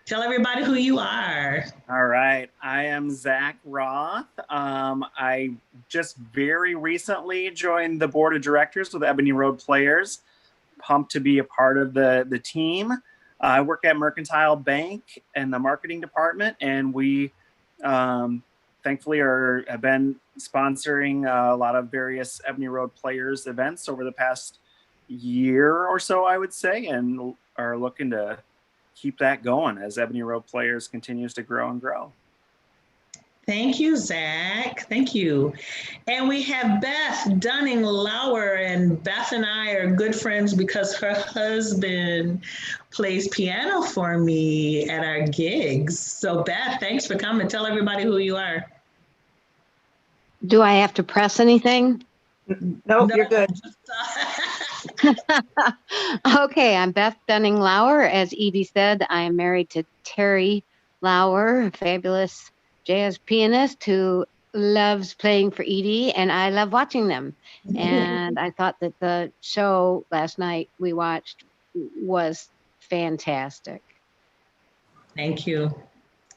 tell everybody who you are. All right. I am Zach Roth. I just very recently joined the board of directors with Ebony Road Players. Pumped to be a part of the team. I work at Mercantile Bank in the marketing department, and we thankfully have been sponsoring a lot of various Ebony Road Players events over the past year or so, I would say, and are looking to keep that going as Ebony Road Players continues to grow and grow. Thank you, Zach. Thank you. And we have Beth Dunning-Lauer, and Beth and I are good friends because her husband plays piano for me at our gigs. So Beth, thanks for coming. Tell everybody who you are. Do I have to press anything? Nope, you're good. Okay, I'm Beth Dunning-Lauer. As Edie said, I am married to Terry Lauer, a fabulous jazz pianist who loves playing for Edie, and I love watching them. And I thought that the show last night we watched was fantastic. Thank you.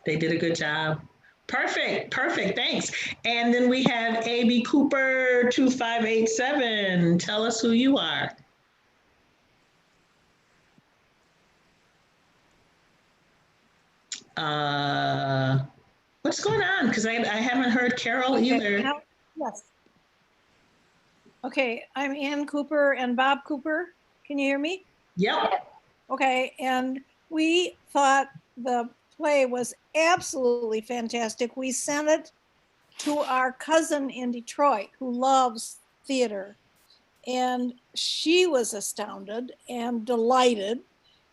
They did a good job. Perfect, thanks. And then we have AB Cooper 2587. Tell us who you are. What's going on? Because I haven't heard Carol either. Yes. Okay, I'm Ann Cooper and Bob Cooper. Can you hear me? Yep. Okay, and we thought the play was absolutely fantastic. We sent it to our cousin in Detroit who loves theater, and she was astounded and delighted,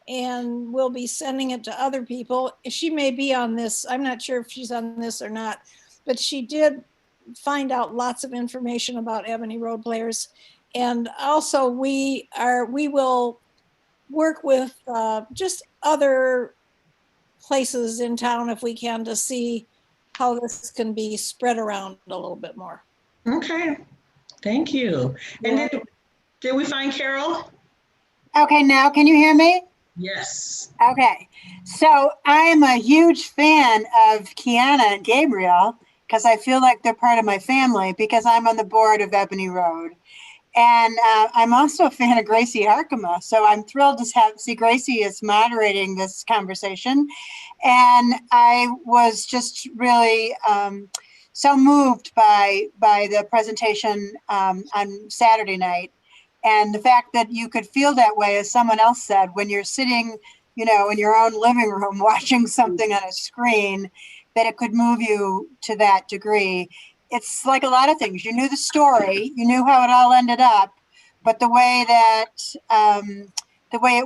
and we'll be sending it to other people. She may be on this. I'm not sure if she's on this or not, but she did find out lots of information about Ebony Road Players. And also we will work with just other places in town if we can, to see how this can be spread around a little bit more. Okay, thank you. And did we find Carol? Okay, now can you hear me? Yes. Okay, so I am a huge fan of Kiana and Gabriel because I feel like they're part of my family because I'm on the board of Ebony Road. And I'm also a fan of Gracie Harkema. So I'm thrilled to see Gracie is moderating this conversation. And I was just really so moved by the presentation on Saturday night. And the fact that you could feel that way, as someone else said, when you're sitting, in your own living room watching something on a screen, that it could move you to that degree. It's like a lot of things. You knew the story, you knew how it all ended up, but the way it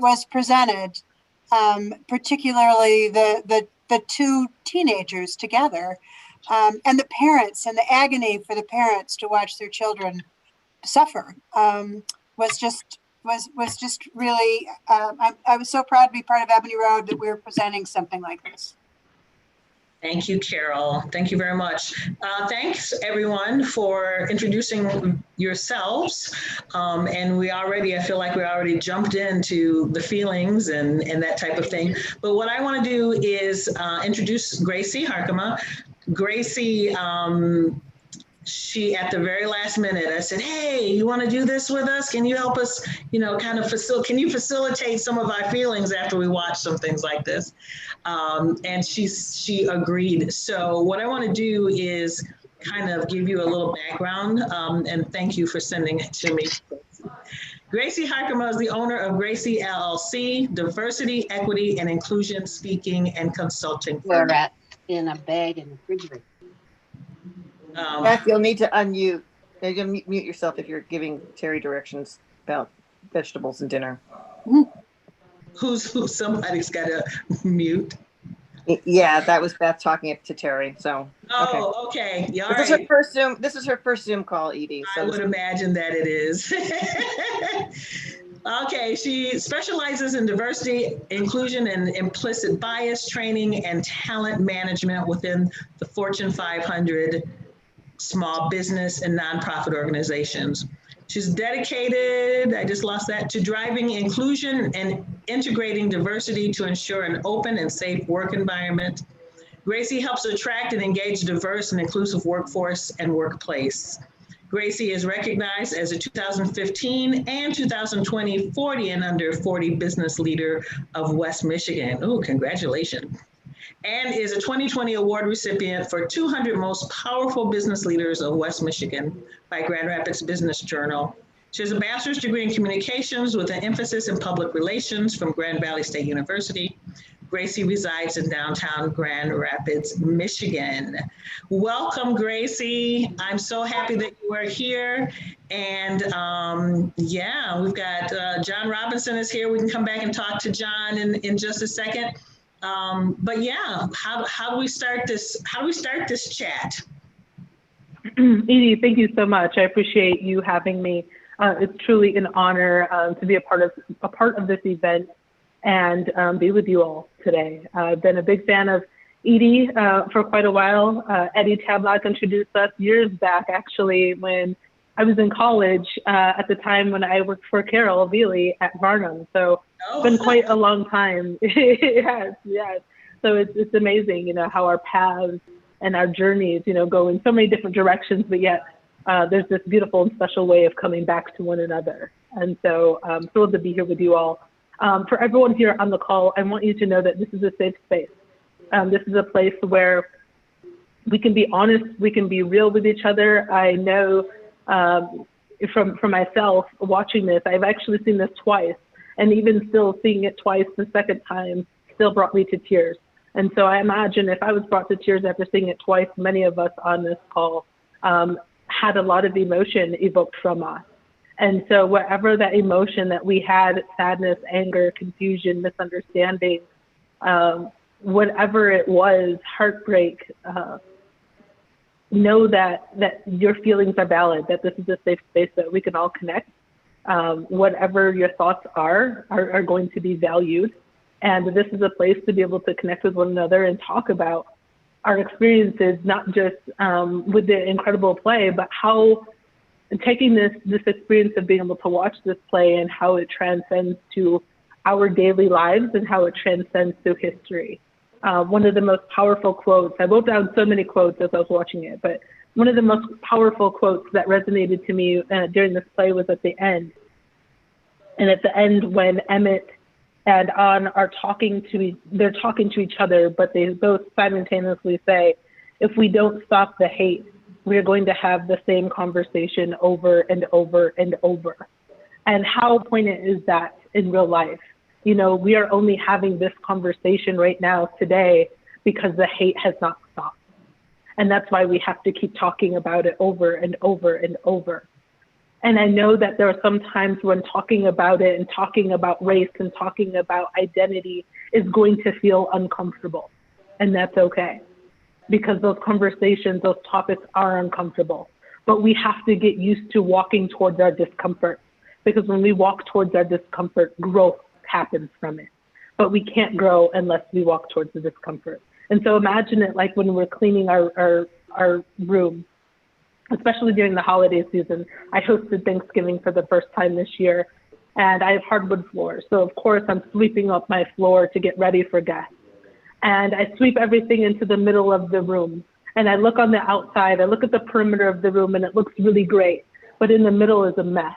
was presented, particularly the two teenagers together, and the parents and the agony for the parents to watch their children suffer, was just really. I was so proud to be part of Ebony Road that we were presenting something like this. Thank you, Carol. Thank you very much. Thanks, everyone, for introducing yourselves. And I feel like we already jumped into the feelings and that type of thing. But what I want to do is introduce Gracie Harkema. Gracie she, at the very last minute, I said, hey, you want to do this with us? Can you help us, kind of can you facilitate some of our feelings after we watch some things like this? And she agreed. So what I want to do is kind of give you a little background, and thank you for sending it to me. Gracie Harkema is the owner of Gracie LLC, diversity, equity, and inclusion speaking and consulting firm. They're in a bag in the refrigerator. Beth, you'll need to unmute. You'll mute yourself if you're giving Terry directions about vegetables and dinner. Who's somebody's got to mute? Yeah, that was Beth talking to Terry. So okay. Yeah, this is her first Zoom. This is her first Zoom call, Edie. So I would imagine that it is. Okay, she specializes in diversity, inclusion, and implicit bias training and talent management within the Fortune 500 small business and nonprofit organizations. She's dedicated, I just lost that, to driving inclusion and integrating diversity to ensure an open and safe work environment. Gracie helps attract and engage a diverse and inclusive workforce and workplace. Gracie is recognized as a 2015 and 2020 40 and under 40 business leader of West Michigan. Oh, congratulations. And is a 2020 award recipient for 200 most powerful business leaders of West Michigan by Grand Rapids Business Journal. She has a bachelor's degree in communications with an emphasis in public relations from Grand Valley State University. Gracie resides in downtown Grand Rapids, Michigan. Welcome, Gracie. I'm so happy that you are here. And yeah, we've got John Robinson is here. We can come back and talk to John in just a second. But yeah, how do we start this? How do we start this chat? Edie, thank you so much. I appreciate you having me. It's truly an honor to be a part of this event and be with you all today. I've been a big fan of Edie for quite a while. Eddie Tablock introduced us years back, actually, when I was in college at the time when I worked for Carol Veely at Varnum. So it's been quite a long time. Yes. So it's amazing, how our paths and our journeys, go in so many different directions, but yet there's this beautiful and special way of coming back to one another. And so I'm thrilled to be here with you all. For everyone here on the call, I want you to know that this is a safe space. This is a place where we can be honest, we can be real with each other. I know from myself watching this, I've actually seen this twice, and even still seeing it twice, the second time still brought me to tears. And so I imagine if I was brought to tears after seeing it twice, many of us on this call had a lot of emotion evoked from us. And so whatever that emotion that we had, sadness, anger, confusion, misunderstanding, whatever it was, heartbreak, know that your feelings are valid, that this is a safe space that we can all connect. Whatever your thoughts are going to be valued. And this is a place to be able to connect with one another and talk about our experiences, not just with the incredible play, but how taking this experience of being able to watch this play and how it transcends to our daily lives and how it transcends through history. One of the most powerful quotes, I wrote down so many quotes as I was watching it, but one of the most powerful quotes that resonated to me during this play was at the end. And at the end, when Emmett and Ann are talking to each other, but they both simultaneously say, if we don't stop the hate, we're going to have the same conversation over and over and over. And how poignant is that in real life? We are only having this conversation right now today because the hate has not stopped. And that's why we have to keep talking about it over and over and over. And I know that there are some times when talking about it and talking about race and talking about identity is going to feel uncomfortable. And that's okay. Because those conversations, those topics are uncomfortable. But we have to get used to walking towards our discomfort. Because when we walk towards our discomfort, growth happens from it. But we can't grow unless we walk towards the discomfort. And so imagine it like when we're cleaning our room, especially during the holiday season. I hosted Thanksgiving for the first time this year, and I have hardwood floors. So of course I'm sweeping up my floor to get ready for guests. And I sweep everything into the middle of the room. And I look on the outside, I look at the perimeter of the room and it looks really great, but in the middle is a mess.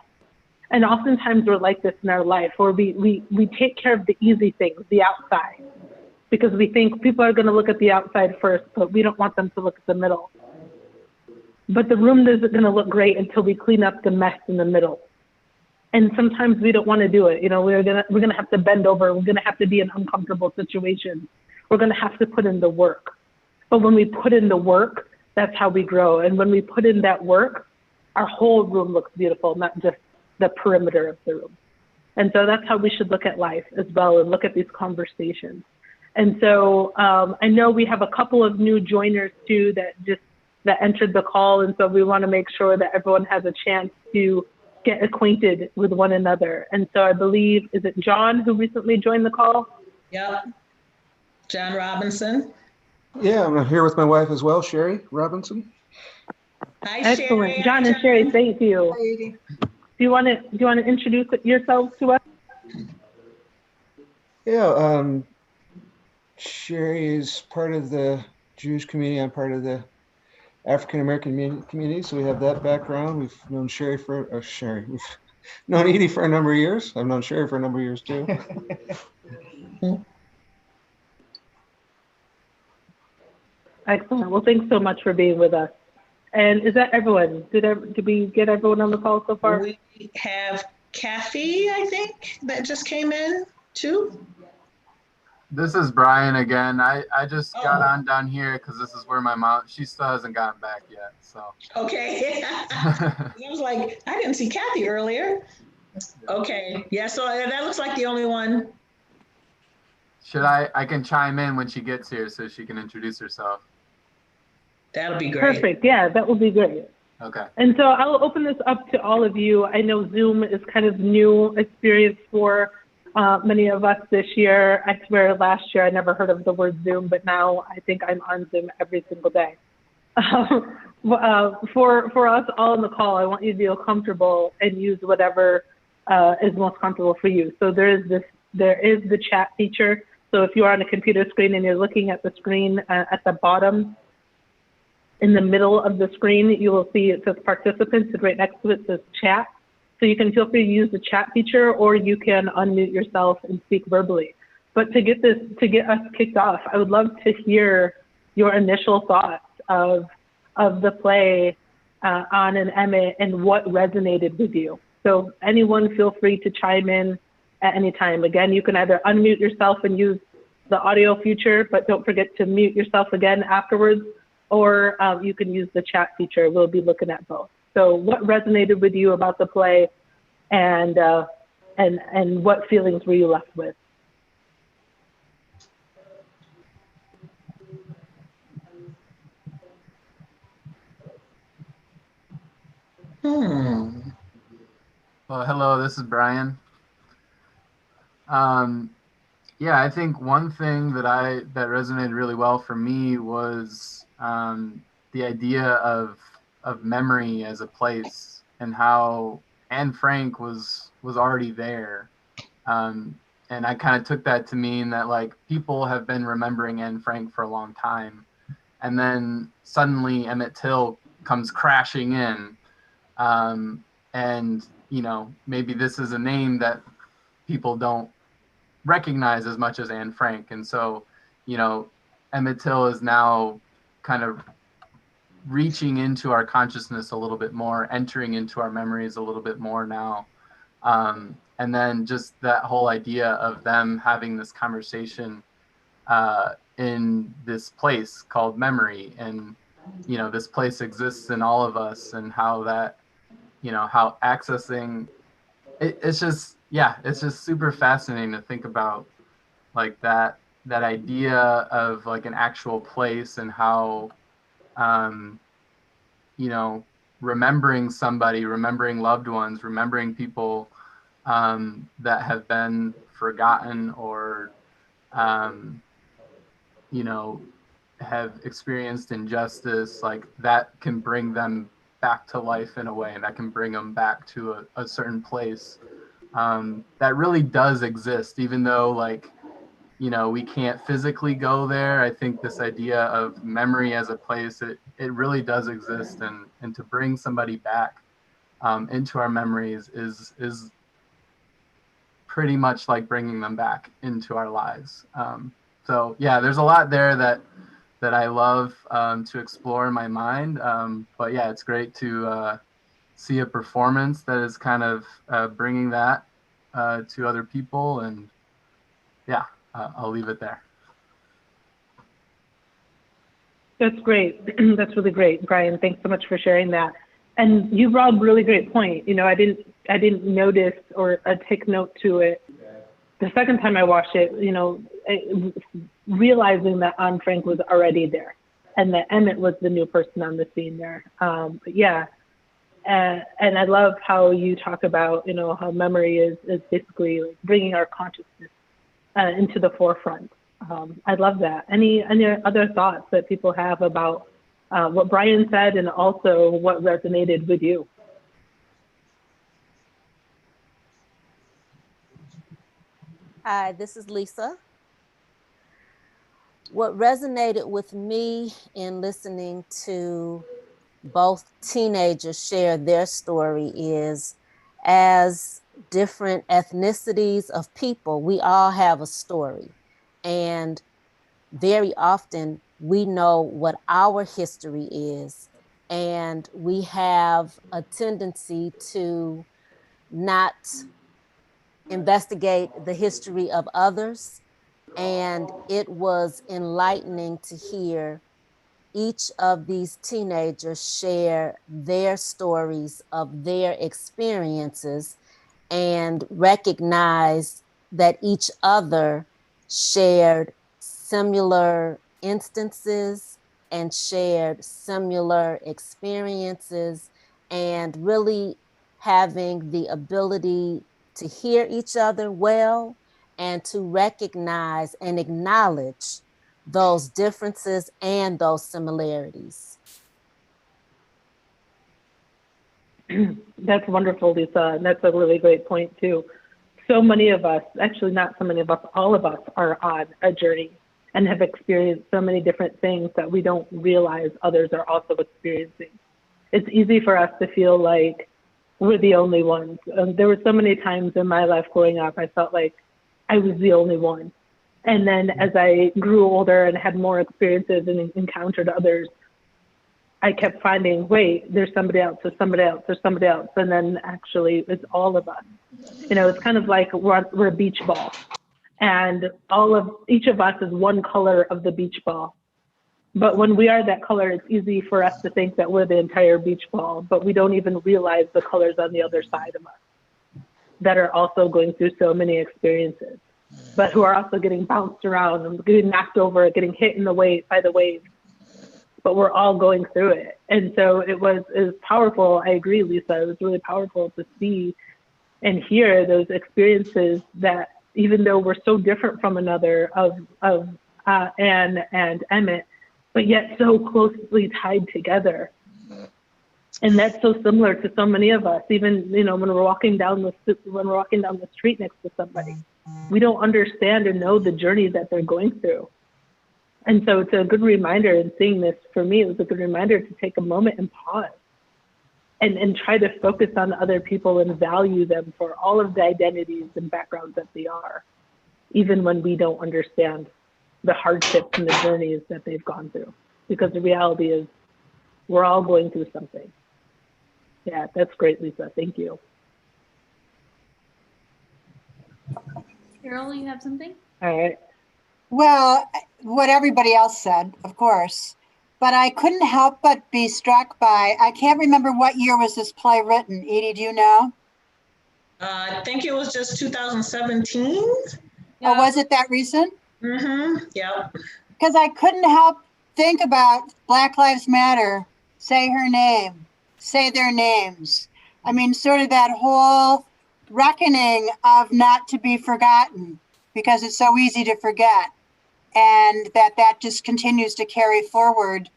And oftentimes we're like this in our life, where we take care of the easy things, the outside, because we think people are going to look at the outside first, but we don't want them to look at the middle. But the room isn't going to look great until we clean up the mess in the middle. And sometimes we don't want to do it. You know, we're gonna have to bend over. We're gonna have to be in uncomfortable situations. We're gonna have to put in the work. But when we put in the work, that's how we grow. And when we put in that work, our whole room looks beautiful, not just the perimeter of the room. And so that's how we should look at life as well, and look at these conversations. And so I know we have a couple of new joiners too that entered the call. And so we want to make sure that everyone has a chance to get acquainted with one another. And so I believe, is it John who recently joined the call? Yep. John Robinson. Yeah, I'm here with my wife as well, Sherry Robinson. Hi, Excellent. Sherry. John and Sherry, thank you. Do you want to introduce yourselves to us? Yeah, Sherry is part of the Jewish community. I'm part of the African American community, so we have that background. We've known we've known Edie for a number of years. I've known Sherry for a number of years too. Excellent. Well, thanks so much for being with us. And is that everyone? Did we get everyone on the call so far? We have Kathy, I think, that just came in too. This is Brian again. I just got on down here because this is where my mom, she still hasn't gotten back yet. So. Okay. I was like, I didn't see Kathy earlier. Okay. Yeah, so that looks like the only one. I can chime in when she gets here so she can introduce herself. That'll be great. Perfect. Yeah, that will be great. Okay. And so I'll open this up to all of you. I know Zoom is kind of new experience for many of us this year. I swear last year I never heard of the word Zoom, but now I think I'm on Zoom every single day. For us all on the call, I want you to feel comfortable and use whatever is most comfortable for you. So there is the chat feature. So if you're on a computer screen and you're looking at the screen at the bottom, in the middle of the screen, you will see it says participants, and right next to it says chat. So you can feel free to use the chat feature, or you can unmute yourself and speak verbally. But to get us kicked off, I would love to hear your initial thoughts of the play on an Emmett and what resonated with you. So anyone feel free to chime in at any time. Again, you can either unmute yourself and use the audio feature, but don't forget to mute yourself again afterwards, or you can use the chat feature. We'll be looking at both. So what resonated with you about the play, and what feelings were you left with? Well, hello, this is Brian. Yeah, I think one thing that resonated really well for me was the idea of memory as a place, and how Anne Frank was already there. And I kind of took that to mean that, like, people have been remembering Anne Frank for a long time, and then suddenly Emmett Till comes crashing in, and maybe this is a name that people don't recognize as much as Anne Frank. And so, Emmett Till is now kind of reaching into our consciousness a little bit more, entering into our memories a little bit more now. And then just that whole idea of them having this conversation in this place called memory. And, this place exists in all of us, and how that, how accessing it's just super fascinating to think about, like, that idea of, like, an actual place, and how remembering somebody, remembering loved ones, remembering people that have been forgotten, or have experienced injustice, like, that can bring them back to life in a way, and that can bring them back to a certain place that really does exist, even though, like, you know, we can't physically go there. I think this idea of memory as a place, it really does exist, and to bring somebody back into our memories is pretty much like bringing them back into our lives. So yeah, there's a lot there that I love to explore in my mind. But yeah, it's great to see a performance that is kind of bringing that to other people. And yeah, I'll leave it there. That's great. That's really great, Brian. Thanks so much for sharing that. And you brought up a really great point. You know, I didn't notice or take note to it the second time I watched it. You know, realizing that Anne Frank was already there, and that Emmett was the new person on the scene there. But yeah, and I love how you talk about, you know, how memory is basically like bringing our consciousness into the forefront. I love that. Any other thoughts that people have about what Brian said, and also what resonated with you? Hi, this is Lisa. What resonated with me in listening to both teenagers share their story is, as different ethnicities of people, we all have a story. And very often we know what our history is, and we have a tendency to not investigate the history of others. And it was enlightening to hear each of these teenagers share their stories of their experiences, and recognize that each other shared similar instances and shared similar experiences, and really having the ability to hear each other well and to recognize and acknowledge those differences and those similarities. That's wonderful, Lisa. And that's a really great point too. So many of us, actually not so many of us, all of us are on a journey and have experienced so many different things that we don't realize others are also experiencing. It's easy for us to feel like we're the only ones. There were so many times in my life growing up, I felt like I was the only one. And then as I grew older and had more experiences and encountered others, I kept finding, wait, there's somebody else, there's somebody else, there's somebody else. And then actually it's all of us. You know, it's kind of like we're a beach ball, and each of us is one color of the beach ball. But when we are that color, it's easy for us to think that we're the entire beach ball, but we don't even realize the colors on the other side of us that are also going through so many experiences, but who are also getting bounced around and getting knocked over, getting hit in the wave by the waves. But we're all going through it. And so it was powerful. I agree, Lisa. It was really powerful to see and hear those experiences that, even though we're so different from another, of Anne and Emmett, but yet so closely tied together. And that's so similar to so many of us. Even, you know, when we're walking down the street next to somebody, we don't understand or know the journey that they're going through. And so it's a good reminder, and seeing this, for me, it was a good reminder to take a moment and pause and try to focus on other people and value them for all of the identities and backgrounds that they are, even when we don't understand the hardships and the journeys that they've gone through. Because the reality is we're all going through something. Yeah, that's great, Lisa. Thank you. Carol, you have something? All right. Well, what everybody else said, of course, but I couldn't help but be struck by, I can't remember what year was this play written. Edie, do you know? I think it was just 2017. Or was it that recent? Mm-hmm. Yeah. Because I couldn't help think about Black Lives Matter, say her name, say their names. I mean, sort of that whole reckoning of not to be forgotten, because it's so easy to forget. And that just continues to carry forward.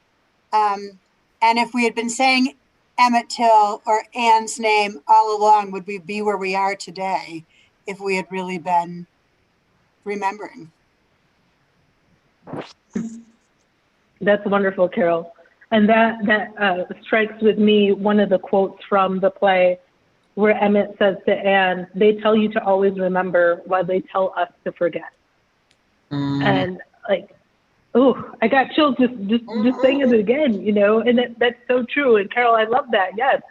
And if we had been saying Emmett Till or Anne's name all along, would we be where we are today if we had really been remembering? That's wonderful, Carol. And that strikes with me one of the quotes from the play where Emmett says to Anne, "They tell you to always remember while they tell us to forget." And like, oh, I got chills just saying it again, you know, and that's so true. And Carol, I love that. Yes.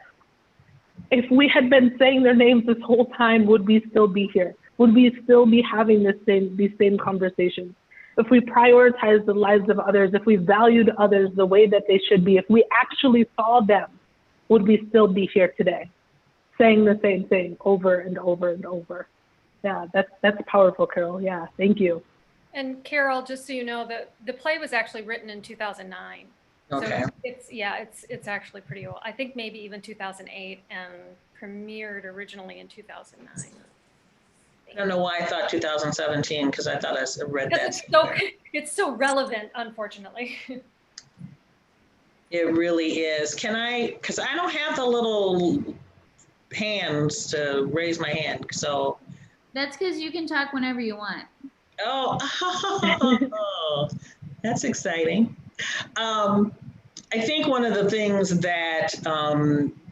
If we had been saying their names this whole time, would we still be here? Would we still be having these same conversations? If we prioritized the lives of others, if we valued others the way that they should be, if we actually saw them, would we still be here today, saying the same thing over and over and over? Yeah, that's powerful, Carol. Yeah, thank you. And Carol, just so you know, the play was actually written in 2009. Okay. So it's actually pretty old. I think maybe even 2008, and premiered originally in 2009. I don't know why I thought 2017, because I thought I read that. It's so relevant, unfortunately. It really is. Because I don't have the little hands to raise my hand, so. That's because you can talk whenever you want. Oh, that's exciting. I think one of the things that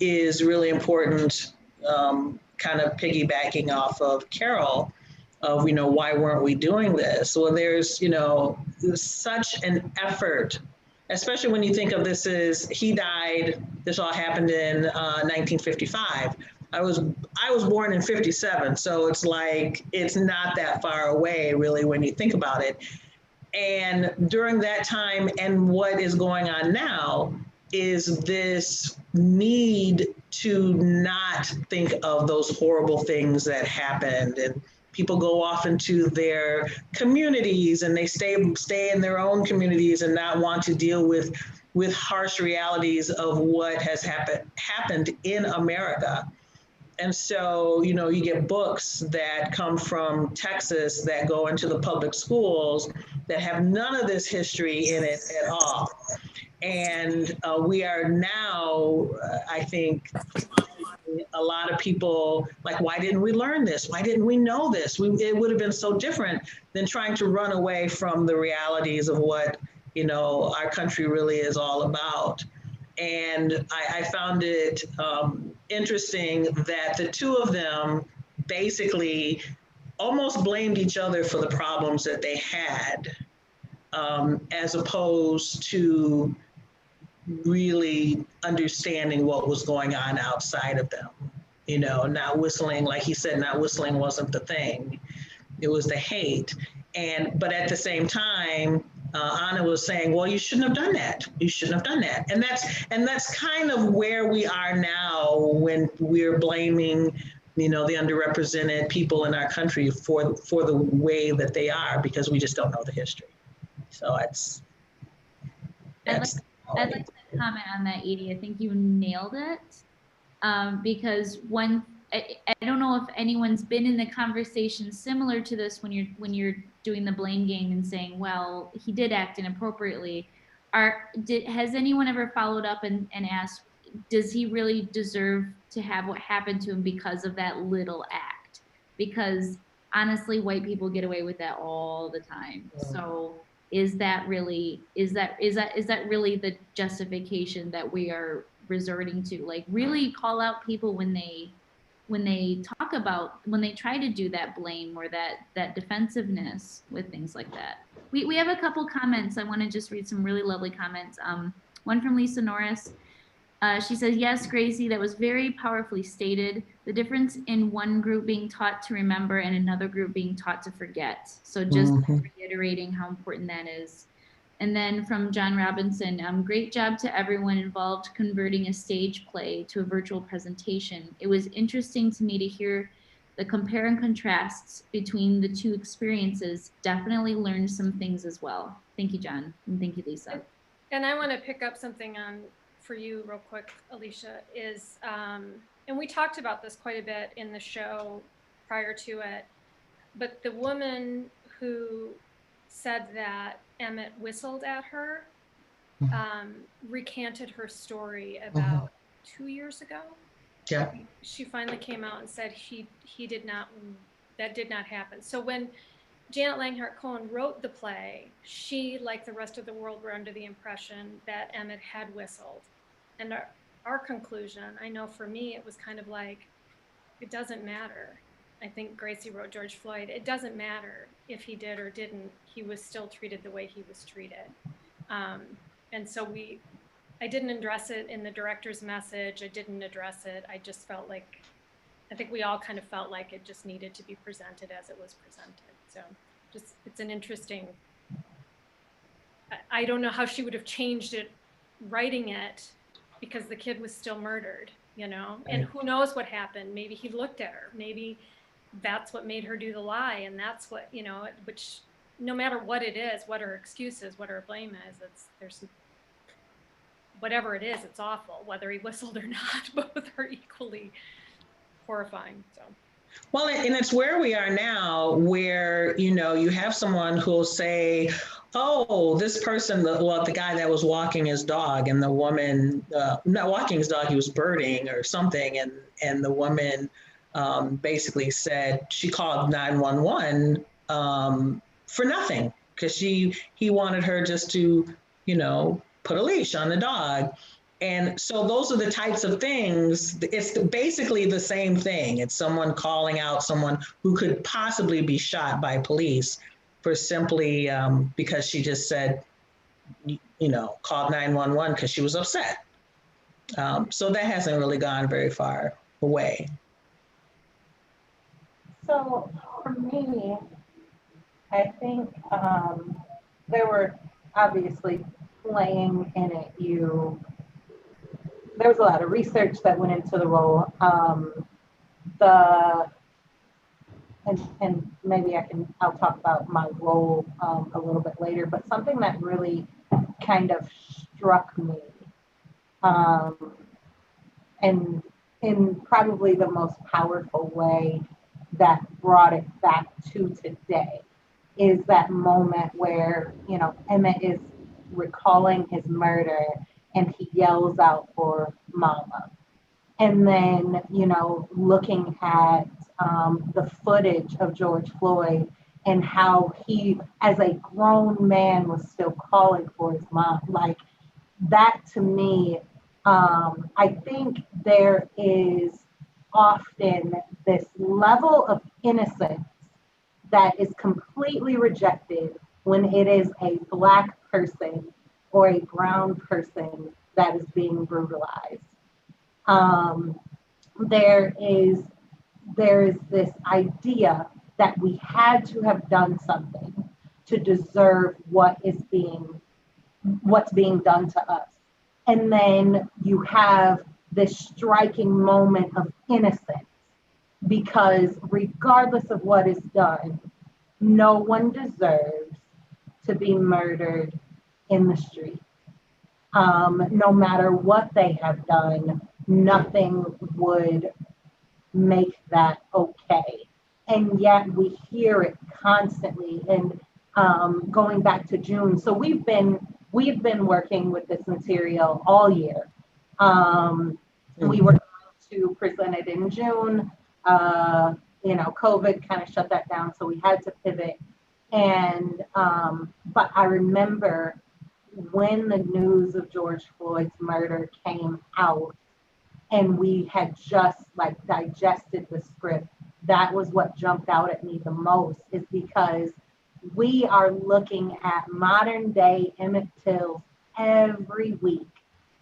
is really important, kind of piggybacking off of Carol, of, why weren't we doing this? Well, there's such an effort, especially when you think of this as he died, this all happened in 1955. I was born in 57, so it's like, it's not that far away really when you think about it. And during that time and what is going on now is this need to not think of those horrible things that happened, and people go off into their communities and they stay in their own communities and not want to deal with harsh realities of what has happened in America. And so, you get books that come from Texas that go into the public schools that have none of this history in it at all. And we are now, I think, a lot of people like, why didn't we learn this? Why didn't we know this? It would have been so different than trying to run away from the realities of what, our country really is all about. And I found it interesting that the two of them basically almost blamed each other for the problems that they had, as opposed to really understanding what was going on outside of them. Not whistling, like he said, not whistling wasn't the thing. It was the hate. But at the same time, Anna was saying, well, you shouldn't have done that. You shouldn't have done that. And that's kind of where we are now when we're blaming, the underrepresented people in our country for the way that they are, because we just don't know the history. So I'd like to comment on that, Edie. I think you nailed it. Because I don't know if anyone's been in the conversation similar to this when you're doing the blame game and saying, well, he did act inappropriately. Has anyone ever followed up and asked, does he really deserve to have what happened to him because of that little act? Because honestly, white people get away with that all the time. So is that really the justification that we are resorting to? Like, really call out people when they try to do that blame or that defensiveness with things like that. We have a couple comments. I want to just read some really lovely comments. One from Lisa Norris. She says, yes, Gracie, that was very powerfully stated. The difference in one group being taught to remember and another group being taught to forget. So just reiterating how important that is. And then from John Robinson, great job to everyone involved converting a stage play to a virtual presentation. It was interesting to me to hear the compare and contrasts between the two experiences. Definitely learned some things as well. Thank you, John. And thank you, Lisa. And I want to pick up something for you real quick, Alicia, is, and we talked about this quite a bit in the show prior to it, but the woman who said that Emmett whistled at her recanted her story about 2 years ago. Yeah. She finally came out and said he did not, that did not happen. So when Janet Langhart Cohen wrote the play, she, like the rest of the world, were under the impression that Emmett had whistled. And our conclusion, I know for me, it was kind of like, it doesn't matter. I think Gracie wrote George Floyd, it doesn't matter if he did or didn't, he was still treated the way he was treated. And so I didn't address it in the director's message, I didn't address it, I just felt like, I think we all kind of felt like it just needed to be presented as it was presented. So just, it's an interesting, I don't know how she would have changed it, writing it, because the kid was still murdered, you know, and who knows what happened. Maybe he looked at her, maybe that's what made her do the lie. And that's what, you know, which no matter what it is, what her excuse is, what her blame is, there's whatever it is, it's awful, whether he whistled or not, both are equally horrifying. So. Well, and it's where we are now, where, you know, you have someone who'll say, oh, this person, the guy that was walking his dog, and the woman, not walking his dog, he was birding or something, and the woman basically said she called 911 for nothing, because he wanted her just to, you know, put a leash on the dog. And so those are the types of things, it's basically the same thing. It's someone calling out someone who could possibly be shot by police for simply because she just said, you know, called 911 because she was upset. So that hasn't really gone very far away. So for me, I think there were obviously playing in it. There was a lot of research that went into the role. And maybe I'll talk about my role a little bit later, but something that really kind of struck me, and in probably the most powerful way that brought it back to today, is that moment where, you know, Emmett is recalling his murder and he yells out for mama. And then, you know, looking at the footage of George Floyd and how he, as a grown man, was still calling for his mom. Like, that to me, I think there is often this level of innocence that is completely rejected when it is a Black person or a brown person that is being brutalized. There is this idea that we had to have done something to deserve what's being done to us. And then you have this striking moment of innocence, because regardless of what is done, no one deserves to be murdered in the street. No matter what they have done, nothing would make that okay. And yet we hear it constantly. And going back to June, so we've been working with this material all year. We were going to present it in June. You know, COVID kind of shut that down, so we had to pivot. And but I remember when the news of George Floyd's murder came out, and we had just like digested the script, that was what jumped out at me the most, is because we are looking at modern day Emmett Till every week.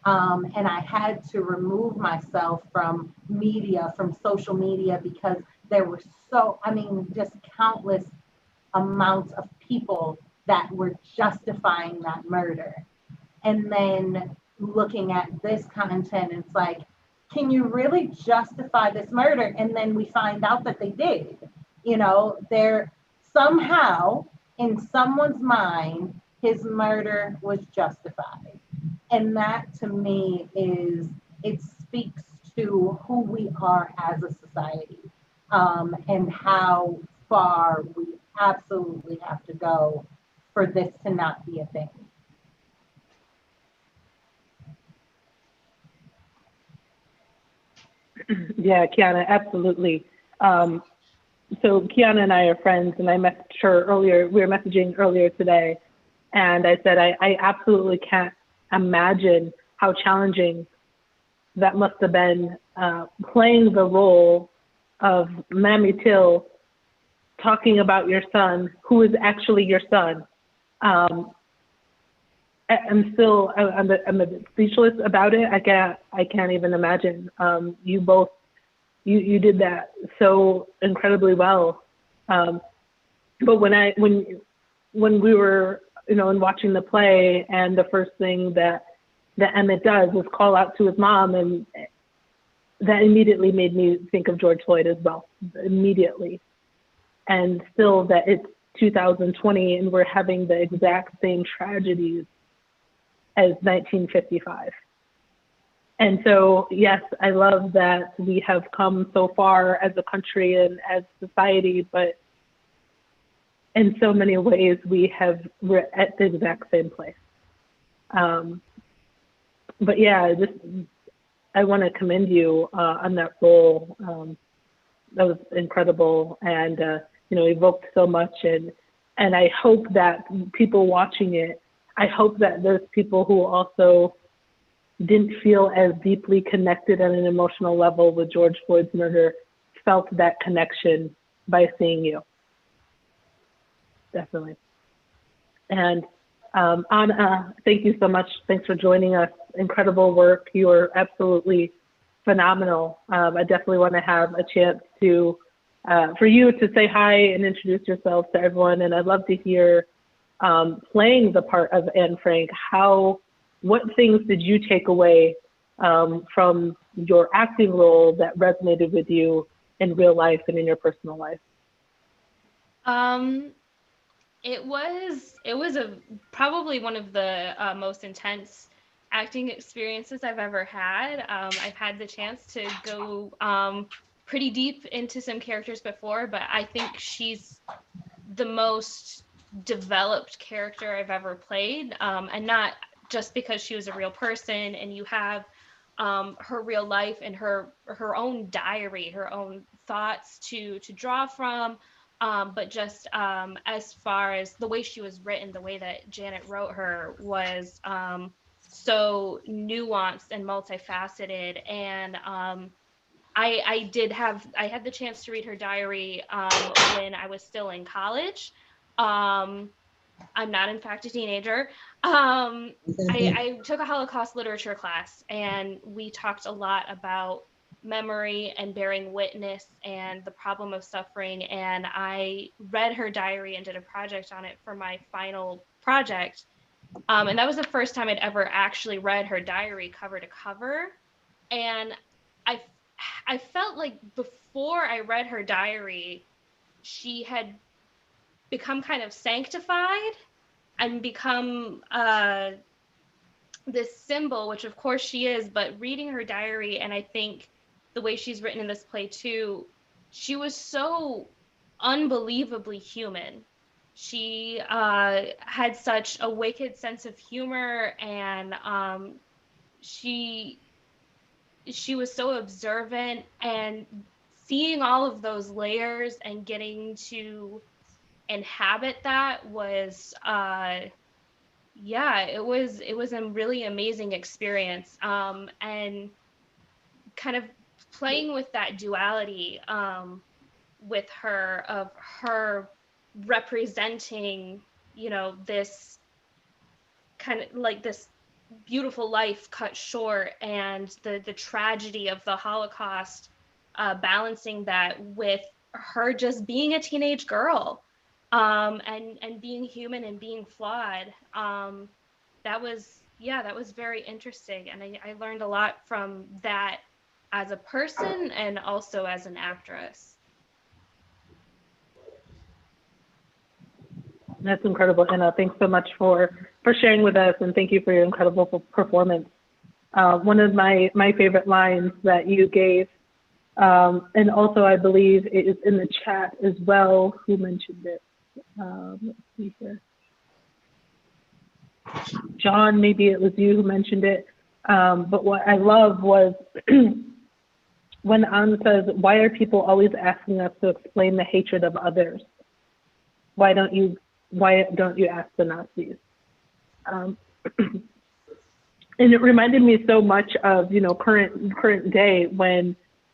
And I had to remove myself from media, from social media, because there were just countless amounts of people that were justifying that murder. And then looking at this content, it's like, can you really justify this murder? And then we find out that they did. You know, they're somehow in someone's mind, his murder was justified. And that to me it speaks to who we are as a society, and how far we absolutely have to go for this to not be a thing. Yeah, Kiana, absolutely. so Kiana and I are friends, and I messaged her earlier. We were messaging earlier today, and I said I absolutely can't imagine how challenging that must have been, playing the role of Mammy Till, talking about your son, who is actually your son. I'm a bit speechless about it. I can't even imagine. You both, you did that so incredibly well. But when we were, and watching the play, and the first thing that Emmett does is call out to his mom, and that immediately made me think of George Floyd as well, immediately. And still that it's 2020 and we're having the exact same tragedies as 1955. And so, yes, I love that we have come so far as a country and as society, but in so many ways we're at the exact same place. But yeah, I want to commend you on that role. That was incredible, and evoked so much. And I hope that people watching it, I hope that those people who also didn't feel as deeply connected on an emotional level with George Floyd's murder felt that connection by seeing you. Definitely. And Anna, thank you so much. Thanks for joining us. Incredible work. You are absolutely phenomenal. I definitely want to have a chance to, for you to say hi and introduce yourself to everyone. And I'd love to hear, playing the part of Anne Frank, what things did you take away from your acting role that resonated with you in real life and in your personal life? It was probably one of the most intense acting experiences I've ever had. I've had the chance to go pretty deep into some characters before, but I think she's the most developed character I've ever played, and not just because she was a real person and you have her real life and her own diary, her own thoughts to draw from. But just as far as the way she was written, the way that Janet wrote her was so nuanced and multifaceted. And I had the chance to read her diary when I was still in college. I'm not, in fact, a teenager. I took a Holocaust literature class, and we talked a lot about memory and bearing witness and the problem of suffering. And I read her diary and did a project on it for my final project. And that was the first time I'd ever actually read her diary cover to cover. And I felt like before I read her diary, she had become kind of sanctified and become this symbol, which of course she is, but reading her diary, and I think the way she's written in this play too, she was so unbelievably human. She had such a wicked sense of humor, and she was so observant, and seeing all of those layers and getting to inhabit that was it was a really amazing experience, and kind of playing with that duality with her, of her representing this kind of like this beautiful life cut short, and the tragedy of the Holocaust, balancing that with her just being a teenage girl, and being human and being flawed. That was very interesting, and I learned a lot from that as a person and also as an actress. That's incredible, Anna. Thanks so much for sharing with us, and thank you for your incredible performance. One of my favorite lines that you gave, and also I believe it is in the chat as well. Who mentioned it? Let's see here. John, maybe it was you who mentioned it. But what I love was when Anne says, why are people always asking us to explain the hatred of others? Why don't you ask the Nazis? And it reminded me so much of, current day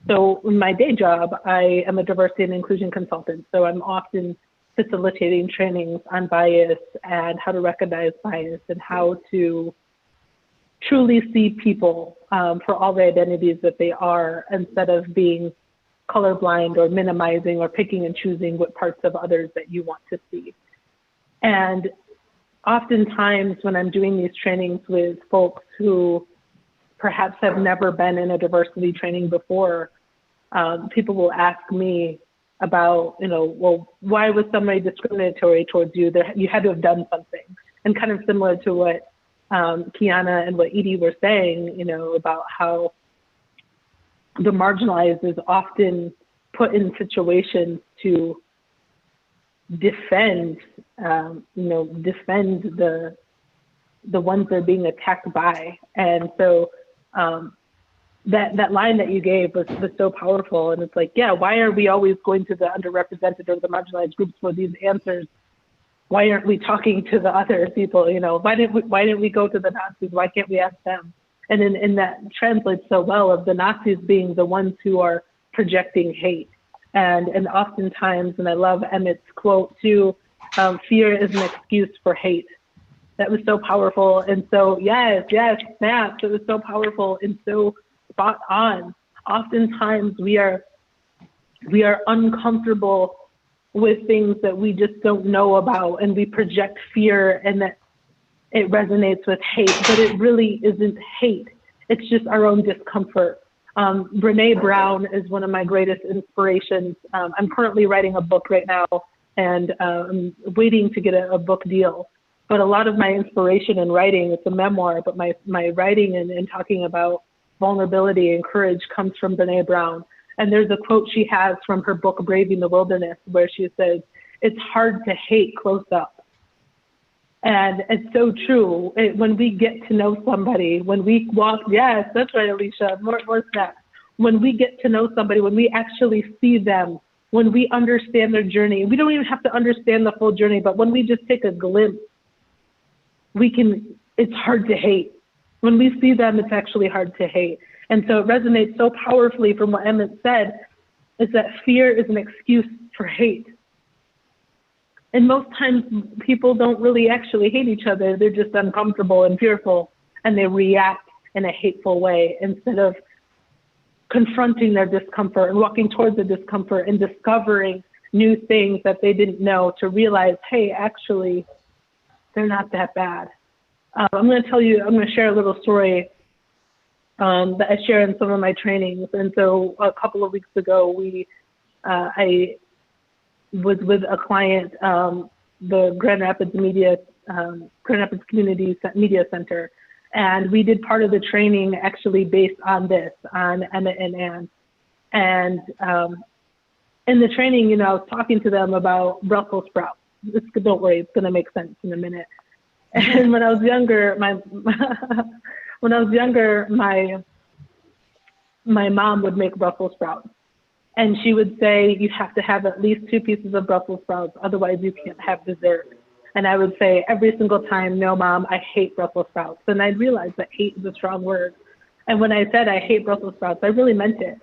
so in my day job, I am a diversity and inclusion consultant. So I'm often facilitating trainings on bias and how to recognize bias and how to truly see people for all the identities that they are, instead of being colorblind or minimizing or picking and choosing what parts of others that you want to see. And oftentimes when I'm doing these trainings with folks who perhaps have never been in a diversity training before, people will ask me about, well, why was somebody discriminatory towards you? You had to have done something. And kind of similar to what Kiana and what Edie were saying, about how the marginalized is often put in situations to defend the ones they're being attacked by. And so that line that you gave was so powerful. And it's like, yeah, why are we always going to the underrepresented or the marginalized groups for these answers? Why aren't we talking to the other people? Why didn't we go to the Nazis? Why can't we ask them? And that translates so well of the Nazis being the ones who are projecting hate. And oftentimes, and I love Emmett's quote too, fear is an excuse for hate. That was so powerful. And so, yes, snaps. It was so powerful and so spot on. Oftentimes we are uncomfortable with things that we just don't know about, and we project fear, and that it resonates with hate, but it really isn't hate. It's just our own discomfort. Brene Brown is one of my greatest inspirations. I'm currently writing a book right now, and I'm waiting to get a book deal. But a lot of my inspiration in writing, it's a memoir, but my writing and talking about vulnerability and courage comes from Brene Brown. And there's a quote she has from her book, Braving the Wilderness, where she says, it's hard to hate close up. And it's so true. When we get to know somebody, when we walk, yes, that's right, Alicia, more snaps. When we get to know somebody, when we actually see them, when we understand their journey, we don't even have to understand the full journey, but when we just take a glimpse, it's hard to hate. When we see them, it's actually hard to hate. And so it resonates so powerfully from what Emmett said, is that fear is an excuse for hate. And most times people don't really actually hate each other. They're just uncomfortable and fearful, and they react in a hateful way instead of confronting their discomfort and walking towards the discomfort and discovering new things that they didn't know, to realize, hey, actually, they're not that bad. I'm going to share a little story that I share in some of my trainings. And so a couple of weeks ago, I was with a client, the Grand Rapids Community Media Center, and we did part of the training actually based on Emmett and Anne. And in the training, I was talking to them about Brussels sprouts. Don't worry, it's going to make sense in a minute. And when I was younger, my mom would make Brussels sprouts. And she would say, you have to have at least 2 pieces of Brussels sprouts, otherwise you can't have dessert. And I would say every single time, no, Mom, I hate Brussels sprouts. And I realized that hate is a strong word. And when I said I hate Brussels sprouts, I really meant it.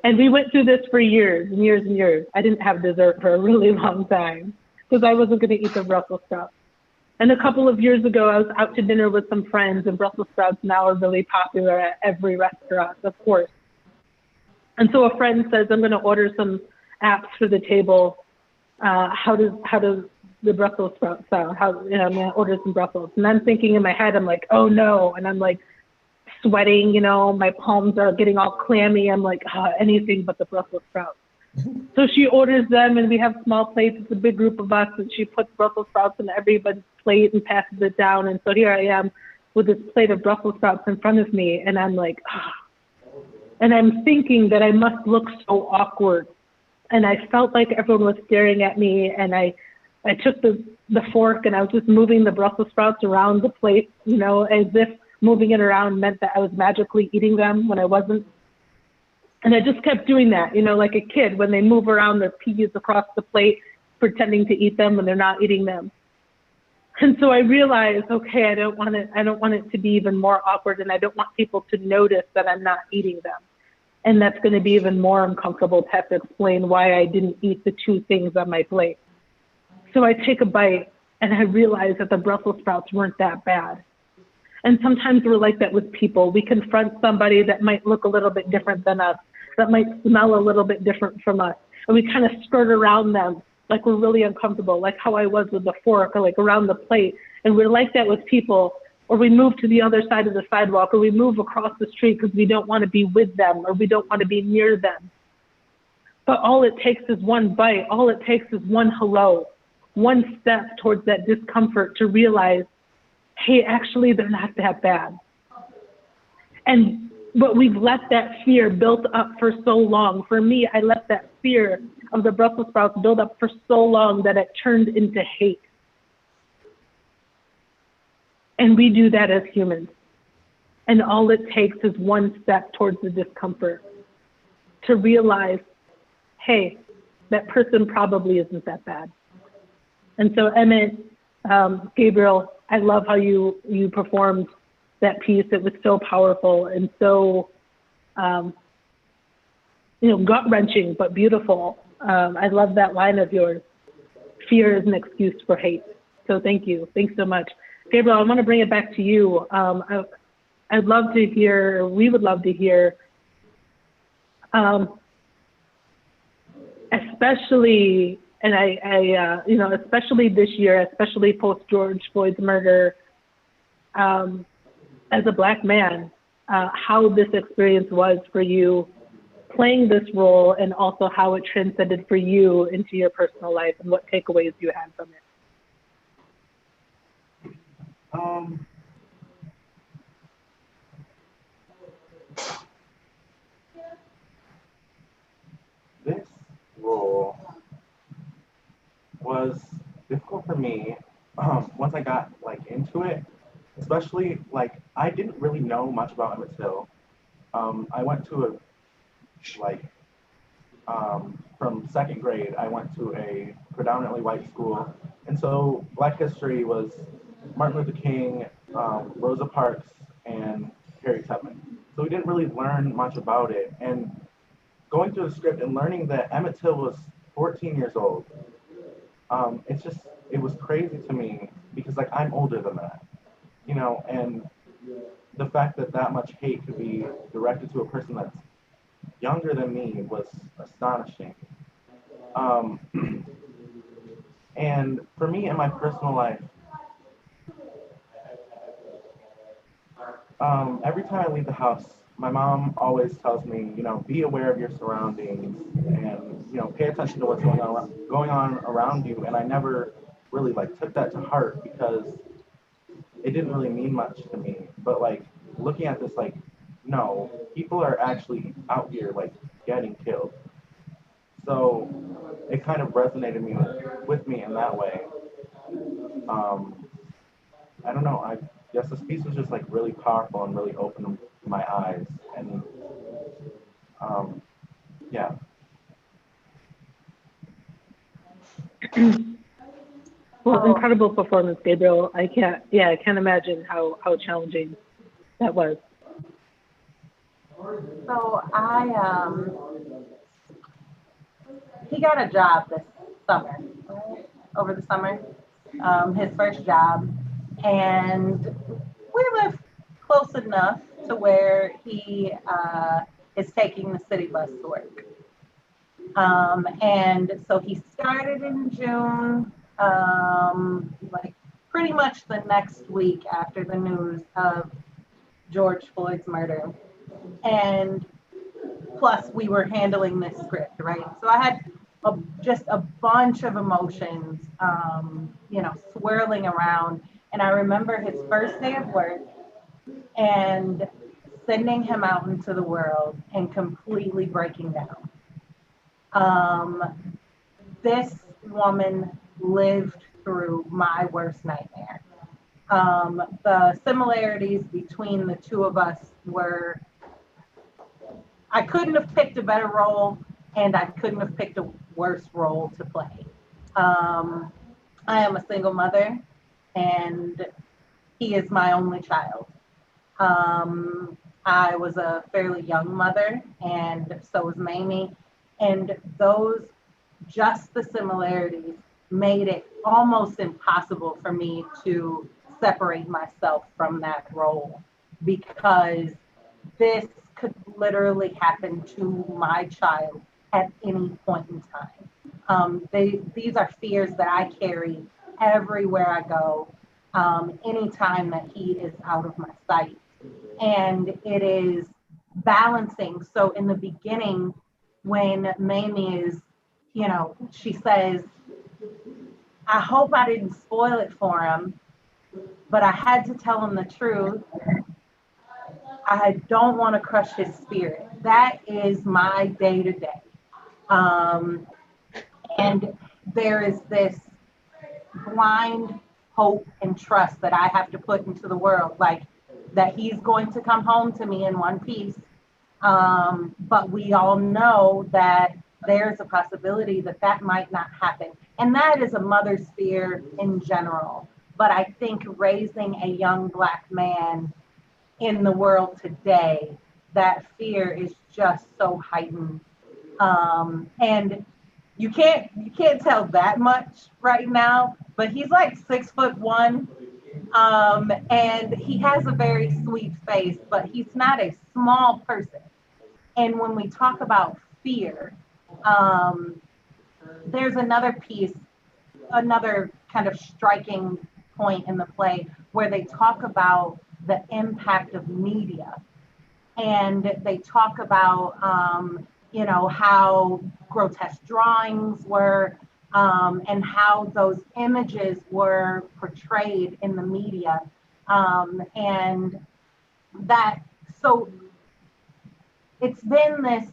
And we went through this for years and years and years. I didn't have dessert for a really long time because I wasn't going to eat the Brussels sprouts. And a couple of years ago, I was out to dinner with some friends, and Brussels sprouts now are really popular at every restaurant, of course. And so a friend says, I'm going to order some apps for the table. How does the Brussels sprouts sound? I'm going to order some Brussels. And I'm thinking in my head, I'm like, oh no. And I'm like sweating, my palms are getting all clammy. I'm like, anything but the Brussels sprouts. So she orders them, and we have small plates. It's a big group of us, and she puts Brussels sprouts in everybody's plate and passes it down. And so here I am with this plate of Brussels sprouts in front of me, and I'm like, and I'm thinking that I must look so awkward. And I felt like everyone was staring at me, and I took the fork, and I was just moving the Brussels sprouts around the plate, as if moving it around meant that I was magically eating them when I wasn't. And I just kept doing that, you know, like a kid when they move around their peas across the plate, pretending to eat them when they're not eating them. And so I realized, okay, I don't want it to be even more awkward, and I don't want people to notice that I'm not eating them. And that's going to be even more uncomfortable to have to explain why I didn't eat the 2 things on my plate. So I take a bite and I realize that the Brussels sprouts weren't that bad. And sometimes we're like that with people. We confront somebody that might look a little bit different than us, that might smell a little bit different from us. And we kind of skirt around them like we're really uncomfortable, like how I was with the fork, or like around the plate. And we're like that with people, or we move to the other side of the sidewalk, or we move across the street because we don't want to be with them, or we don't want to be near them. But all it takes is one bite. All it takes is one hello, one step towards that discomfort to realize, hey, actually, they're not that bad. But we've let that fear build up for so long. For me, I let that fear of the Brussels sprouts build up for so long that it turned into hate. And we do that as humans. And all it takes is one step towards the discomfort to realize, hey, that person probably isn't that bad. And so Emmett, Gabriel, I love how you performed that piece. It was so powerful and so, gut-wrenching, but beautiful. I love that line of yours. Fear is an excuse for hate. So thank you. Thanks so much. Gabriel, I want to bring it back to you. I'd love to hear, we would love to hear, especially, and especially this year, especially post George Floyd's murder, as a Black man, how this experience was for you playing this role, and also how it transcended for you into your personal life, and what takeaways you had from it. This role was difficult for me once I got into it, especially I didn't really know much about Emmett Till. I went to from 2nd grade, I went to a predominantly white school, and so Black history was Martin Luther King, Rosa Parks, and Harriet Tubman. So we didn't really learn much about it. And going through the script and learning that Emmett Till was 14 years old, it was crazy to me because I'm older than that, and the fact that much hate could be directed to a person that's younger than me was astonishing. And for me in my personal life, every time I leave the house, my mom always tells me, be aware of your surroundings and, pay attention to what's going on around you. And I never really took that to heart because it didn't really mean much to me. But looking at this, no, people are actually out here getting killed. So it kind of resonated with me in that way. I don't know. I guess this piece was just really powerful and really opened my eyes. And yeah. Well, incredible performance, Gabriel. I can't imagine how challenging that was. So he got a job this summer, right? Over the summer, his first job, and we live close enough to where he is taking the city bus to work. And so he started in June, pretty much the next week after the news of George Floyd's murder. And plus we were handling this script, right? So I had just a bunch of emotions, swirling around. And I remember his first day of work and sending him out into the world and completely breaking down. This woman lived through my worst nightmare. The similarities between the two of us were I couldn't have picked a better role, and I couldn't have picked a worse role to play. I am a single mother, and he is my only child. I was a fairly young mother, and so was Mamie. And just the similarities made it almost impossible for me to separate myself from that role, because this could literally happen to my child at any point in time. These are fears that I carry everywhere I go, anytime that he is out of my sight. And it is balancing. So in the beginning, when Mamie is, she says, I hope I didn't spoil it for him, but I had to tell him the truth. I don't want to crush his spirit. That is my day to day. And there is this blind hope and trust that I have to put into the world, like that he's going to come home to me in one piece. But we all know that there's a possibility that that might not happen. And that is a mother's fear in general. But I think raising a young Black man in the world today, that fear is just so heightened. And you can't tell that much right now, but he's like 6'1", and he has a very sweet face, but he's not a small person. And when we talk about fear, there's another piece, another kind of striking point in the play where they talk about the impact of media. And they talk about, how grotesque drawings were, and how those images were portrayed in the media. And that, so it's been this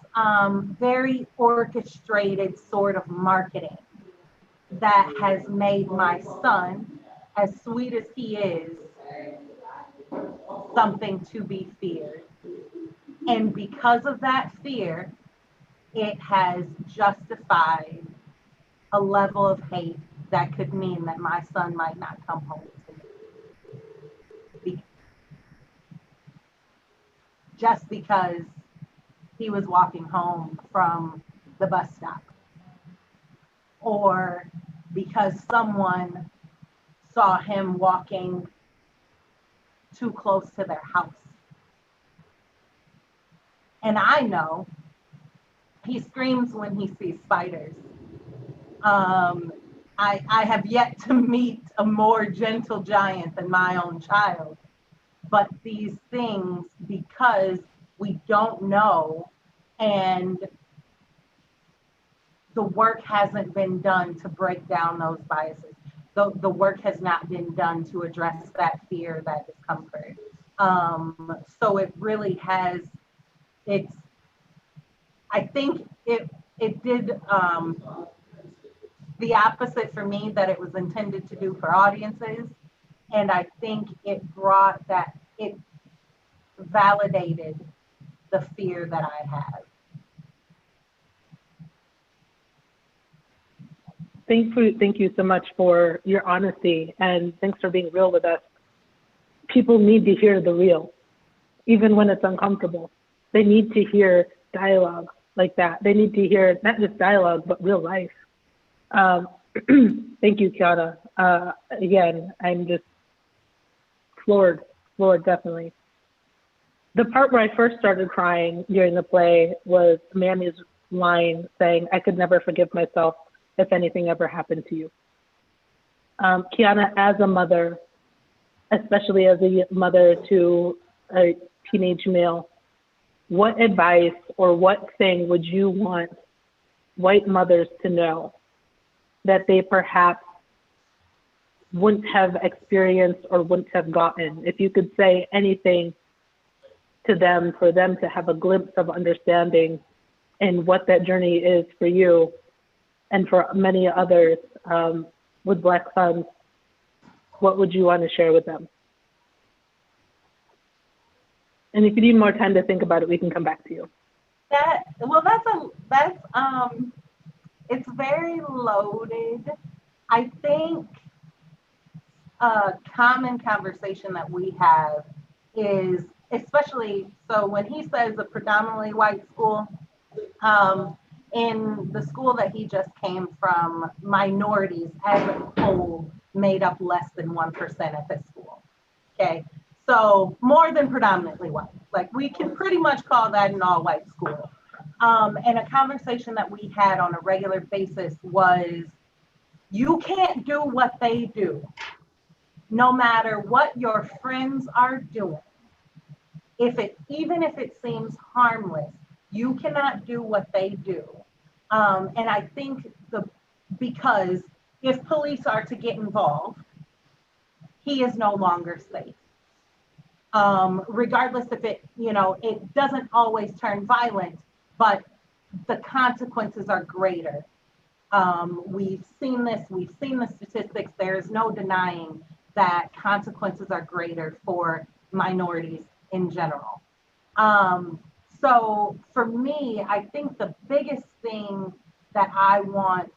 very orchestrated sort of marketing that has made my son, as sweet as he is, something to be feared. And because of that fear, it has justified a level of hate that could mean that my son might not come home to me. Just because he was walking home from the bus stop, or because someone saw him walking too close to their house. And I know he screams when he sees spiders. I have yet to meet a more gentle giant than my own child. But these things, because we don't know, and the work hasn't been done to break down those biases. The work has not been done to address that fear, that discomfort. So it really has, I think it did the opposite for me that it was intended to do for audiences. And I think it validated the fear that I have. Thank you so much for your honesty, and thanks for being real with us. People need to hear the real, even when it's uncomfortable. They need to hear dialogue like that. They need to hear not just dialogue, but real life. Thank you, Kiana. Again, I'm just floored, definitely. The part where I first started crying during the play was Mammy's line saying, "I could never forgive myself if anything ever happened to you." Kiana, as a mother, especially as a mother to a teenage male, what advice or what thing would you want white mothers to know that they perhaps wouldn't have experienced or wouldn't have gotten? If you could say anything to them, for them to have a glimpse of understanding in what that journey is for you and for many others with Black sons, what would you want to share with them? And if you need more time to think about it, we can come back to you. It's very loaded. I think a common conversation that we have is, especially, so when he says a predominantly white school, in the school that he just came from, minorities as a whole made up less than 1% at this school. Okay, so more than predominantly white. Like, we can pretty much call that an all white school. And a conversation that we had on a regular basis was, you can't do what they do, no matter what your friends are doing. Even if it seems harmless, you cannot do what they do. And I think because if police are to get involved, he is no longer safe. Regardless if it doesn't always turn violent, but the consequences are greater. We've seen the statistics. There's no denying that consequences are greater for minorities in general. So for me, I think the biggest thing that I want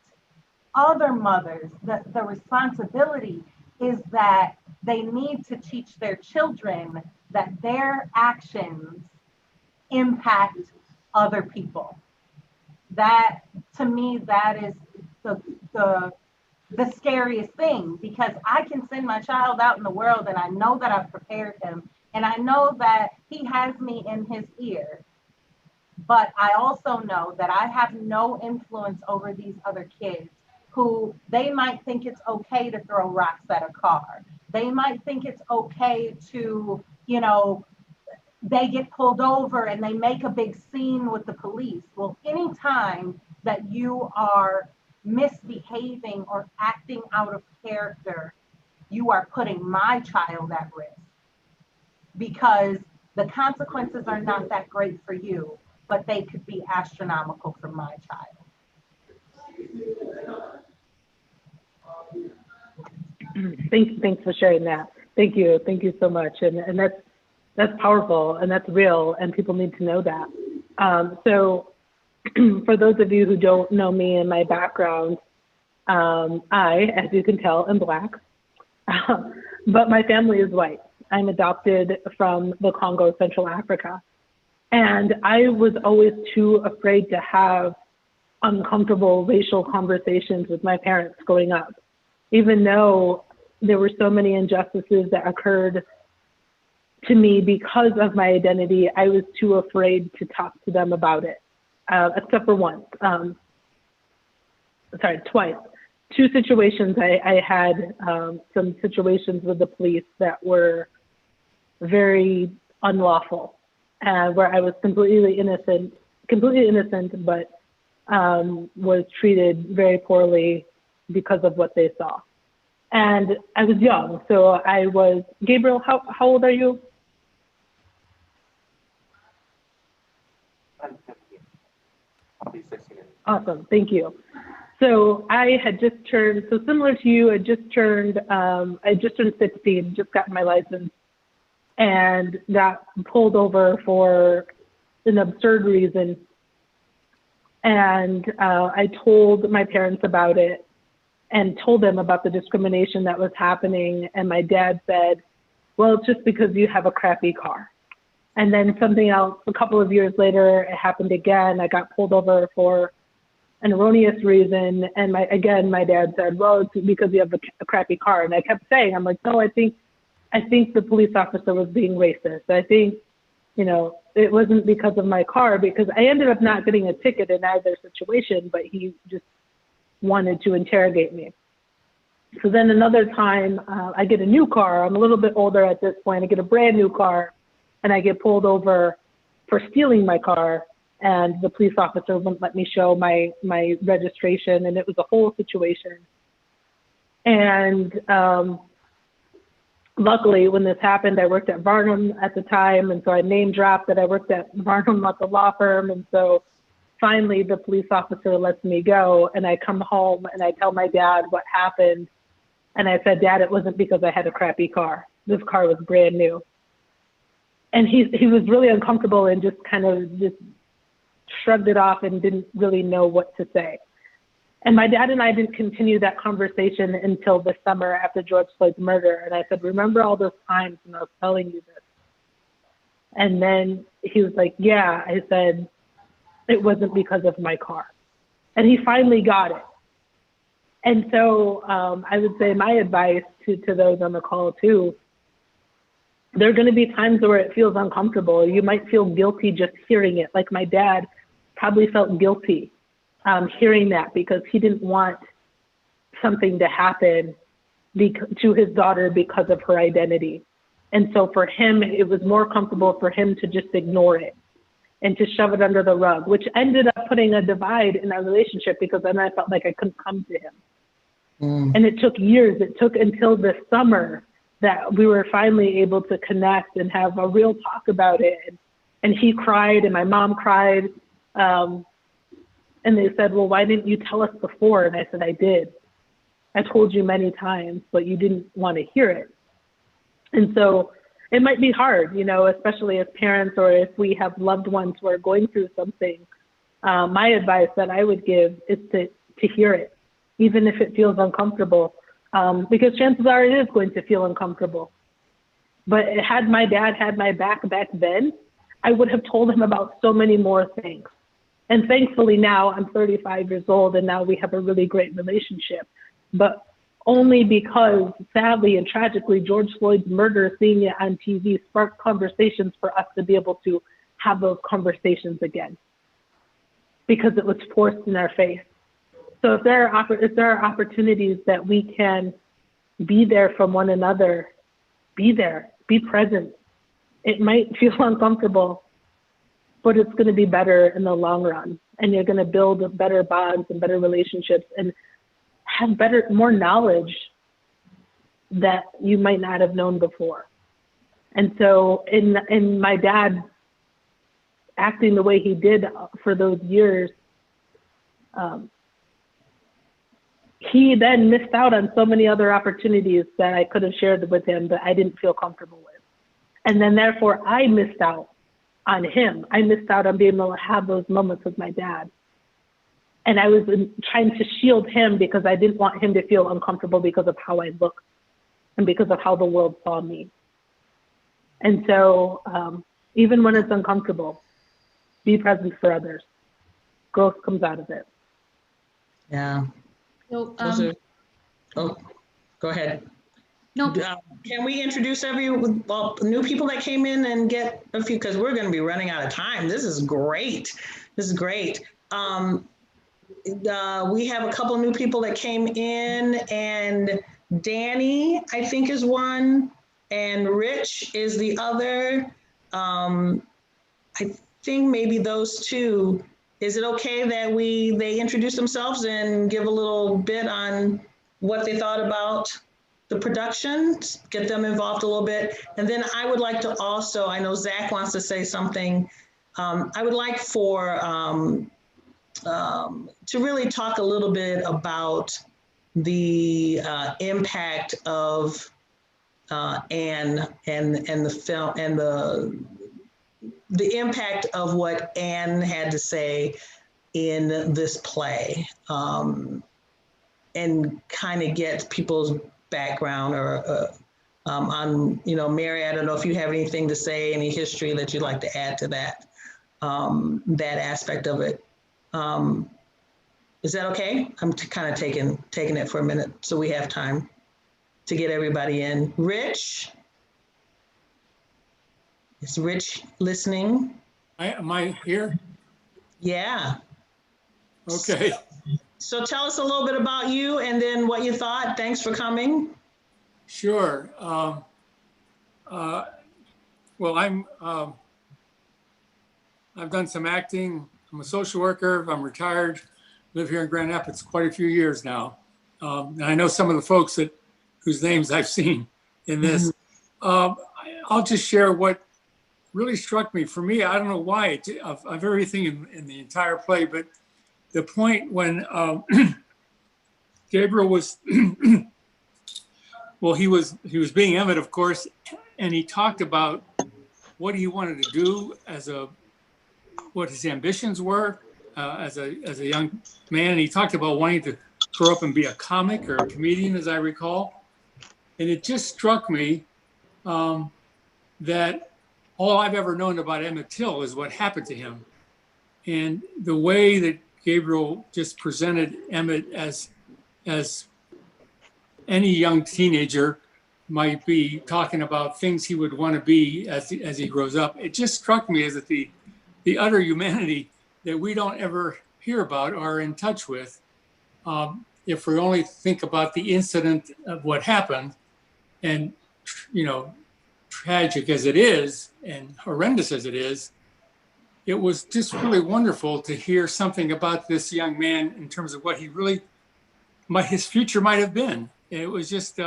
other mothers, the responsibility is that they need to teach their children that their actions impact other people. That, to me, that is the scariest thing, because I can send my child out in the world and I know that I've prepared him and I know that he has me in his ear. But I also know that I have no influence over these other kids who, they might think it's okay to throw rocks at a car. They might think it's okay to, they get pulled over and they make a big scene with the police. Well, anytime that you are misbehaving or acting out of character, you are putting my child at risk, because the consequences are not that great for you, but they could be astronomical for my child. Thanks for sharing that. Thank you so much. And that's powerful and that's real, and people need to know that. So for those of you who don't know me and my background, I, as you can tell, am Black, but my family is white. I'm adopted from the Congo, Central Africa. And I was always too afraid to have uncomfortable racial conversations with my parents growing up. Even though there were so many injustices that occurred to me because of my identity, I was too afraid to talk to them about it, except for once. Twice. Two situations. I had some situations with the police that were very unlawful, where I was completely innocent, but was treated very poorly because of what they saw. And I was young, so I was, Gabriel, how old are you? I'm 15. I'll be 16. Awesome, thank you. So I had just turned, so similar to you, I just turned 16, just got my license, and got pulled over for an absurd reason. And I told my parents about it and told them about the discrimination that was happening. And my dad said, well, it's just because you have a crappy car. And then something else, a couple of years later, it happened again. I got pulled over for an erroneous reason. And my dad said, well, it's because you have a crappy car. And I kept saying, I'm like, no, I think the police officer was being racist. I think, it wasn't because of my car, because I ended up not getting a ticket in either situation, but he just wanted to interrogate me. So then another time, I get a new car. I'm a little bit older at this point. I get a brand new car, and I get pulled over for stealing my car. And the police officer wouldn't let me show my registration, and it was a whole situation. And luckily, when this happened, I worked at Varnum at the time, and so I name dropped that I worked at Varnum at the law firm. And so finally, the police officer lets me go, and I come home and I tell my dad what happened. And I said, Dad, it wasn't because I had a crappy car. This car was brand new. And he was really uncomfortable and just kind of just shrugged it off and didn't really know what to say. And my dad and I didn't continue that conversation until the summer after George Floyd's murder. And I said, remember all those times when I was telling you this? And then he was like, yeah. I said, it wasn't because of my car. And he finally got it. And so I would say my advice to those on the call too, there are going to be times where it feels uncomfortable. You might feel guilty just hearing it. Like my dad probably felt guilty hearing that because he didn't want something to happen to his daughter because of her identity. And so for him, it was more comfortable for him to just ignore it and to shove it under the rug, which ended up putting a divide in our relationship because then I felt like I couldn't come to him. And it took years. It took until this summer that we were finally able to connect and have a real talk about it. And he cried and my mom cried. And they said, well, why didn't you tell us before? And I said, I did. I told you many times, but you didn't want to hear it. And so it might be hard, you know, especially as parents or if we have loved ones who are going through something. My advice that I would give is to hear it, even if it feels uncomfortable, because chances are it is going to feel uncomfortable. But had my dad had my back then, I would have told him about so many more things. And thankfully now I'm 35 years old and now we have a really great relationship. But only because sadly and tragically, George Floyd's murder, seeing it on TV sparked conversations for us to be able to have those conversations again because it was forced in our face. So if there are opportunities that we can be there for one another, be there, be present. It might feel uncomfortable, but it's going to be better in the long run. And you're going to build better bonds and better relationships and have more knowledge that you might not have known before. And so in my dad acting the way he did for those years, he then missed out on so many other opportunities that I could have shared with him that I didn't feel comfortable with. And then therefore I missed out on him. I missed out on being able to have those moments with my dad. And I was trying to shield him because I didn't want him to feel uncomfortable because of how I looked and because of how the world saw me. And so even when it's uncomfortable, be present for others. Growth comes out of it. Yeah. So, oh, go ahead. No. Can we introduce new people that came in and get a few, because we're going to be running out of time. This is great. This is great. We have a couple new people that came in, and Danny, I think, is one, and Rich is the other. I think maybe those two. Is it okay that they introduce themselves and give a little bit on what they thought about the production, get them involved a little bit? And then I would like to also, I know Zach wants to say something. I would like for to really talk a little bit about the impact of Anne and the film and the impact of what Anne had to say in this play, and kind of get people's background or on, Mary, I don't know if you have anything to say, any history that you'd like to add to that, that aspect of it. Is that okay? I'm kind of taking it for a minute so we have time to get everybody in. Rich? Is Rich listening? Am I here? Yeah. Okay. So tell us a little bit about you and then what you thought. Thanks for coming. Sure. Well, I've done some acting. I'm a social worker. I'm retired. Live here in Grand Rapids quite a few years now. And I know some of the folks whose names I've seen in this. I'll just share what really struck me. For me, I don't know why, of everything in the entire play, but the point when Gabriel was, well, he was being Emmett, of course, and he talked about what he wanted to do as a what his ambitions were as a young man. And he talked about wanting to grow up and be a comic or a comedian, as I recall. And it just struck me that all I've ever known about Emmett Till is what happened to him. And the way that Gabriel just presented Emmett as any young teenager might be talking about things he would want to be as he grows up. It just struck me as that the utter humanity that we don't ever hear about or are in touch with. If we only think about the incident of what happened, and tragic as it is and horrendous as it is, it was just really wonderful to hear something about this young man in terms of what he really, his future might have been. It was just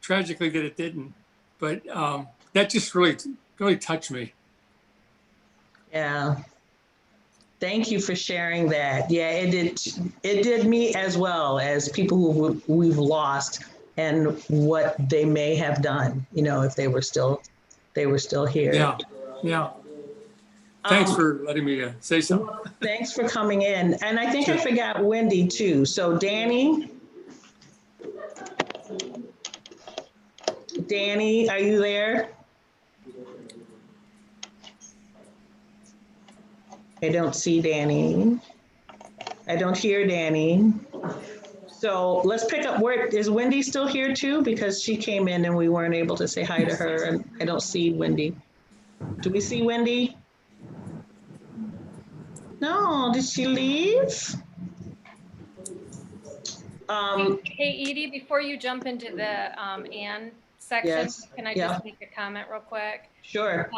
tragically that it didn't, but that just really touched me. Yeah. Thank you for sharing that. Yeah, it did me as well, as people who we've lost and what they may have done, if they were still here. Yeah. Yeah. Thanks for letting me say something. Thanks for coming in. And I think I forgot Wendy too. So Danny, are you there? I don't see Danny. I don't hear Danny. So let's pick up. Where is Wendy still here too? Because she came in and we weren't able to say hi to her, and I don't see Wendy. Do we see Wendy? No, did she leave? Hey, Edie, before you jump into the Anne section, yes. Can I just make a comment real quick? Sure.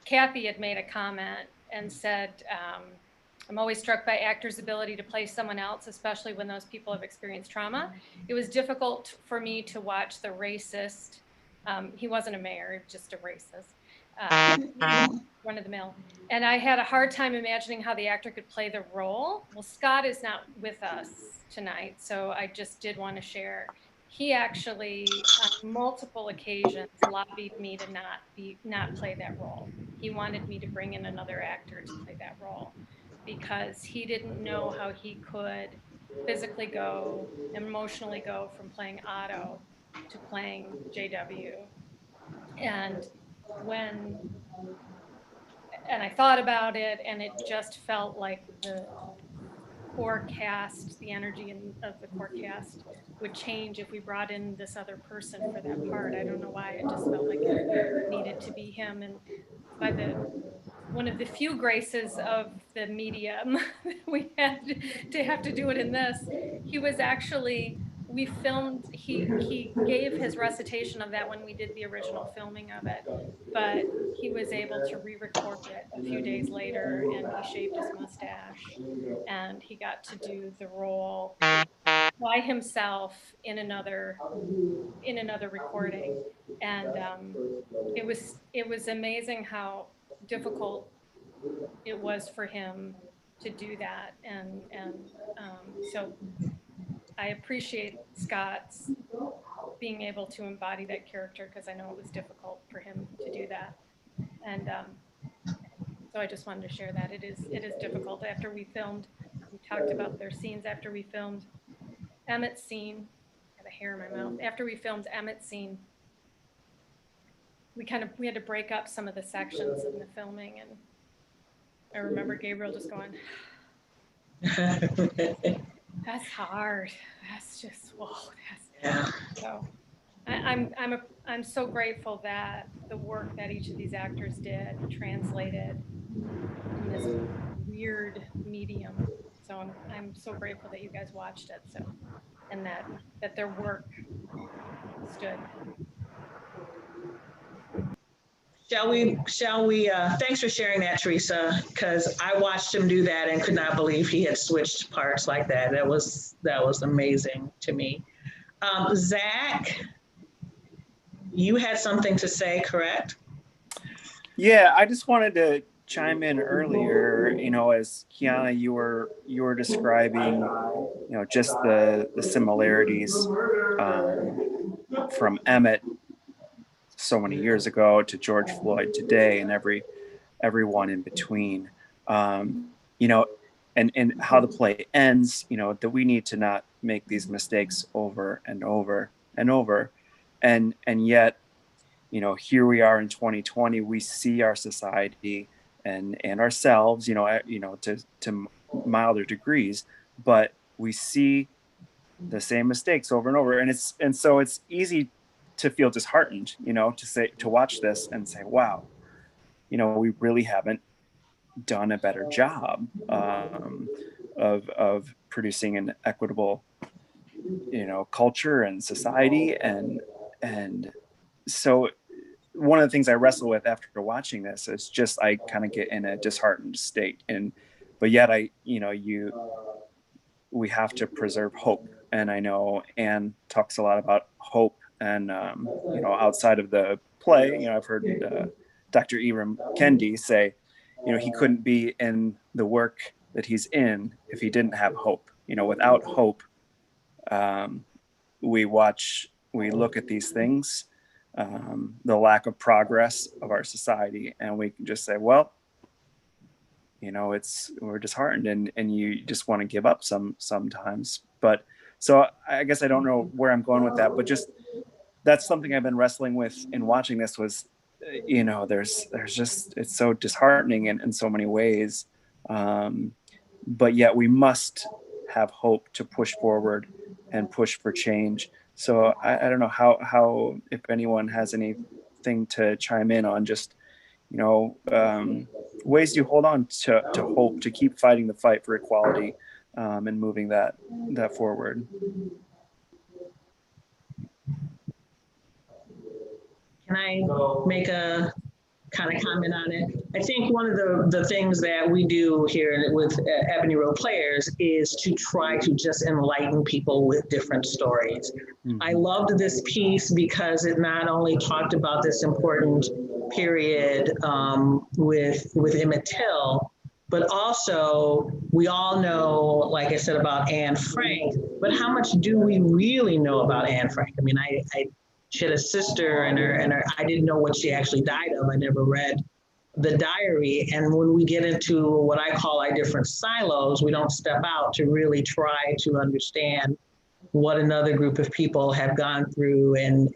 Kathy had made a comment and said, I'm always struck by actors' ability to play someone else, especially when those people have experienced trauma. It was difficult for me to watch the racist. He wasn't a mayor, just a racist. One of the mill. And I had a hard time imagining how the actor could play the role. Well, Scott is not with us tonight, so I just did want to share. He actually, on multiple occasions, lobbied me to not play that role. He wanted me to bring in another actor to play that role because he didn't know how he could physically go, emotionally go from playing Otto to playing JW. And I thought about it, and it just felt like the core cast, the energy of the core cast would change if we brought in this other person for that part. I don't know why, it just felt like it needed to be him. And by one of the few graces of the medium, we had to have to do it in this. He was actually, we filmed, he gave his recitation of that when we did the original filming of it, but he was able to re-record it a few days later, and he shaved his mustache, and he got to do the role by himself in another recording. And it was amazing how difficult it was for him to do that. And so I appreciate Scott's being able to embody that character, because I know it was difficult for him to do that. And so I just wanted to share that. It is difficult. After we filmed, we talked about their scenes after we filmed Emmett's scene. I got a hair in my mouth. After we filmed Emmett's scene, we had to break up some of the sections in the filming, and I remember Gabriel just going, that's hard. That's just, whoa. So I'm so grateful that the work that each of these actors did translated in this weird medium. So I'm so grateful that you guys watched it. So, and that their work stood. Shall we, thanks for sharing that, Teresa, because I watched him do that and could not believe he had switched parts like that. That was amazing to me. Zach, you had something to say, correct? Yeah, I just wanted to chime in earlier, as Kiana, you were describing, just the similarities from Emmett so many years ago to George Floyd today, and everyone in between. you know, and how the play ends, you know, that we need to not make these mistakes over and over and over. And yet, you know, here we are in 2020, we see our society and ourselves, you know, to milder degrees, but we see the same mistakes over and over. And so it's easy to feel disheartened, you know, to watch this and say, wow, you know, we really haven't done a better job of producing an equitable, you know, culture and society. And so one of the things I wrestle with after watching this is just, I kind of get in a disheartened state. But yet we have to preserve hope. And I know Anne talks a lot about hope, and you know, outside of the play, you know, I've heard Dr. Ibram Kendi say, you know, he couldn't be in the work that he's in if he didn't have hope. You know, without hope, we look at these things, the lack of progress of our society, and we can just say, well, you know, we're disheartened, and you just want to give up sometimes. But so I guess I don't know where I'm going with that, but just that's something I've been wrestling with in watching this was, you know, there's just, it's so disheartening in so many ways. But yet we must have hope to push forward and push for change. So I don't know how if anyone has anything to chime in on, just, you know, ways you hold on to hope, to keep fighting the fight for equality, and moving that forward. Can I make a kind of comment on it? I think one of the things that we do here with Ebony Road Players is to try to just enlighten people with different stories. I loved this piece because it not only talked about this important period with Emmett Till, but also we all know, like I said, about Anne Frank, but how much do we really know about Anne Frank? I mean, she had a sister, and her, I didn't know what she actually died of. I never read the diary. And when we get into what I call our different silos, we don't step out to really try to understand what another group of people have gone through. And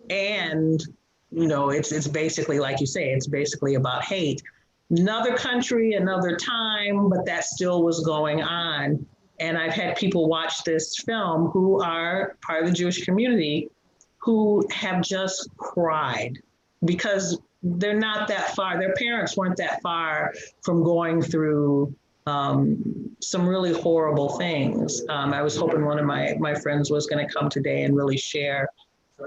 you know, it's basically, like you say, it's basically about hate. Another country, another time, but that still was going on. And I've had people watch this film who are part of the Jewish community who have just cried because they're not that far. Their parents weren't that far from going through some really horrible things. I was hoping one of my friends was going to come today and really share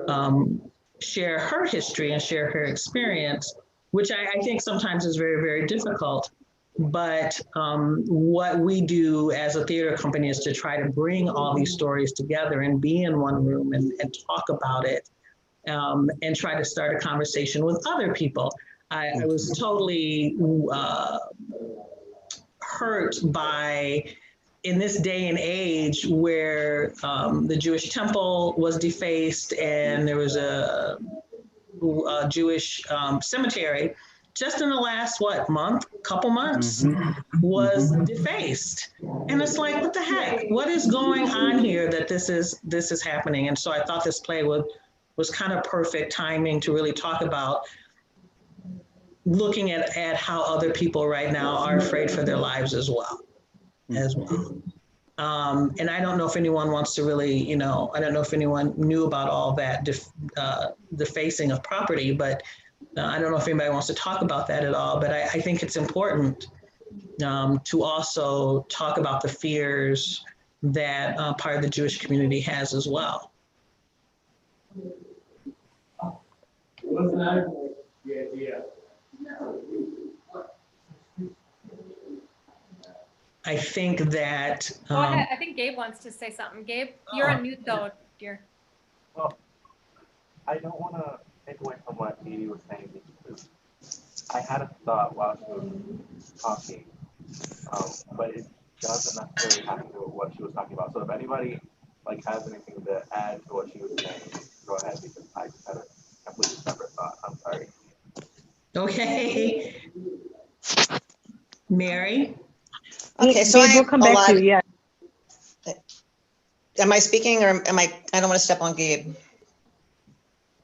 her history and share her experience, which I think sometimes is very, very difficult. But what we do as a theater company is to try to bring all these stories together and be in one room and talk about it, and try to start a conversation with other people. I was totally hurt by, in this day and age where the Jewish temple was defaced and there was a Jewish cemetery, just in the last, couple months, was defaced. And it's like, what the heck? What is going on here that this is happening? And so I thought this play was kind of perfect timing to really talk about looking at how other people right now are afraid for their lives as well. And I don't know if anyone wants to really, you know, I don't know if anyone knew about all that, the facing of property, but I don't know if anybody wants to talk about that at all, but I think it's important to also talk about the fears that part of the Jewish community has as well. I think that. Go ahead. I think Gabe wants to say something. Gabe, you're on mute though, dear. Well, I don't want to take away from what Edie was saying because I had a thought while she was talking, but it doesn't necessarily have to do with what she was talking about. So if anybody has anything to add to what she was saying, go ahead because I just had a completely separate thought. I'm sorry. Okay. Mary? Okay, so Gabe, I we'll have come a back lot. to you. Yeah. Am I speaking or am I don't want to step on Gabe.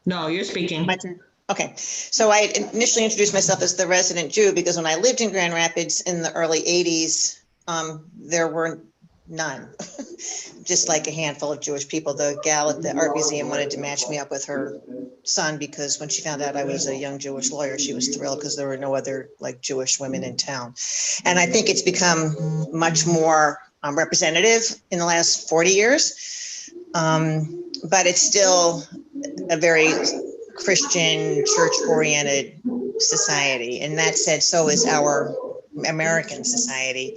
No, you're speaking. My turn. Okay, so I initially introduced myself as the resident Jew because when I lived in Grand Rapids in the early 80s, there were none, just like a handful of Jewish people. The gal at the art museum wanted to match me up with her son because when she found out I was a young Jewish lawyer, she was thrilled because there were no other like Jewish women in town. And I think it's become much more representative in the last 40 years, but it's still a very Christian, church-oriented society. And that said, so is our American society.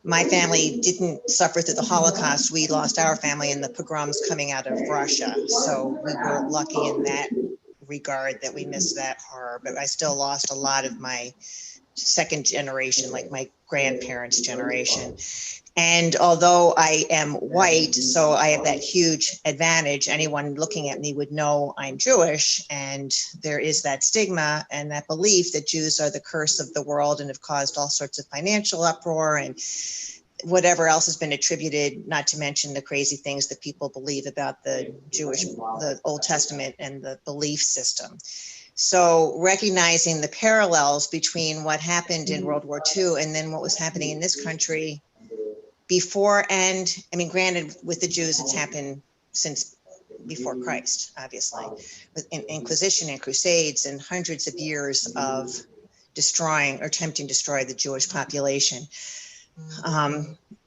My family didn't suffer through the Holocaust. We lost our family in the pogroms coming out of Russia. So we were lucky in that regard that we missed that horror. But I still lost a lot of my second generation, like my grandparents' generation. And although I am white, so I have that huge advantage, anyone looking at me would know I'm Jewish. And there is that stigma and that belief that Jews are the curse of the world and have caused all sorts of financial uproar and whatever else has been attributed, not to mention the crazy things that people believe about the Old Testament and the belief system. So recognizing the parallels between what happened in World War II and then what was happening in this country before, and I mean, granted, with the Jews, it's happened since before Christ, obviously, with Inquisition and Crusades and hundreds of years of destroying or attempting to destroy the Jewish population.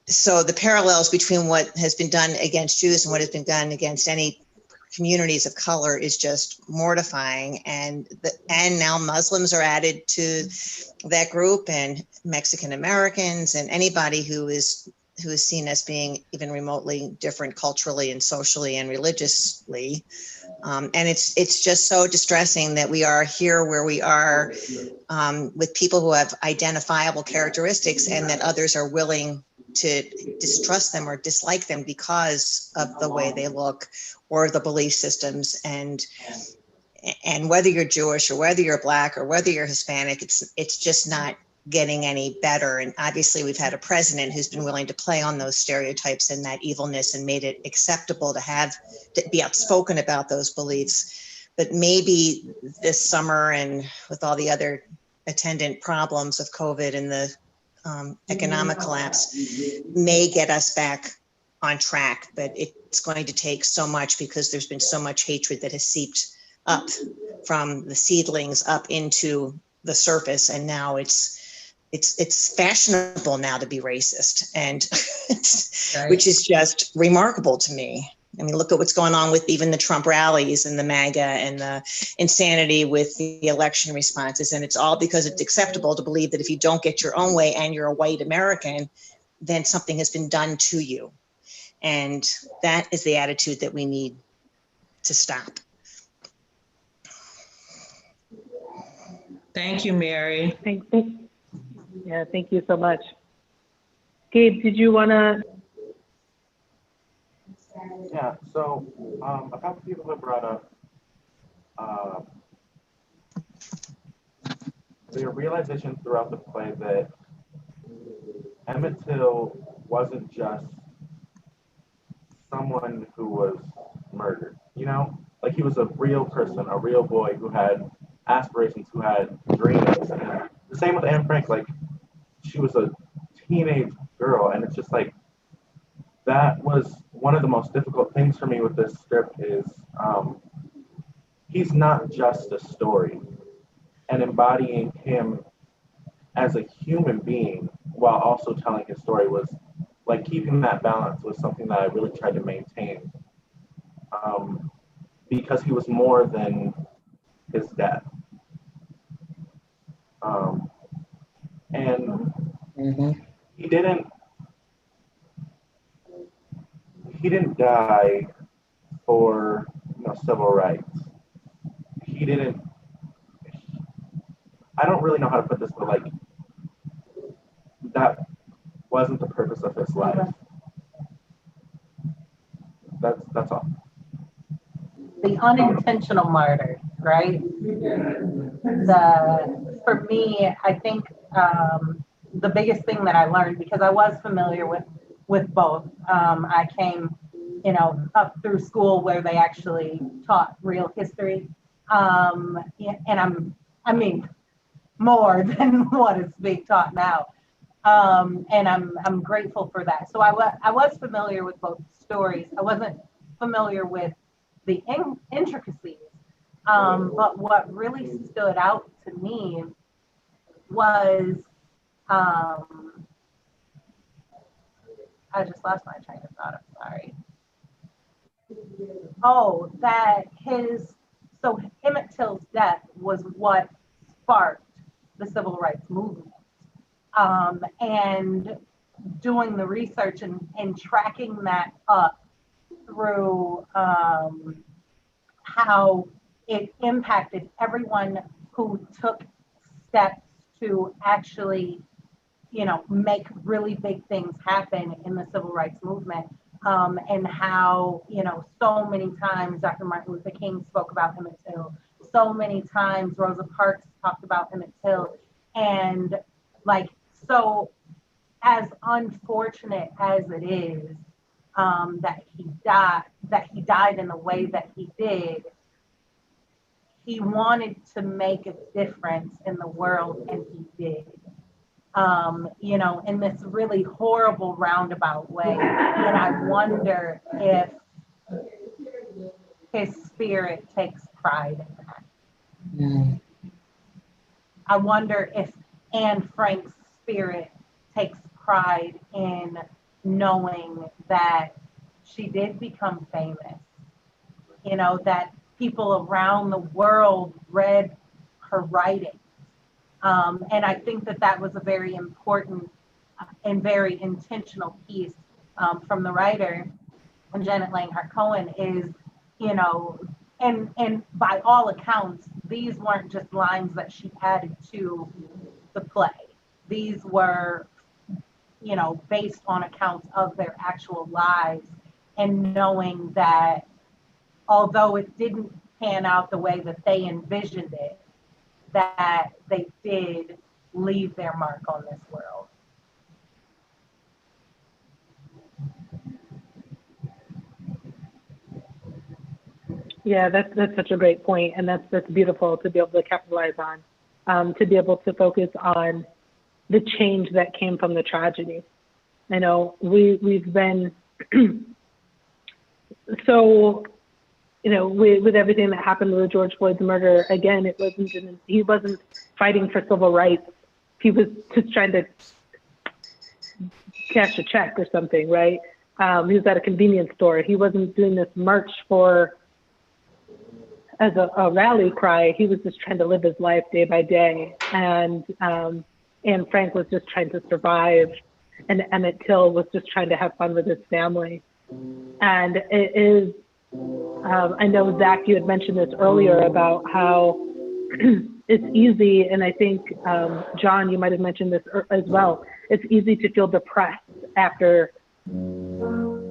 So the parallels between what has been done against Jews and what has been done against any communities of color is just mortifying. And now Muslims are added to that group, and Mexican Americans, and anybody who is seen as being even remotely different culturally and socially and religiously. And it's just so distressing that we are here where we are with people who have identifiable characteristics and that others are willing to distrust them or dislike them because of the way they look or the belief systems. And whether you're Jewish or whether you're Black or whether you're Hispanic, it's just not getting any better. And obviously we've had a president who's been willing to play on those stereotypes and that evilness and made it acceptable to be outspoken about those beliefs. But maybe this summer, and with all the other attendant problems of COVID and the economic collapse, may get us back on track. But it's going to take so much because there's been so much hatred that has seeped up from the seedlings up into the surface, and now it's fashionable now to be racist, and which is just remarkable to me. I mean, look at what's going on with even the Trump rallies and the MAGA and the insanity with the election responses. And it's all because it's acceptable to believe that if you don't get your own way and you're a white American, then something has been done to you. And that is the attitude that we need to stop. Thank you, Mary. Thank you so much. Gabe, did you want to? Yeah, so a couple people have brought up their realization throughout the play that Emmett Till wasn't just someone who was murdered, you know? Like, he was a real person, a real boy who had aspirations, who had dreams. And the same with Anne Frank, like, she was a teenage girl, and it's just like, that was one of the most difficult things for me with this script is he's not just a story, and embodying him as a human being while also telling his story was like keeping that balance was something that I really tried to maintain because he was more than his death. And he didn't die for civil rights. He didn't. I don't really know how to put this, but like that wasn't the purpose of his life. That's all. The unintentional martyr, right? For me, I think the biggest thing that I learned, because I was familiar with both. I came, up through school where they actually taught real history. And I mean, more than what is being taught now. And I'm grateful for that. So I was familiar with both stories. I wasn't familiar with the intricacies. But what really stood out to me was, I just lost my train of thought, I'm sorry. Oh, so Emmett Till's death was what sparked the civil rights movement. And doing the research and tracking that up through how it impacted everyone who took steps to actually, make really big things happen in the civil rights movement. And how, so many times Dr. Martin Luther King spoke about Emmett Till. So many times Rosa Parks talked about Emmett Till. And so as unfortunate as it is that he died in the way that he did, he wanted to make a difference in the world, and he did. In this really horrible roundabout way. And I wonder if his spirit takes pride in that. Mm. I wonder if Anne Frank's spirit takes pride in knowing that she did become famous, that people around the world read her writing. And I think that was a very important and very intentional piece from the writer, Janet Langhart Cohen, is, and by all accounts, these weren't just lines that she added to the play. These were, based on accounts of their actual lives, and knowing that although it didn't pan out the way that they envisioned it, that they did leave their mark on this world. Yeah, that's such a great point, and that's beautiful to be able to capitalize on, to be able to focus on the change that came from the tragedy. I know we've been so, with everything that happened with George Floyd's murder. Again, he wasn't fighting for civil rights. He was just trying to cash a check or something, right? He was at a convenience store. He wasn't doing this march as a rally cry. He was just trying to live his life day by day. And Frank was just trying to survive. And Emmett Till was just trying to have fun with his family. And it is, I know, Zach, you had mentioned this earlier about how it's easy, and I think, John, you might have mentioned this as well. It's easy to feel depressed after having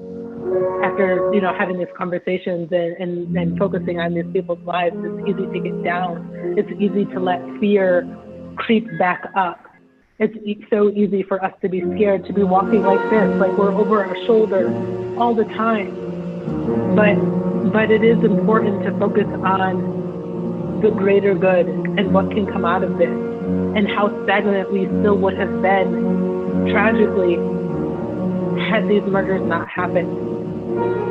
these conversations and focusing on these people's lives. It's easy to get down. It's easy to let fear creep back up. It's so easy for us to be scared, to be walking like this, like we're over our shoulders all the time. But it is important to focus on the greater good and what can come out of this, and how stagnant we still would have been, tragically, had these murders not happened.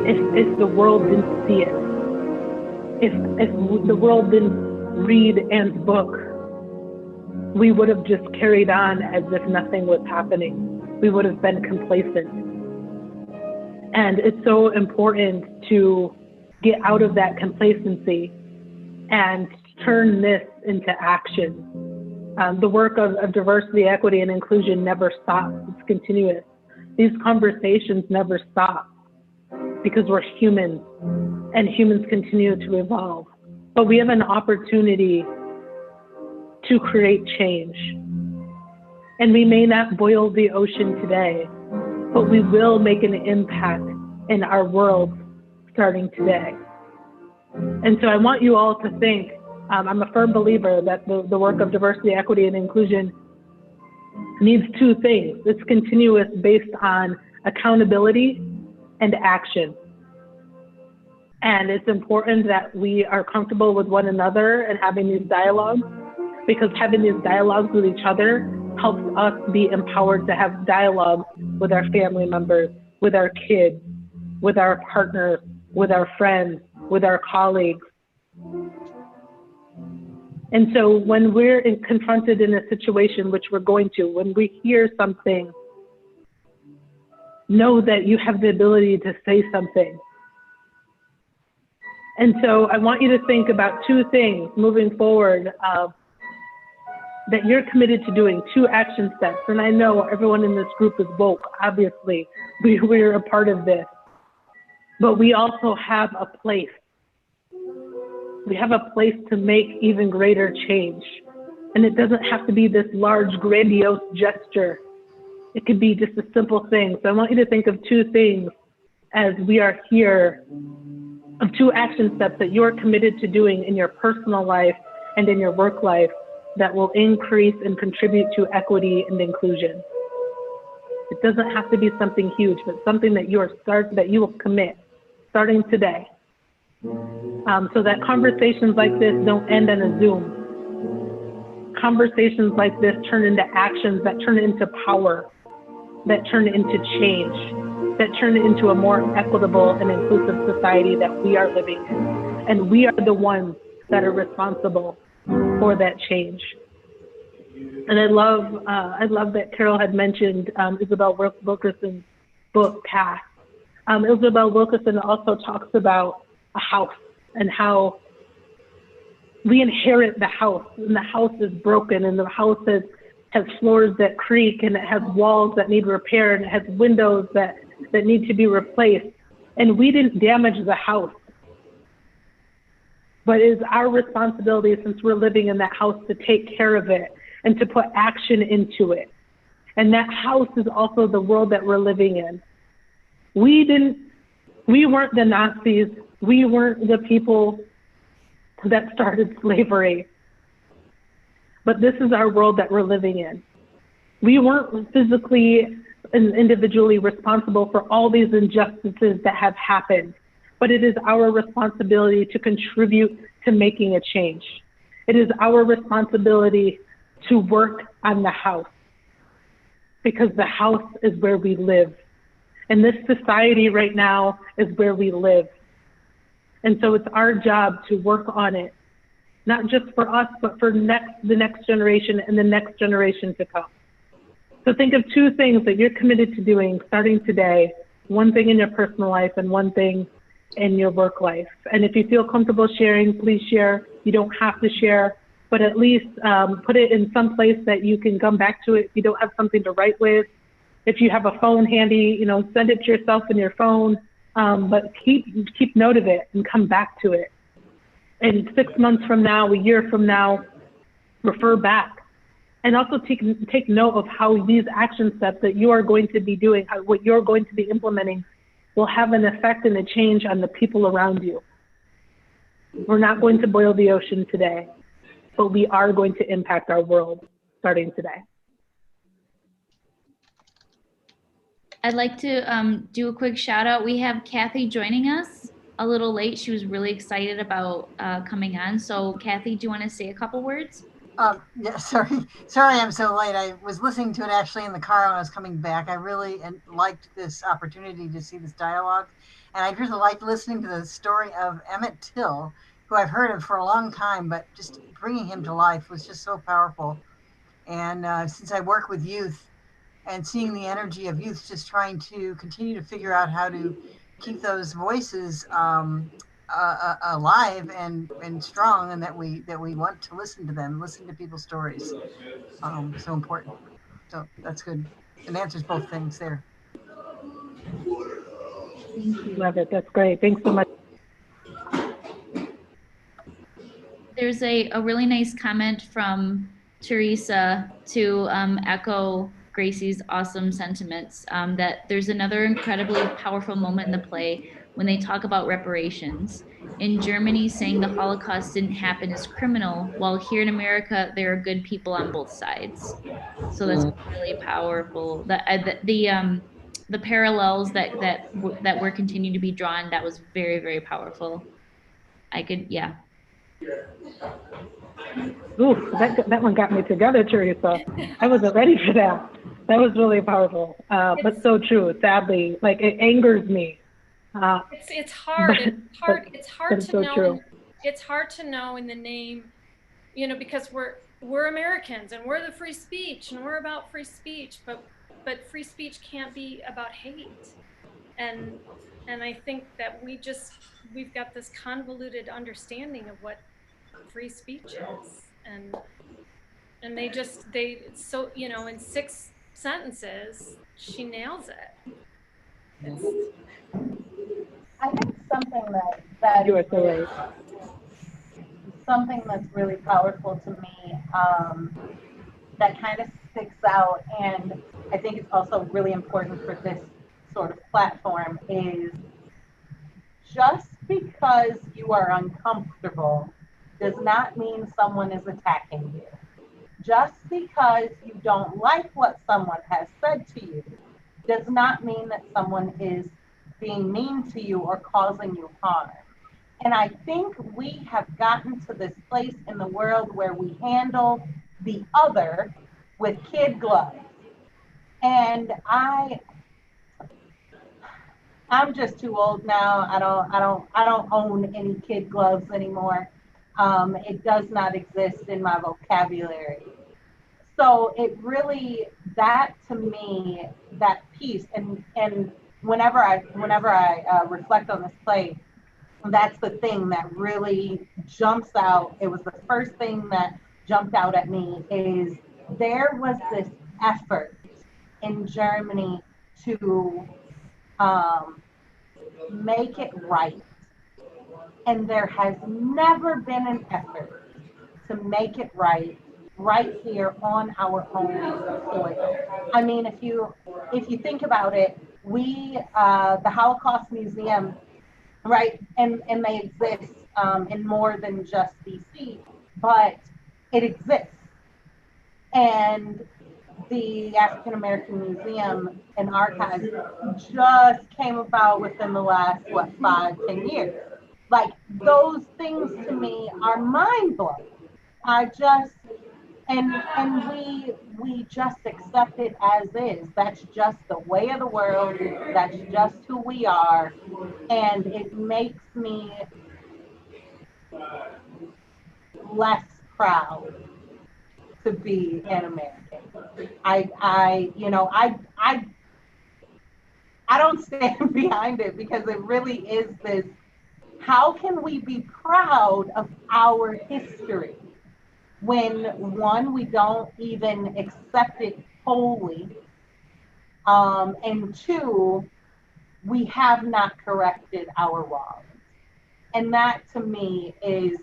If the world didn't see it, if the world didn't read Anne's book, we would have just carried on as if nothing was happening. We would have been complacent. And it's so important to get out of that complacency and turn this into action. The work of diversity, equity, and inclusion never stops. It's continuous. These conversations never stop because we're humans, and humans continue to evolve. But we have an opportunity to create change. And we may not boil the ocean today, but we will make an impact in our world starting today. And so I want you all to think, I'm a firm believer that the work of diversity, equity, and inclusion needs two things. It's continuous based on accountability and action. And it's important that we are comfortable with one another and having these dialogues, because having these dialogues with each other helps us be empowered to have dialogue with our family members, with our kids, with our partners, with our friends, with our colleagues. And so when we're confronted in a situation, which we're going to, when we hear something, know that you have the ability to say something. And so I want you to think about two things moving forward that you're committed to doing, two action steps. And I know everyone in this group is woke, obviously. We're a part of this. But we also have a place. We have a place to make even greater change. And it doesn't have to be this large, grandiose gesture. It could be just a simple thing. So I want you to think of two things as we are here, of two action steps that you're committed to doing in your personal life and in your work life that will increase and contribute to equity and inclusion. It doesn't have to be something huge, but something that that you will commit starting today. So that conversations like this don't end on a Zoom. Conversations like this turn into actions that turn into power, that turn into change, that turn into a more equitable and inclusive society that we are living in. And we are the ones that are responsible for that change. And I love that Carol had mentioned Isabel Wilkerson's book, Path. Isabel Wilkerson also talks about a house and how we inherit the house, and the house is broken, and the house has floors that creak, and it has walls that need repair, and it has windows that need to be replaced. And we didn't damage the house. But it is our responsibility, since we're living in that house, to take care of it and to put action into it. And that house is also the world that we're living in. We weren't the Nazis. We weren't the people that started slavery. But this is our world that we're living in. We weren't physically and individually responsible for all these injustices that have happened, but it is our responsibility to contribute to making a change. It is our responsibility to work on the house, because the house is where we live. And this society right now is where we live. And so it's our job to work on it, not just for us, but for the next generation and the next generation to come. So think of two things that you're committed to doing starting today, one thing in your personal life and one thing in your work life. And if you feel comfortable sharing, please share. You don't have to share, but at least put it in some place that you can come back to it if you don't have something to write with. If you have a phone handy, send it to yourself in your phone, but keep note of it and come back to it. And 6 months from now, a year from now, refer back. And also take note of how these action steps that you are going to be doing, what you're going to be implementing, will have an effect and a change on the people around you. We're not going to boil the ocean today, but we are going to impact our world starting today. I'd like to do a quick shout out. We have Kathy joining us a little late. She was really excited about coming on. So Kathy, do you want to say a couple words? Yeah, sorry I'm so late. I was listening to it actually in the car when I was coming back. I really liked this opportunity to see this dialogue. And I really liked listening to the story of Emmett Till, who I've heard of for a long time, but just bringing him to life was just so powerful. And since I work with youth and seeing the energy of youth just trying to continue to figure out how to keep those voices alive and strong, and that we want to listen to them, listen to people's stories. So important. So that's good. It answers both things there. Love it. That's great. Thanks so much. There's a really nice comment from Teresa to echo Gracie's awesome sentiments, that there's another incredibly powerful moment in the play when they talk about reparations. In Germany, saying the Holocaust didn't happen is criminal, while here in America, there are good people on both sides. So that's really powerful. The parallels that were continuing to be drawn, that was very, very powerful. Yeah. Ooh, that one got me together, Teresa. I wasn't ready for that. That was really powerful, but so true. Sadly, like it angers me. It's hard. It's hard. It's hard it's to so know. true. It's hard to know in the name, you know, because we're Americans and we're the free speech and we're about free speech, but free speech can't be about hate. And I think that we've got this convoluted understanding of what free speech is, and so, you know, in 6 sentences she nails it. I think something that You are is so really, right. something that's really powerful to me, that kind of sticks out, and I think it's also really important for this sort of platform, is just because you are uncomfortable does not mean someone is attacking you. Just because you don't like what someone has said to you does not mean that someone is being mean to you or causing you harm. And I think we have gotten to this place in the world where we handle the other with kid gloves. And I'm just too old now. I don't own any kid gloves anymore. It does not exist in my vocabulary. So it really, that to me, that piece, and whenever I reflect on this play, that's the thing that really jumps out. It was the first thing that jumped out at me, is there was this effort in Germany to make it right. And there has never been an effort to make it right here on our own soil. I mean, if you think about it, we the Holocaust Museum, right, and they exist in more than just DC, but it exists. And the African American Museum and Archives just came about within the last, 5-10 years. Like, those things to me are mind blowing. I just, and we just accept it as is. That's just the way of the world. That's just who we are. And it makes me less proud to be an American. I don't stand behind it, because it really is this, how can we be proud of our history when, one, we don't even accept it wholly, and two, we have not corrected our wrongs. And that to me is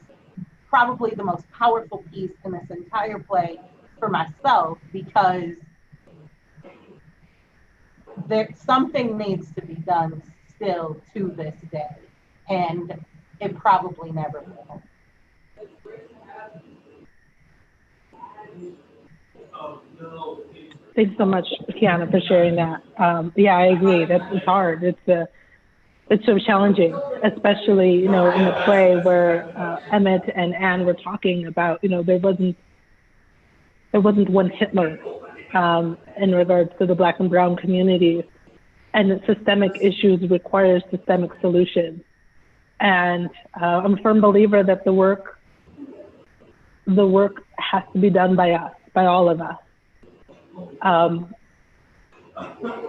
probably the most powerful piece in this entire play for myself, because something needs to be done still to this day, and it probably never will. Thanks so much, Kiana, for sharing that. Yeah, I agree. It's hard. It's so challenging, especially, in the play where Emmett and Anne were talking about, there wasn't one Hitler in regards to the Black and Brown communities, and systemic issues require systemic solutions. And I'm a firm believer that the work has to be done by us, by all of us.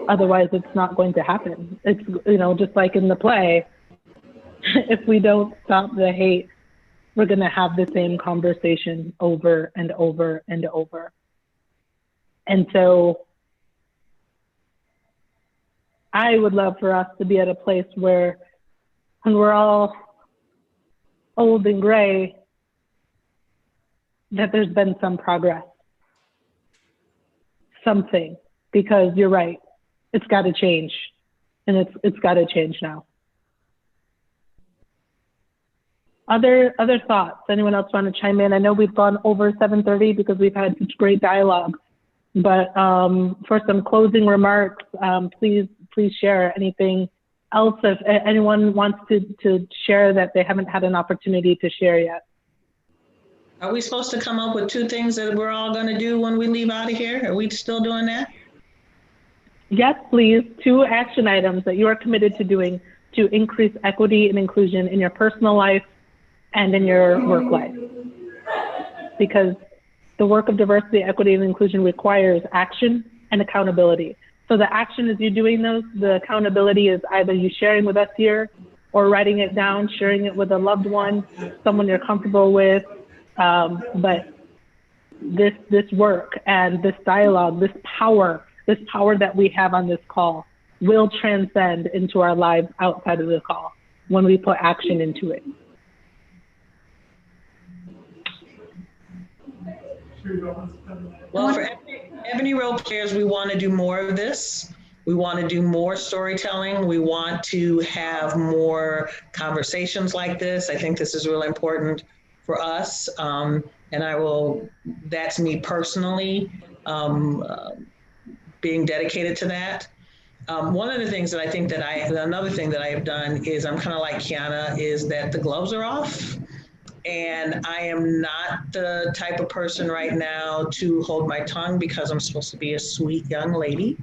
Otherwise, it's not going to happen. It's, just like in the play, if we don't stop the hate, we're going to have the same conversation over and over and over. And so I would love for us to be at a place where, when we're all old and gray, that there's been some progress, something, because you're right, it's got to change, and it's got to change now. Other thoughts? Anyone else want to chime in? I know we've gone over 7:30 because we've had such great dialogue. But for some closing remarks, please share anything else if anyone wants to share that they haven't had an opportunity to share yet. Are we supposed to come up with 2 things that we're all going to do when we leave out of here? Are we still doing that? Yes, please. 2 action items that you are committed to doing to increase equity and inclusion in your personal life and in your work life. Because the work of diversity, equity, and inclusion requires action and accountability. So the action is you doing those. The accountability is either you sharing with us here or writing it down, sharing it with a loved one, someone you're comfortable with. But this work and this dialogue, this power that we have on this call will transcend into our lives outside of the call when we put action into it. Well, for Ebony Road Players, we want to do more of this. We want to do more storytelling. We want to have more conversations like this. I think this is really important for us. That's me personally, being dedicated to that. One of the things that I think another thing that I have done is I'm kind of like Kiana, is that the gloves are off. And I am not the type of person right now to hold my tongue because I'm supposed to be a sweet young lady.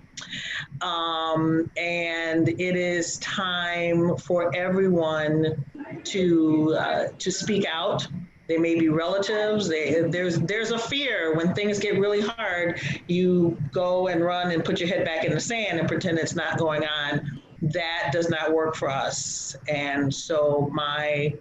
And it is time for everyone to speak out. They may be relatives. There's a fear when things get really hard, you go and run and put your head back in the sand and pretend it's not going on. That does not work for us. And so my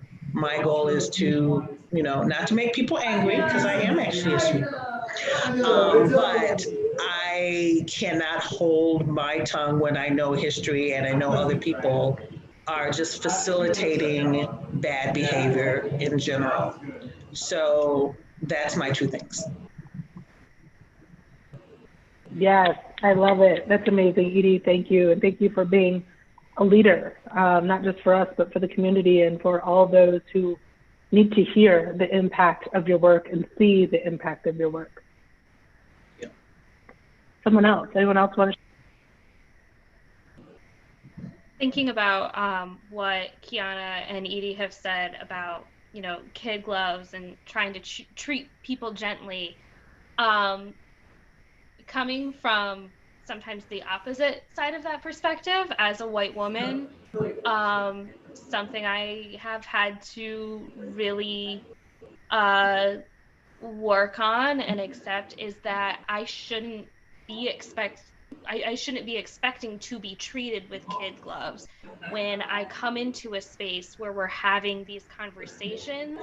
goal is to, not to make people angry, because I am actually a sweet girl. But I cannot hold my tongue when I know history and I know other people are just facilitating bad behavior in general. So that's my 2 things. Yes, I love it. That's amazing, Edie. Thank you. And thank you for being a leader, not just for us, but for the community and for all those who need to hear the impact of your work and see the impact of your work. Yeah. Anyone else want to? Thinking about what Kiana and Edie have said about, kid gloves and trying to treat people gently, coming from sometimes the opposite side of that perspective as a white woman, something I have had to really work on and accept is that I shouldn't be expecting to be treated with kid gloves. When I come into a space where we're having these conversations,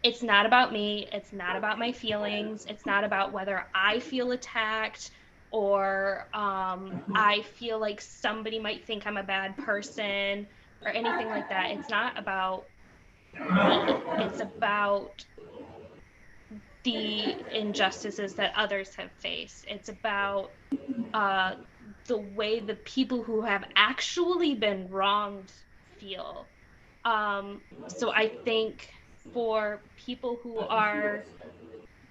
it's not about me. It's not about my feelings. It's not about whether I feel attacked or I feel like somebody might think I'm a bad person or anything like that. It's not about me. It's about the injustices that others have faced. It's about the way the people who have actually been wronged feel. So I think for people who are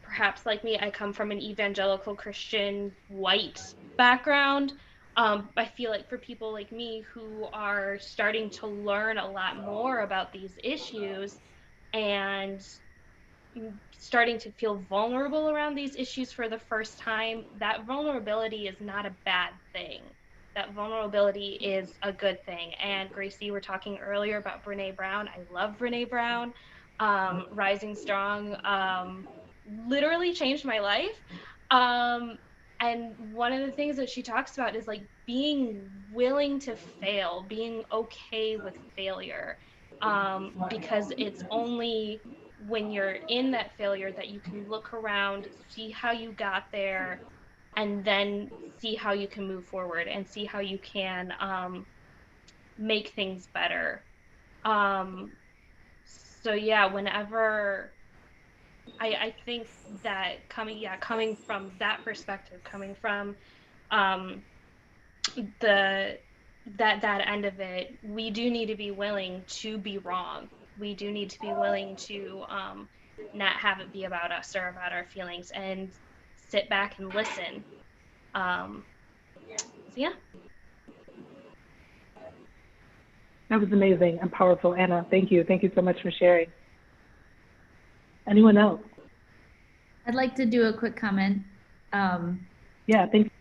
perhaps like me, I come from an evangelical Christian white background. I feel like for people like me who are starting to learn a lot more about these issues and starting to feel vulnerable around these issues for the first time, that vulnerability is not a bad thing. That vulnerability is a good thing. And Gracie, you were talking earlier about Brene Brown. I love Brene Brown. Rising Strong literally changed my life. And one of the things that she talks about is like being willing to fail, being okay with failure, because it's only when you're in that failure that you can look around, see how you got there, and then see how you can move forward and see how you can make things better. So yeah, whenever I think that coming from that perspective, coming from that end of it, we do need to be willing to be wrong. we do need to be willing to not have it be about us or about our feelings and sit back and listen. So yeah. That was amazing and powerful, Anna. Thank you. Thank you so much for sharing. Anyone else? I'd like to do a quick comment. Yeah, thanks.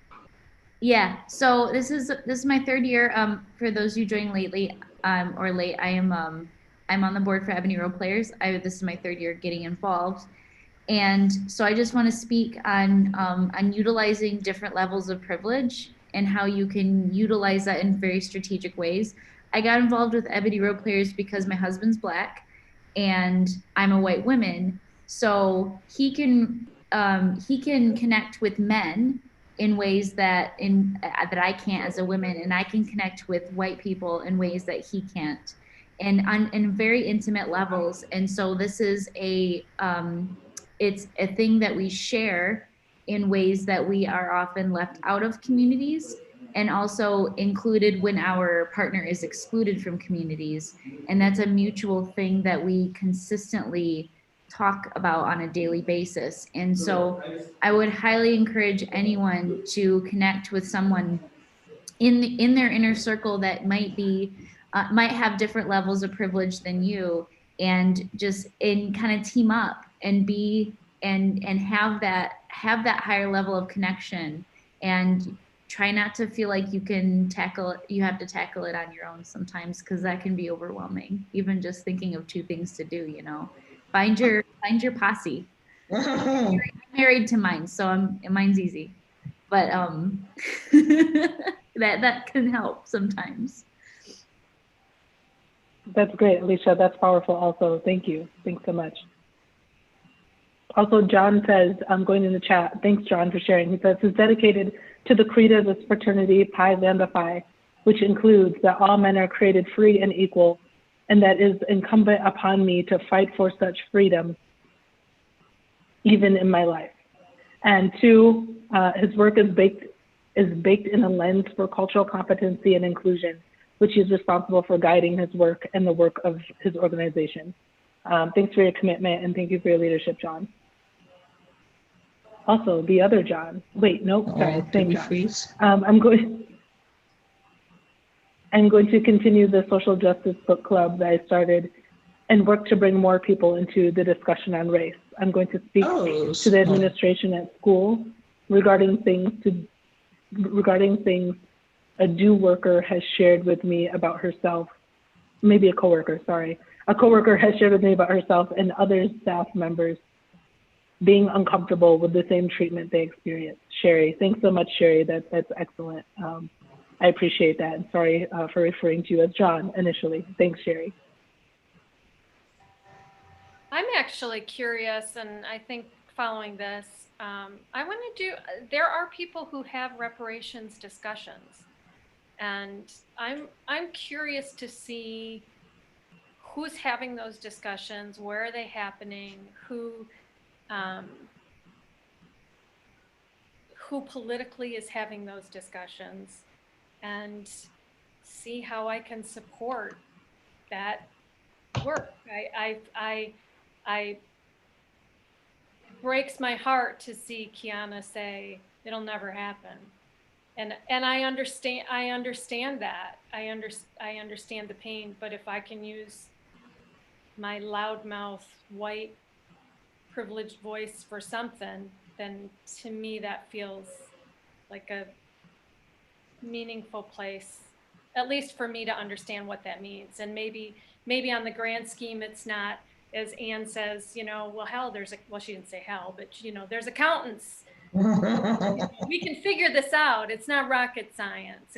Yeah, so this is my third year. For those who joined lately, or late, I'm on the board for Ebony Road Players. This is my third year getting involved, and so I just want to speak on utilizing different levels of privilege and how you can utilize that in very strategic ways. I got involved with Ebony Road Players because my husband's Black, and I'm a white woman, so he can connect with men in ways that I can't as a woman, and I can connect with white people in ways that he can't, and on in very intimate levels. And so this is it's a thing that we share in ways that we are often left out of communities, and also included when our partner is excluded from communities. And that's a mutual thing that we consistently talk about on a daily basis. And so I would highly encourage anyone to connect with someone in their inner circle that might have different levels of privilege than you, and just kind of team up and be and have that higher level of connection, and try not to feel like you have to tackle it on your own sometimes, because that can be overwhelming, even just thinking of two things to do. Find your posse. I'm married to mine, so mine's easy, but that can help sometimes. That's great, Alicia. That's powerful also. Thank you. Thanks so much. Also, John says, I'm going in the chat. Thanks, John, for sharing. He says, it's dedicated to the creed of this fraternity, Pi Lambda Phi, which includes that all men are created free and equal, and that is incumbent upon me to fight for such freedom, even in my life. And two, his work is baked in a lens for cultural competency and inclusion, which he's responsible for guiding his work and the work of his organization. Thanks for your commitment, and thank you for your leadership, John. Also, the other John. Wait, nope, sorry, same John. I'm going to continue the social justice book club that I started and work to bring more people into the discussion on race. I'm going to speak to the administration at school regarding things a DO worker has shared with me about herself. Maybe a coworker, sorry. A coworker has shared with me about herself and other staff members being uncomfortable with the same treatment they experience. Sherry, thanks so much, Sherry. That's excellent. I appreciate that. And sorry for referring to you as John initially. Thanks, Sherry. I'm actually curious, and I think following this, there are people who have reparations discussions, and I'm curious to see who's having those discussions, where are they happening, who politically is having those discussions, and see how I can support that work. It breaks my heart to see Kiana say it'll never happen, and I understand that. I understand the pain, but if I can use my loudmouth white privileged voice for something, then to me that feels like a meaningful place, at least for me to understand what that means. And maybe on the grand scheme, it's not, as Anne says, well, hell, she didn't say hell, but there's accountants. We can figure this out. It's not rocket science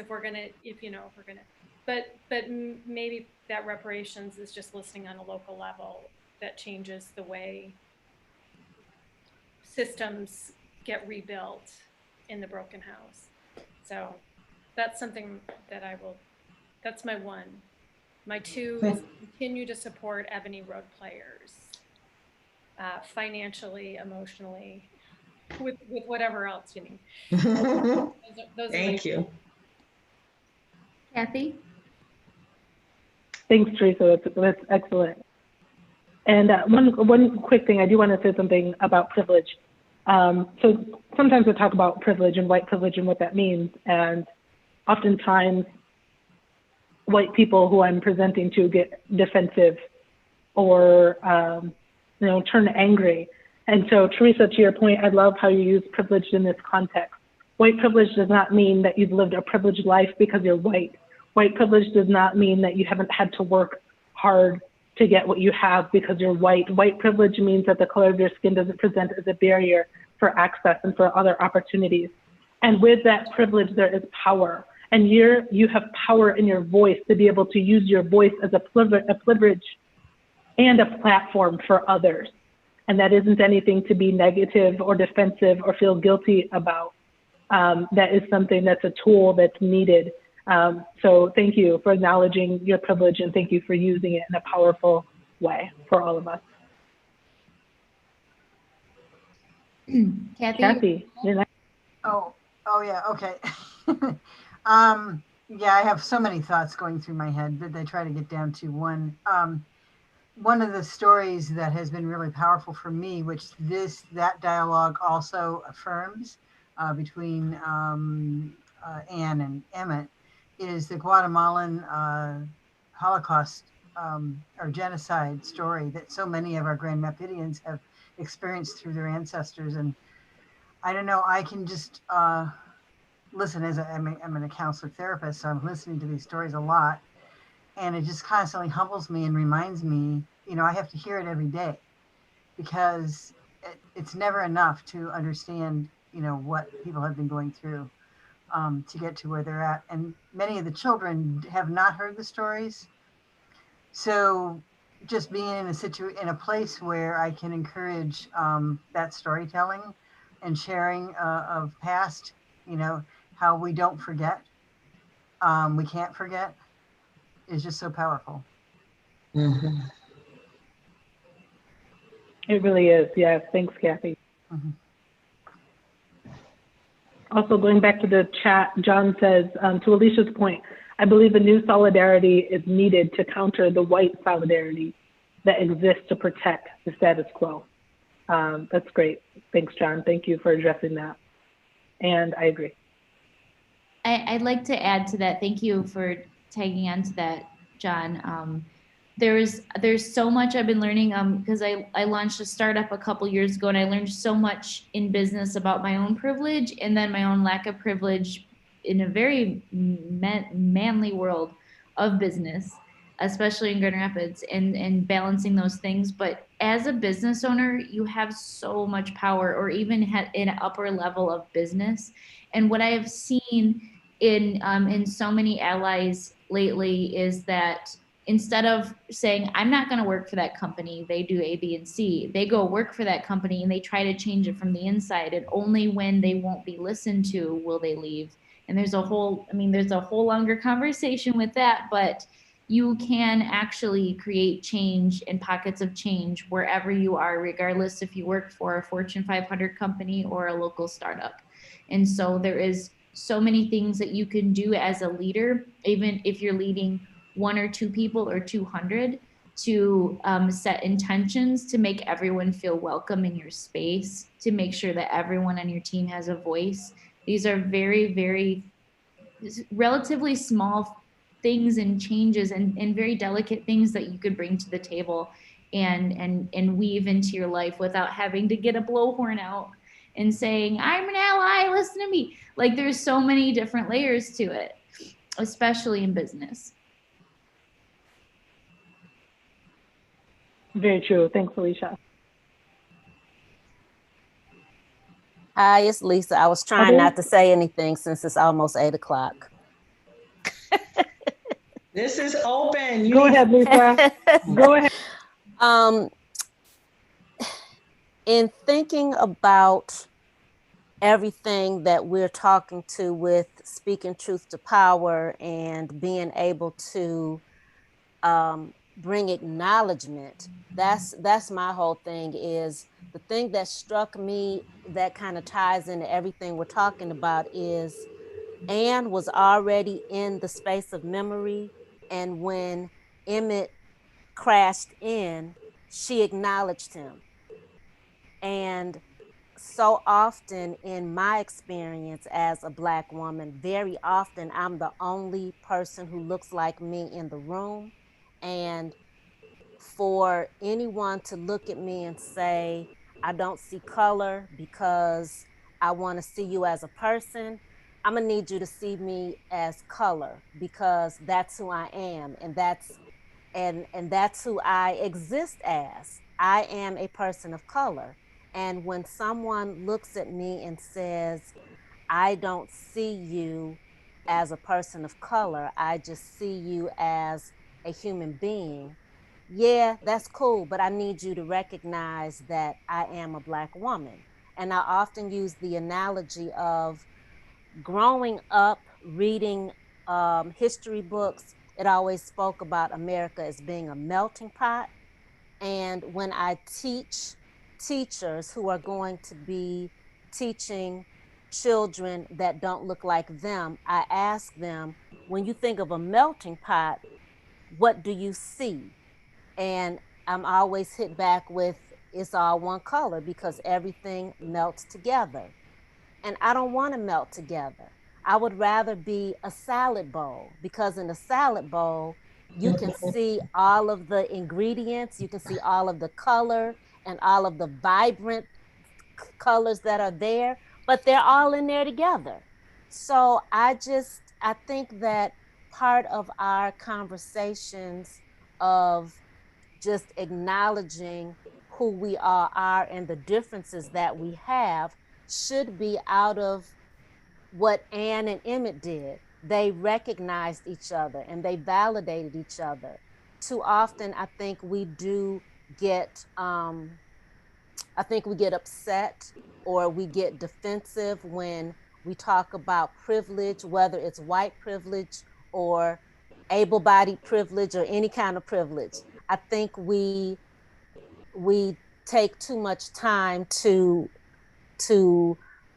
but maybe that reparations is just listening on a local level that changes the way systems get rebuilt in the broken house. So that's something that that's my one. My two is continue to support Ebony Road Players, financially, emotionally, with whatever else you need. Those Thank you. Kathy? Thanks, Teresa. That's excellent. And one quick thing, I do want to say something about privilege. So sometimes we talk about privilege and white privilege and what that means, and oftentimes white people who I'm presenting to get defensive or turn angry. And so, Teresa, to your point, I love how you use privilege in this context. White privilege does not mean that you've lived a privileged life because you're white. White privilege does not mean that you haven't had to work hard to get what you have because you're white. White privilege means that the color of your skin doesn't present as a barrier for access and for other opportunities. And with that privilege, there is power. And you have power in your voice to be able to use your voice as a privilege and a platform for others. And that isn't anything to be negative or defensive or feel guilty about. That is something that's a tool that's needed. So thank you for acknowledging your privilege, and thank you for using it in a powerful way for all of us. Kathy, you're next. Oh yeah, okay. Yeah, I have so many thoughts going through my head, but I try to get down to one. One of the stories that has been really powerful for me, which that dialogue also affirms between Anne and Emmett, is the Guatemalan Holocaust or genocide story that so many of our Grand Rapidians have experienced through their ancestors. And I don't know, I can just listen I'm a counselor therapist, so I'm listening to these stories a lot. And it just constantly humbles me and reminds me, I have to hear it every day because it's never enough to understand, what people have been going through to get to where they're at. And many of the children have not heard the stories. So just being in a place where I can encourage that storytelling and sharing of past, how we don't forget, we can't forget, is just so powerful. Mm-hmm. It really is. Yes. Thanks, Kathy. Mm-hmm. Also, going back to the chat, John says, to Alicia's point, I believe a new solidarity is needed to counter the white solidarity that exists to protect the status quo. That's great. Thanks, John. Thank you for addressing that. And I agree. I'd like to add to that. Thank you for tagging on to that, John. There's so much I've been learning because I launched a startup a couple years ago, and I learned so much in business about my own privilege and then my own lack of privilege in a very manly world of business, especially in Grand Rapids, and balancing those things. But as a business owner, you have so much power, or even in an upper level of business. And what I have seen in so many allies lately is that instead of saying, I'm not going to work for that company, they do A, B, and C, they go work for that company and they try to change it from the inside. And only when they won't be listened to will they leave. And there's a whole longer conversation with that, but you can actually create change and pockets of change wherever you are, regardless if you work for a Fortune 500 company or a local startup. And so there is so many things that you can do as a leader, even if you're leading 1 or 2 people or 200, to set intentions to make everyone feel welcome in your space, to make sure that everyone on your team has a voice. These are very, very relatively small things and changes and very delicate things that you could bring to the table and weave into your life without having to get a blowhorn out and saying, I'm an ally, listen to me. Like, there's so many different layers to it, especially in business. Very true. Thanks, Alicia. Hi, it's Lisa. I was trying not to say anything since it's almost 8 o'clock. This is open. Go ahead, Lisa. Go ahead. In thinking about everything that we're talking to with speaking truth to power and being able to bring acknowledgement, that's my whole thing. Is the thing that struck me that kind of ties into everything we're talking about is Anne was already in the space of memory, and when Emmett crashed in, she acknowledged him. And so often in my experience as a Black woman, very often I'm the only person who looks like me in the room. And for anyone to look at me and say, I don't see color because I want to see you as a person, I'm gonna need you to see me as color because that's who I am, and that's who I exist as. I am a person of color. And when someone looks at me and says, I don't see you as a person of color, I just see you as a human being, yeah, that's cool, but I need you to recognize that I am a Black woman. And I often use the analogy of growing up reading history books. It always spoke about America as being a melting pot. And when I teach teachers who are going to be teaching children that don't look like them, I ask them, when you think of a melting pot, what do you see? And I'm always hit back with, it's all one color because everything melts together. And I don't want to melt together. I would rather be a salad bowl because in a salad bowl, you can see all of the ingredients, you can see all of the color and all of the vibrant colors that are there, but they're all in there together. So I think that part of our conversations of just acknowledging who we all are and the differences that we have should be out of what Anne and Emmett did. They recognized each other and they validated each other. Too often, I think we do get, I think we get upset or we get defensive when we talk about privilege, whether it's white privilege or able-bodied privilege or any kind of privilege. I think we take too much time to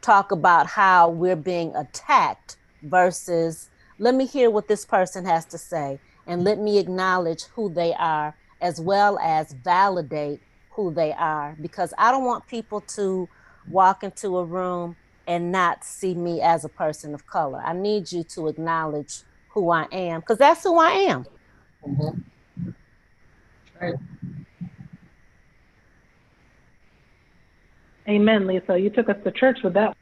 talk about how we're being attacked versus let me hear what this person has to say and let me acknowledge who they are as well as validate who they are, because I don't want people to walk into a room and not see me as a person of color. I need you to acknowledge who I am because that's who I am. Mm-hmm. Right. Amen, Lisa. You took us to church with that.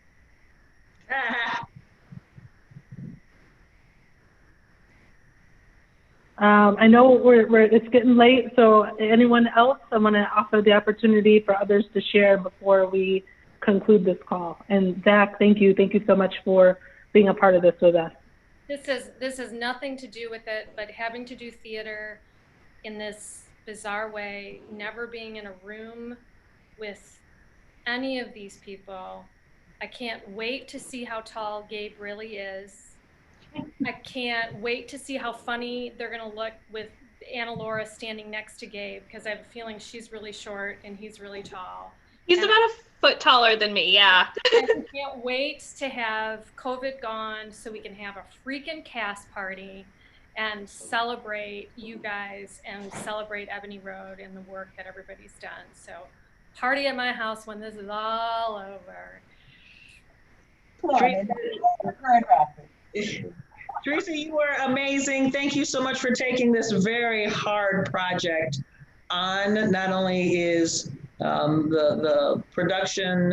I know it's getting late, so anyone else, I want to offer the opportunity for others to share before we conclude this call. And Zach, thank you. Thank you so much for being a part of this with us. This has nothing to do with it, but having to do theater in this bizarre way, never being in a room with any of these people. I can't wait to see how tall Gabe really is. I can't wait to see how funny they're going to look with Anna Laura standing next to Gabe, because I have a feeling she's really short and he's really tall. He's about a foot taller than me, yeah. I can't wait to have COVID gone so we can have a freaking cast party and celebrate you guys and celebrate Ebony Road and the work that everybody's done. So party at my house when this is all over. Teresa, you were amazing. Thank you so much for taking this very hard project on. Not only is the production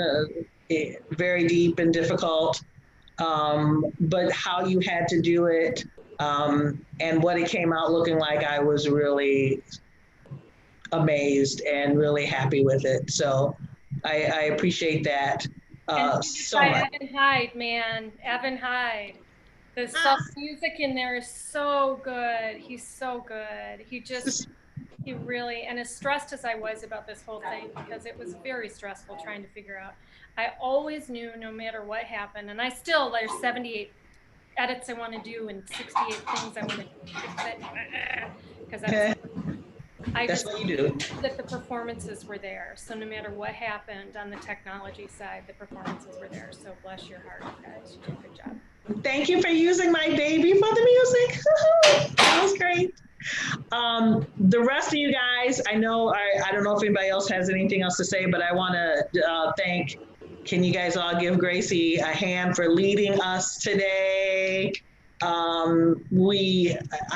very deep and difficult, but how you had to do it and what it came out looking like, I was really amazed and really happy with it. So I appreciate that so much. Evan Hyde, man, Evan Hyde. The soft music in there is so good. He's so good. He really, and as stressed as I was about this whole thing, because it was very stressful trying to figure out, I always knew no matter what happened, and there's 78 edits I want to do and 68 things I want to fix because that's what you do. That the performances were there. So no matter what happened on the technology side, the performances were there. So bless your heart, guys. You did a good job. Thank you for using my baby for the music. That was great. The rest of you guys, I know, I don't know if anybody else has anything else to say, but I want to thank, can you guys all give Gracie a hand for leading us today? I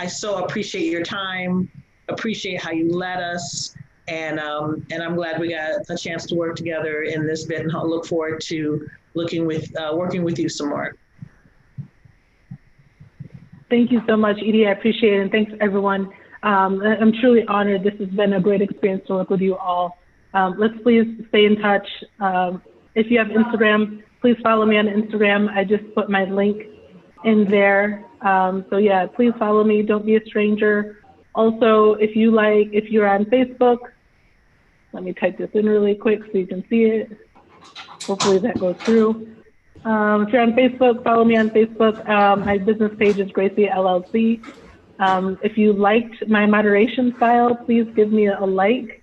so appreciate your time, appreciate how you led us, and I'm glad we got a chance to work together in this bit, and I look forward to working with you some more. Thank you so much, Edie. I appreciate it. And thanks, everyone. I'm truly honored. This has been a great experience to work with you all. Let's please stay in touch. If you have Instagram, please follow me on Instagram. I just put my link in there. So yeah, please follow me. Don't be a stranger. Also, if you're on Facebook, let me type this in really quick so you can see it. Hopefully that goes through. If you're on Facebook, follow me on Facebook. My business page is Gracie LLC. If you liked my moderation style, please give me a like.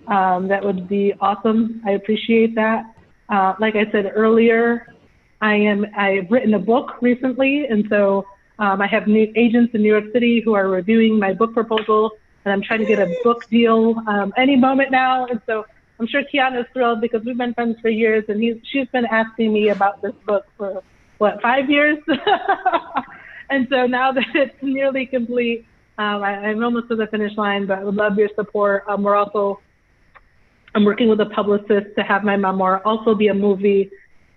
That would be awesome. I appreciate that. Like I said earlier, I've written a book recently, and so I have new agents in New York City who are reviewing my book proposal, and I'm trying to get a book deal any moment now. And so I'm sure Kiana's thrilled because we've been friends for years, and she's been asking me about this book for, 5 years? And so now that it's nearly complete, I'm almost to the finish line, but I would love your support. I'm working with a publicist to have my memoir also be a movie.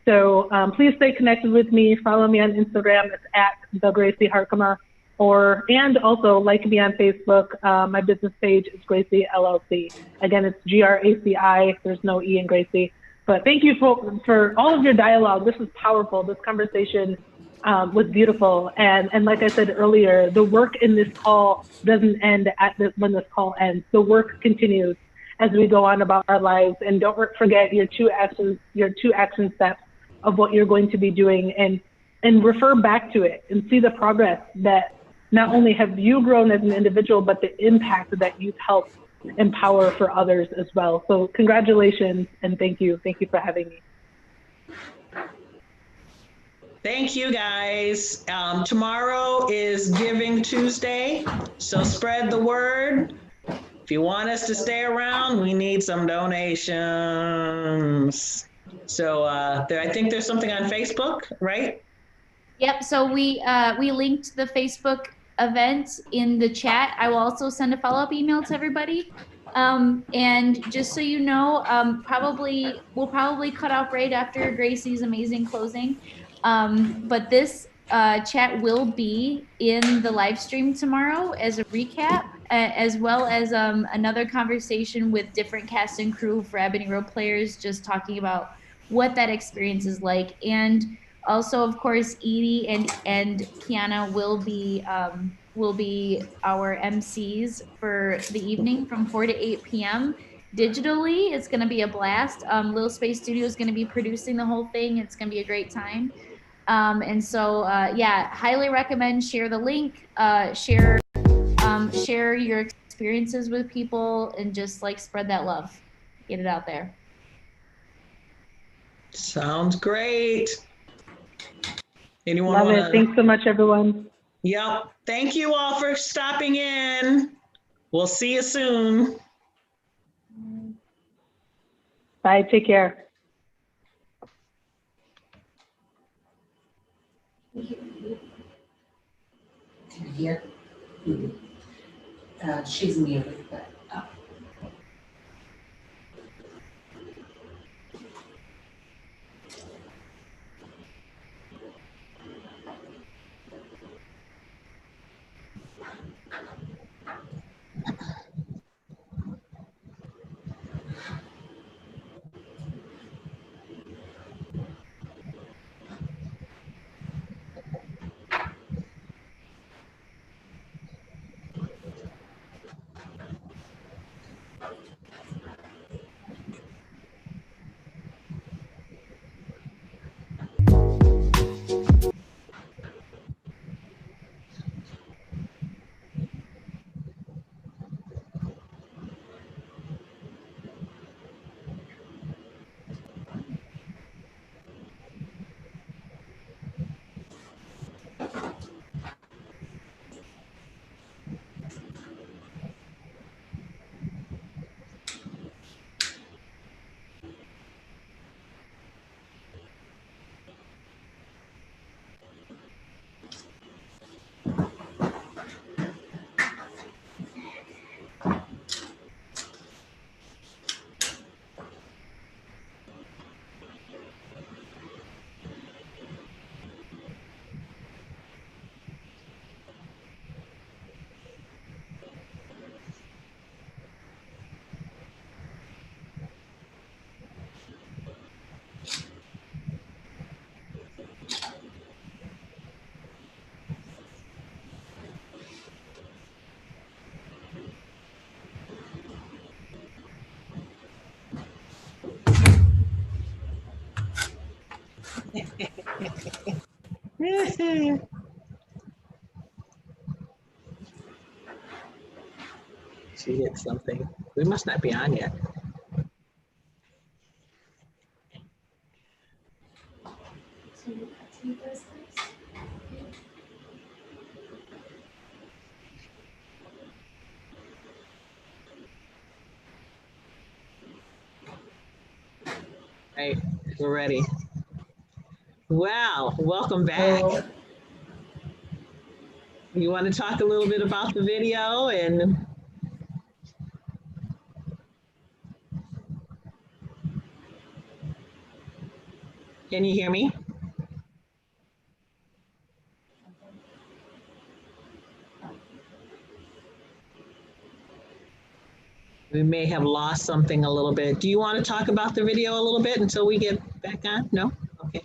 So please stay connected with me. Follow me on Instagram. It's at the Gracie Harkema, and also like me on Facebook. My business page is Gracie LLC. Again, it's GRACI. There's no E in Gracie. But thank you for all of your dialogue. This was powerful. This conversation was beautiful. And like I said earlier, the work in this call doesn't end when this call ends. The work continues as we go on about our lives. And don't forget your two action steps of what you're going to be doing, and refer back to it and see the progress that not only have you grown as an individual, but the impact that you've helped empower for others as well. So congratulations and thank you. Thank you for having me. Thank you, guys. Tomorrow is Giving Tuesday, so spread the word. If you want us to stay around, we need some donations. So I think there's something on Facebook, right? Yep. So we linked the Facebook event in the chat. I will also send a follow-up email to everybody. And just so you know, we'll probably cut off right after Gracie's amazing closing. But this chat will be in the live stream tomorrow as a recap, as well as another conversation with different cast and crew for Ebony Road Players, just talking about what that experience is like. And also, of course, Edie and Kiana will be our MCs for the evening from 4 to 8 p.m. digitally. It's going to be a blast. Little Space Studio is going to be producing the whole thing. It's going to be a great time. And so, yeah, highly recommend. Share the link. Share your experiences with people, and just like spread that love. Get it out there. Sounds great. Love it. Thanks so much, everyone. Yep. Thank you all for stopping in. We'll see you soon. Bye. Take care. Here. She's muted, but. She hit something. We must not be on yet. Right, we're ready. Wow, welcome back. You want to talk a little bit about the video and can you hear me? We may have lost something a little bit. Do you want to talk about the video a little bit until we get back on? No? Okay.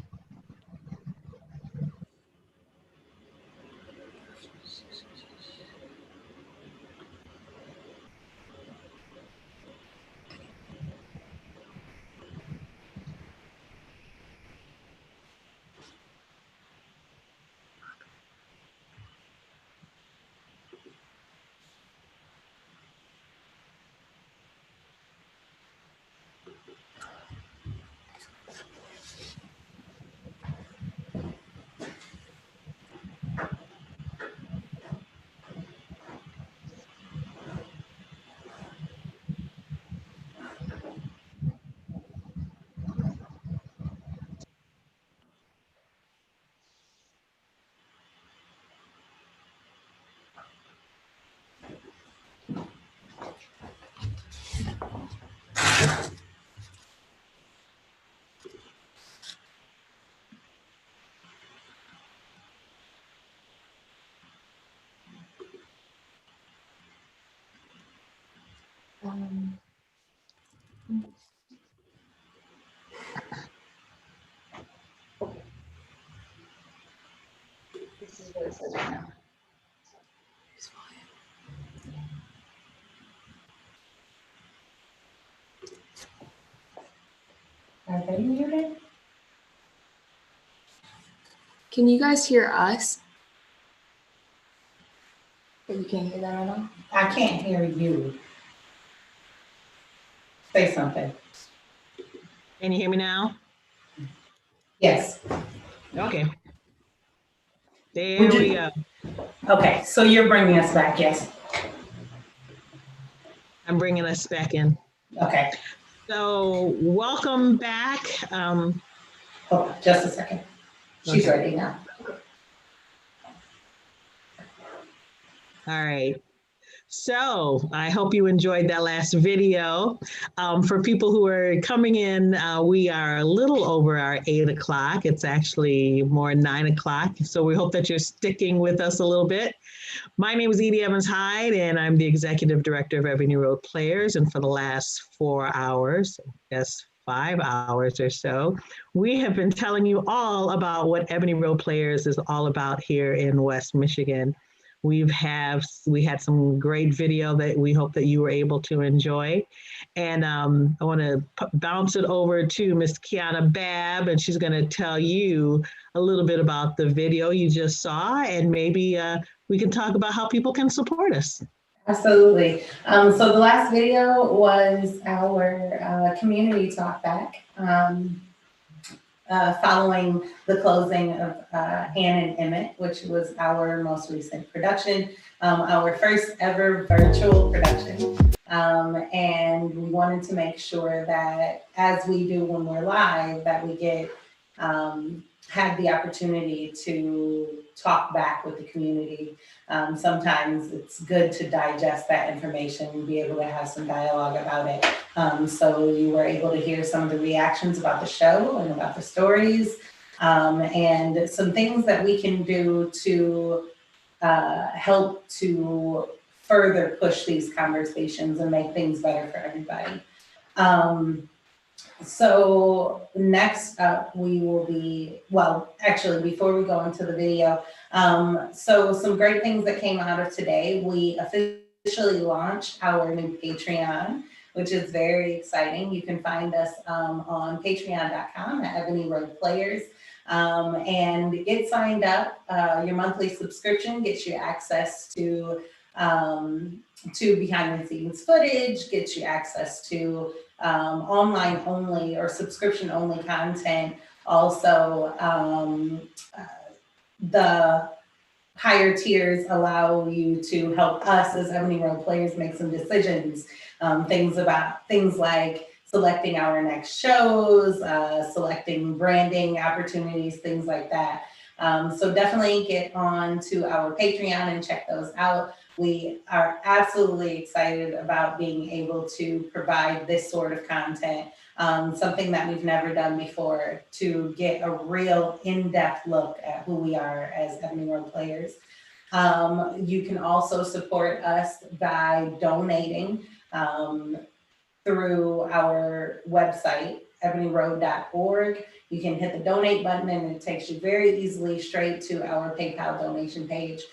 This is what it says right now. Are they muted? Can you guys hear us? But you can't hear them at all? I can't hear you. Say something. Can you hear me now? Yes. Okay. There we go. Okay, so you're bringing us back, yes? I'm bringing us back in. Okay. So welcome back. Hold on, just a second. She's Okay. ready now. All right. So I hope you enjoyed that last video. For people who are coming in, we are a little over our 8 o'clock. It's actually more 9 o'clock. So we hope that you're sticking with us a little bit. My name is Edie Evans Hyde, and I'm the Executive Director of Ebony Road Players. And for the last 4 hours, yes, 5 hours or so, we have been telling you all about what Ebony Road Players is all about here in West Michigan. We had some great video that we hope that you were able to enjoy. And I want to bounce it over to Miss Kiana Babb, and she's going to tell you a little bit about the video you just saw, and maybe we can talk about how people can support us. Absolutely. So the last video was our community talk back. Following the closing of Hannah and Emmett, which was our most recent production, our first ever virtual production. And we wanted to make sure that, as we do when we're live, that we get have the opportunity to talk back with the community. Sometimes it's good to digest that information and be able to have some dialogue about it. So you were able to hear some of the reactions about the show and about the stories, and some things that we can do to help to further push these conversations and make things better for everybody. So next up, we will be, well, actually, before we go into the video, so some great things that came out of today. We officially launched our new Patreon, which is very exciting. You can find us on patreon.com at Ebony Road Players. And get signed up. Your monthly subscription gets you access to behind the scenes footage, gets you access to online only or subscription only content. Also, the higher tiers allow you to help us as Ebony Road Players make some decisions. Things like selecting our next shows, selecting branding opportunities, things like that. So definitely get on to our Patreon and check those out. We are absolutely excited about being able to provide this sort of content, something that we've never done before, to get a real in-depth look at who we are as Ebony Road Players. You can also support us by donating through our website, ebonyroad.org. You can hit the donate button and it takes you very easily straight to our PayPal donation page.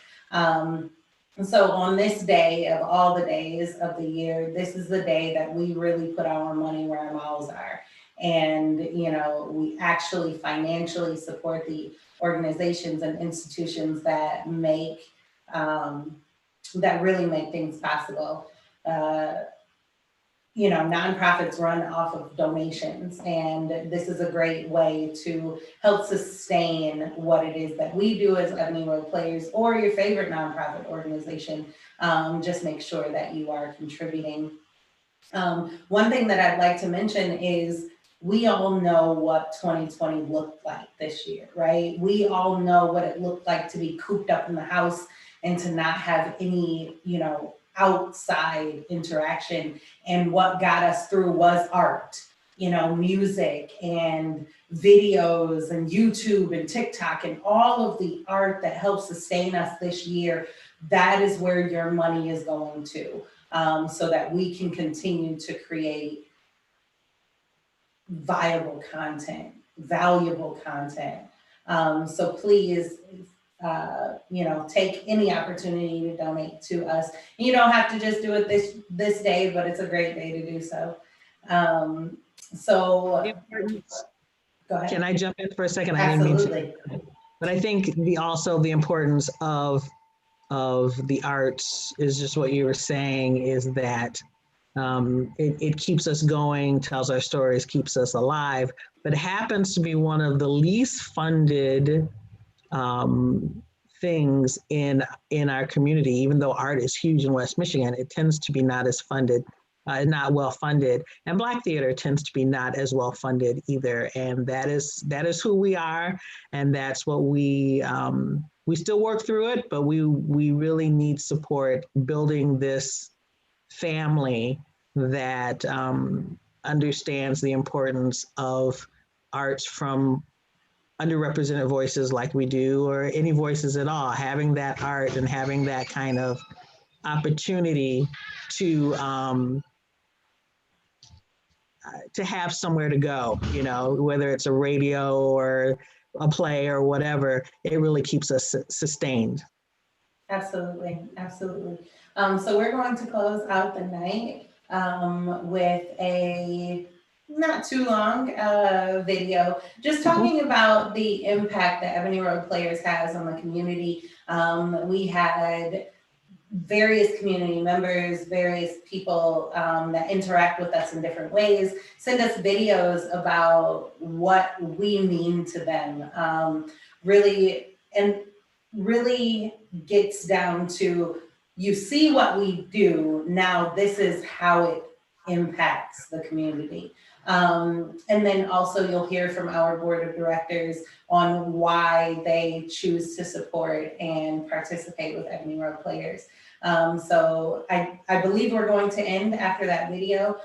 So on this day of all the days of the year, this is the day that we really put our money where our mouths are. And, you know, we actually financially support the organizations and institutions that make, that really make things possible. You know, nonprofits run off of donations, and this is a great way to help sustain what it is that we do as Ebony Road Players or your favorite nonprofit organization. Just make sure that you are contributing. One thing that I'd like to mention is we all know what 2020 looked like this year, right? We all know what it looked like to be cooped up in the house and to not have any, you know, outside interaction. And what got us through was art, you know, music and videos and YouTube and TikTok and all of the art that helps sustain us this year. That is where your money is going to, so that we can continue to create viable content, valuable content. So please, you know, take any opportunity to donate to us. You don't have to just do it this day, but it's a great day to do so. So go ahead. Can I jump in for a second? Absolutely. But I think also the importance of the arts is just what you were saying, is that it keeps us going, tells our stories, keeps us alive, but it happens to be one of the least funded things in our community. Even though art is huge in West Michigan, it tends to be not as funded, not well funded, and Black theater tends to be not as well funded either. And that is who we are, and that's what we still work through it, but we really need support building this family that understands the importance of arts from underrepresented voices like we do, or any voices at all. Having that art and having that kind of opportunity to have somewhere to go, you know, whether it's a radio or a play or whatever, it really keeps us sustained. Absolutely, absolutely. So we're going to close out the night with a not too long video, just talking about the impact that Ebony Road Players has on the community. We had various community members, various people that interact with us in different ways, send us videos about what we mean to them. Really gets down to, you see what we do, now this is how it impacts the community. And then also you'll hear from our board of directors on why they choose to support and participate with Ebony Road Players. So I believe we're going to end after that video.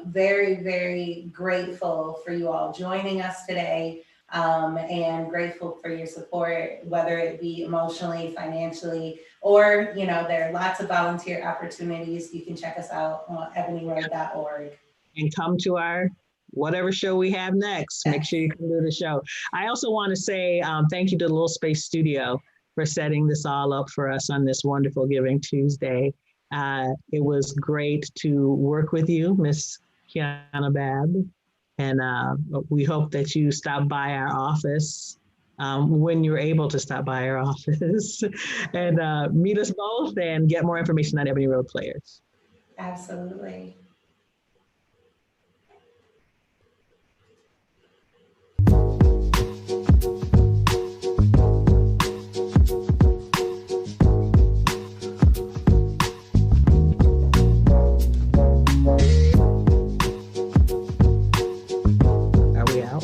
Very, very grateful for you all joining us today, and grateful for your support, whether it be emotionally, financially, or, you know, there are lots of volunteer opportunities. You can check us out on ebonyroad.org. And come to our whatever show we have next. Make sure you come to the show. I also want to say thank you to the Little Space Studio for setting this all up for us on this wonderful Giving Tuesday. It was great to work with you, Miss Kiana Babb. And we hope that you stop by our office when you're able to stop by our office and meet us both and get more information on Ebony Road Players. Absolutely. Are we out?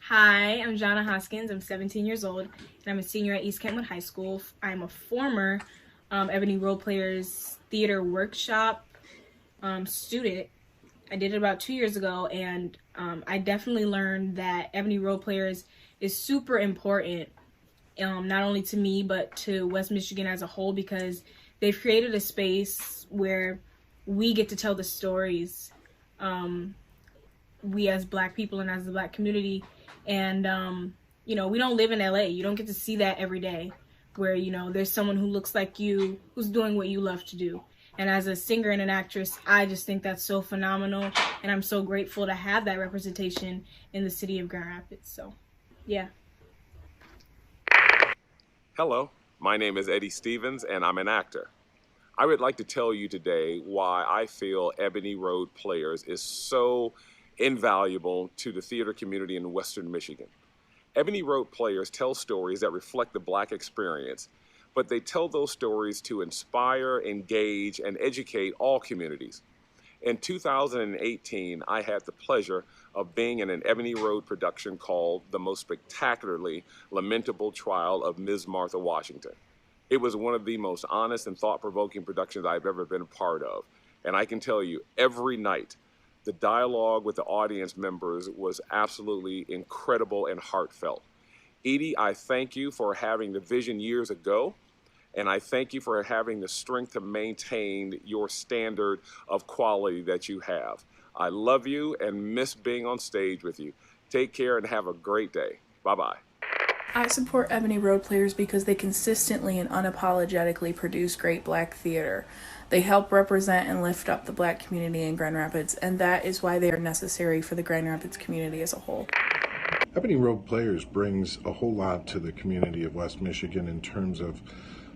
Hi, I'm Jonna Hoskins. I'm 17 years old, and I'm a senior at East Kentwood High School. I'm a former Ebony Road Players theater workshop student. I did it about 2 years ago, and I definitely learned that Ebony Road Players is super important, not only to me, but to West Michigan as a whole, because they've created a space where we get to tell the stories, we as Black people and as the Black community. And, you know, we don't live in LA. You don't get to see that every day, where, you know, there's someone who looks like you, who's doing what you love to do. And as a singer and an actress, I just think that's so phenomenal. And I'm so grateful to have that representation in the city of Grand Rapids. So, yeah. Hello, my name is Eddie Stevens, and I'm an actor. I would like to tell you today why I feel Ebony Road Players is so invaluable to the theater community in Western Michigan. Ebony Road Players tell stories that reflect the Black experience, but they tell those stories to inspire, engage, and educate all communities. In 2018, I had the pleasure of being in an Ebony Road production called The Most Spectacularly Lamentable Trial of Ms. Martha Washington. It was one of the most honest and thought-provoking productions I've ever been a part of. And I can tell you, every night, the dialogue with the audience members was absolutely incredible and heartfelt. Edie, I thank you for having the vision years ago, and I thank you for having the strength to maintain your standard of quality that you have. I love you and miss being on stage with you. Take care and have a great day. Bye-bye. I support Ebony Road Players because they consistently and unapologetically produce great Black theater. They help represent and lift up the Black community in Grand Rapids, and that is why they are necessary for the Grand Rapids community as a whole. Ebony Road Players brings a whole lot to the community of West Michigan in terms of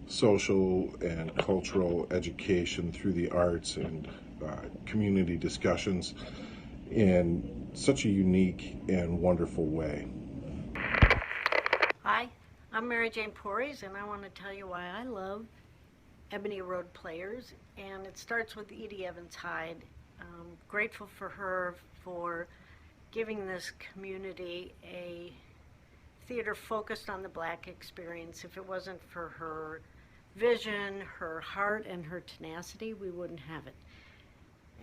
social and cultural education through the arts and community discussions in such a unique and wonderful way. Hi, I'm Mary Jane Porres, and I want to tell you why I love Ebony Road Players, and it starts with Edie Evans Hyde. Grateful for her for giving this community a theater focused on the Black experience. If it wasn't for her vision, her heart, and her tenacity, we wouldn't have it.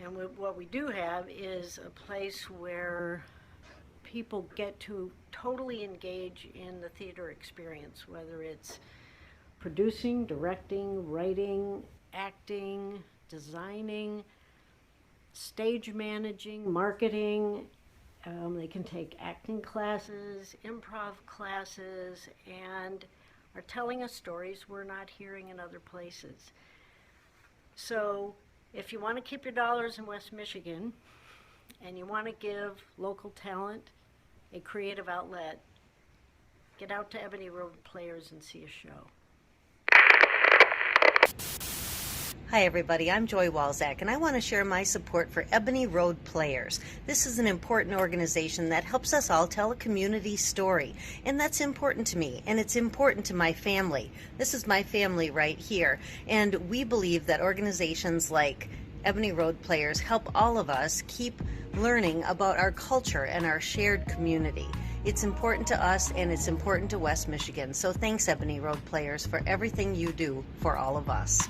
And what we do have is a place where people get to totally engage in the theater experience, whether it's producing, directing, writing, acting, designing, stage managing, marketing. They can take acting classes, improv classes, and are telling us stories we're not hearing in other places. So if you want to keep your dollars in West Michigan and you want to give local talent a creative outlet, get out to Ebony Road Players and see a show. Hi everybody, I'm Joy Walzak, and I want to share my support for Ebony Road Players. This is an important organization that helps us all tell a community story, and that's important to me, and it's important to my family. This is my family right here, and we believe that organizations like Ebony Road Players help all of us keep learning about our culture and our shared community. It's important to us, and it's important to West Michigan, so thanks Ebony Road Players for everything you do for all of us.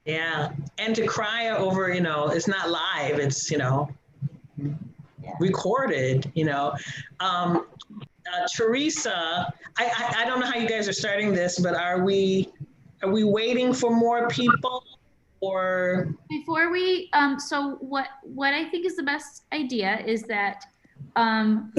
Yeah, and to cry over, you know, it's not live, it's, you know, recorded, you know. Teresa, I don't know how you guys are starting this, but are we waiting for more people, or before we, so what I think is the best idea is that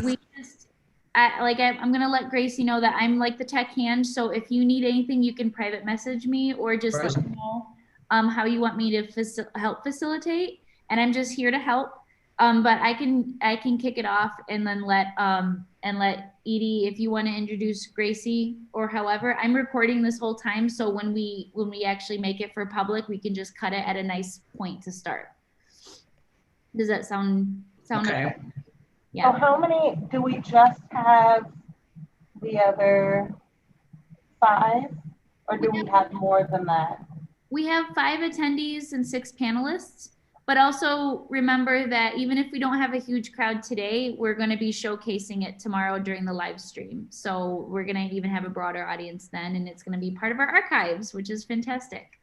we just, I'm gonna let Gracie know that I'm like the tech hand. So if you need anything, you can private message me or just let me know how you want me to help facilitate. And I'm just here to help. But I can kick it off and then let Edie, if you want to introduce Gracie or however. I'm recording this whole time, so when we actually make it for public, we can just cut it at a nice point to start. Does that sound okay? Yeah. So how many do we just have? The other 5, or do we have more than that? We have 5 attendees and 6 panelists. But also remember that even if we don't have a huge crowd today, we're going to be showcasing it tomorrow during the live stream. So we're going to even have a broader audience then, and it's going to be part of our archives, which is fantastic.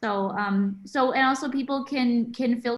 So, and also people can fill